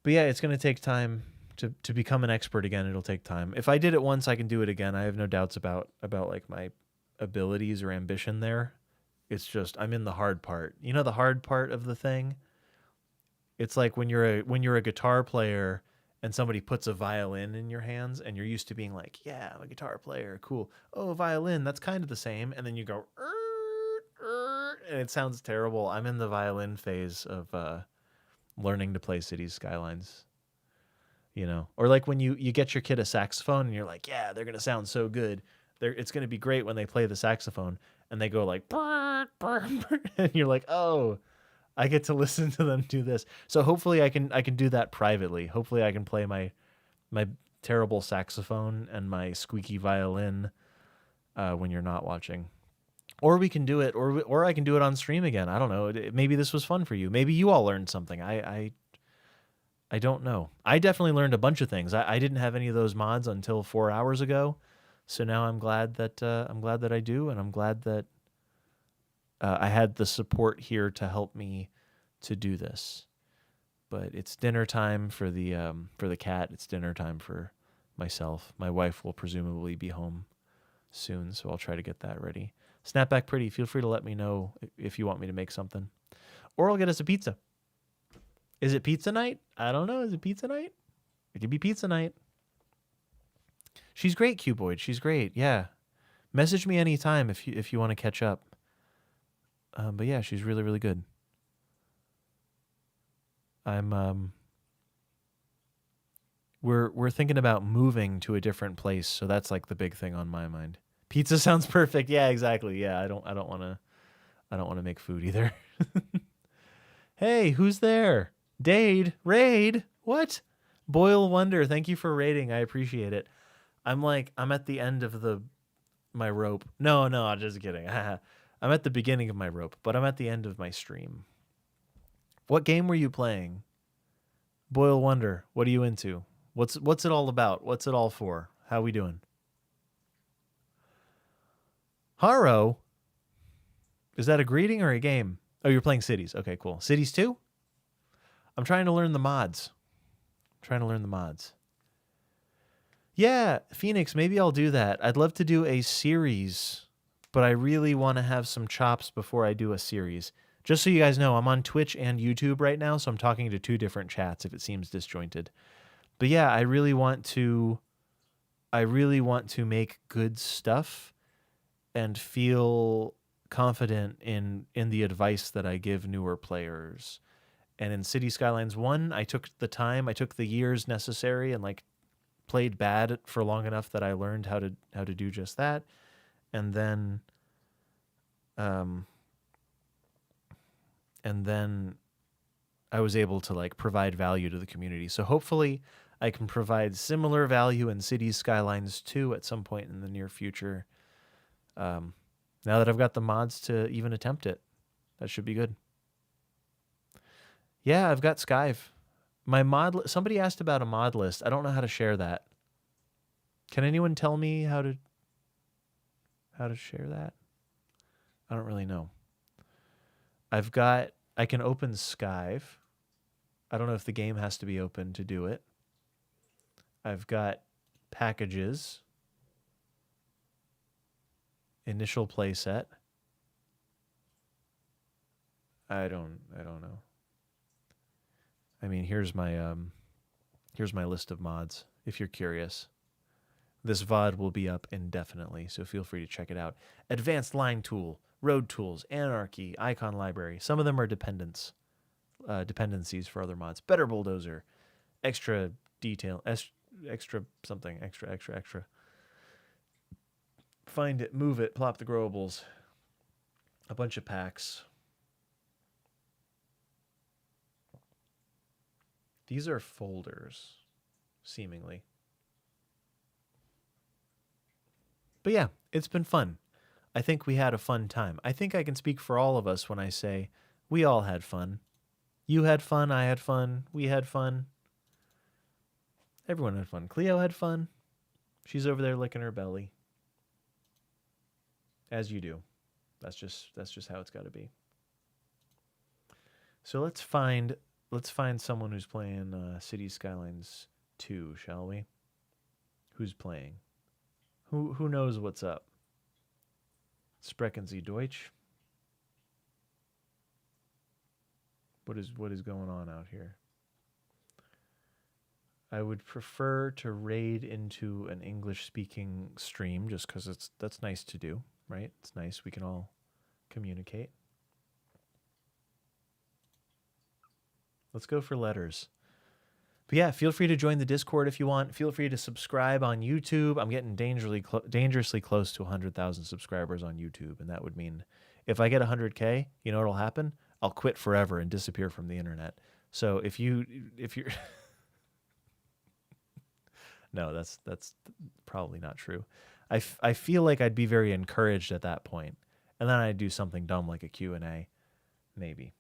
But yeah, it's going to take time to become an expert again. It'll take time. If I did it once, I can do it again. I have no doubts about like my abilities or ambition there. It's just I'm in the hard part. You know the hard part of the thing? It's like when you're a guitar player and somebody puts a violin in your hands and you're used to being like, yeah, I'm a guitar player, cool. Oh, violin, that's kind of the same. And then you go, and it sounds terrible. I'm in the violin phase of learning to play Cities Skylines. You know, or like when you get your kid a saxophone and you're like, yeah, they're gonna sound so good. It's gonna be great when they play the saxophone and they go like, and you're like, oh, I get to listen to them do this. So hopefully I can do that privately. Hopefully I can play my terrible saxophone and my squeaky violin when you're not watching. Or we can do it, or I can do it on stream again. I don't know. Maybe this was fun for you. Maybe you all learned something. I don't know. I definitely learned a bunch of things. I didn't have any of those mods until 4 hours ago. So now I'm glad that I do, and I'm glad that I had the support here to help me to do this. But it's dinner time for the cat. It's dinner time for myself. My wife will presumably be home soon, so I'll try to get that ready. Snapback Pretty, feel free to let me know if you want me to make something. Or I'll get us a pizza. Is it pizza night? I don't know. Is it pizza night? It could be pizza night. She's great, Cuboid. She's great. Yeah. Message me anytime if you want to catch up. But yeah, she's really, really good. We're thinking about moving to a different place, so that's like the big thing on my mind. Pizza sounds perfect. Yeah, exactly. Yeah, I don't want to make food either. Hey, who's there? Raid. What? Boyle Wonder, thank you for raiding. I appreciate it. I'm at the end of my rope. No, I'm just kidding. I'm at the beginning of my rope, but I'm at the end of my stream. What game were you playing? Boyle Wonder, what are you into? What's it all about? What's it all for? How we doing? Haro? Is that a greeting or a game? Oh, you're playing Cities. Okay, cool. Cities 2? I'm trying to learn the mods. Yeah, Phoenix, maybe I'll do that. I'd love to do a series, but I really want to have some chops before I do a series. Just so you guys know, I'm on Twitch and YouTube right now, so I'm talking to 2 different chats if it seems disjointed. But yeah, I really want to make good stuff and feel confident in the advice that I give newer players. And in City Skylines 1, I took the time, I took the years necessary and like played bad for long enough that I learned how to do just that, and then I was able to like provide value to the community. So hopefully I can provide similar value in Cities Skylines 2 at some point in the near future. Now that I've got the mods to even attempt it, that should be good. Yeah, I've got Skyve. My somebody asked about a mod list. I don't know how to share that. Can anyone tell me how to share that? I don't really know. I can open Skyve. I don't know if the game has to be open to do it. I've got packages. Initial playset. I don't know. I mean, here's my list of mods if you're curious. This VOD will be up indefinitely, so feel free to check it out. Advanced line tool, road tools, anarchy, icon library. Some of them are dependencies for other mods. Better bulldozer, extra detail, extra something, extra. Find it, move it, plop the growables. A bunch of packs. These are folders, seemingly. But yeah, it's been fun. I think we had a fun time. I think I can speak for all of us when I say we all had fun. You had fun, I had fun, we had fun. Everyone had fun. Cleo had fun. She's over there licking her belly. As you do. That's just how it's got to be. So let's find someone who's playing Cities Skylines 2, shall we? Who's playing? Who knows what's up? Sprechen Sie Deutsch? What is going on out here? I would prefer to raid into an English-speaking stream just because that's nice to do, right? It's nice. We can all communicate. Let's go for letters. But yeah, feel free to join the Discord if you want. Feel free to subscribe on YouTube. I'm getting dangerously close to 100,000 subscribers on YouTube, and that would mean if I get 100K, you know what'll happen? I'll quit forever and disappear from the internet. So if you're no, that's probably not true. I feel like I'd be very encouraged at that point, and then I'd do something dumb like a Q&A, maybe.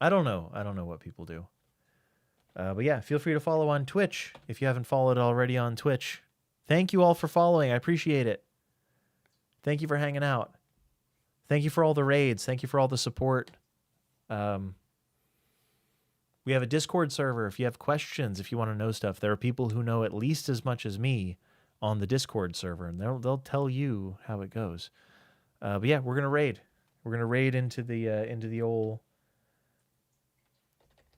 I don't know what people do. But yeah, feel free to follow on Twitch if you haven't followed already on Twitch. Thank you all for following. I appreciate it. Thank you for hanging out. Thank you for all the raids. Thank you for all the support. We have a Discord server if you have questions, if you want to know stuff. There are people who know at least as much as me on the Discord server, and they'll tell you how it goes. But yeah, we're gonna raid. We're gonna raid into the old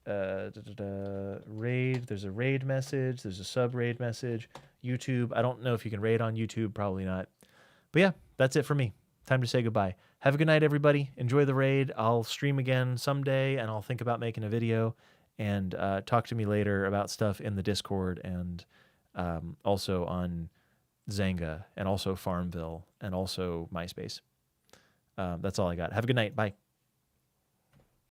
raid. There's a raid message. There's a sub raid message. YouTube. I don't know if you can raid on YouTube. Probably not. But yeah, that's it for me. Time to say goodbye. Have a good night, everybody. Enjoy the raid. I'll stream again someday, and I'll think about making a video. And talk to me later about stuff in the Discord and also on Zanga and also Farmville and also MySpace. That's all I got. Have a good night. Bye.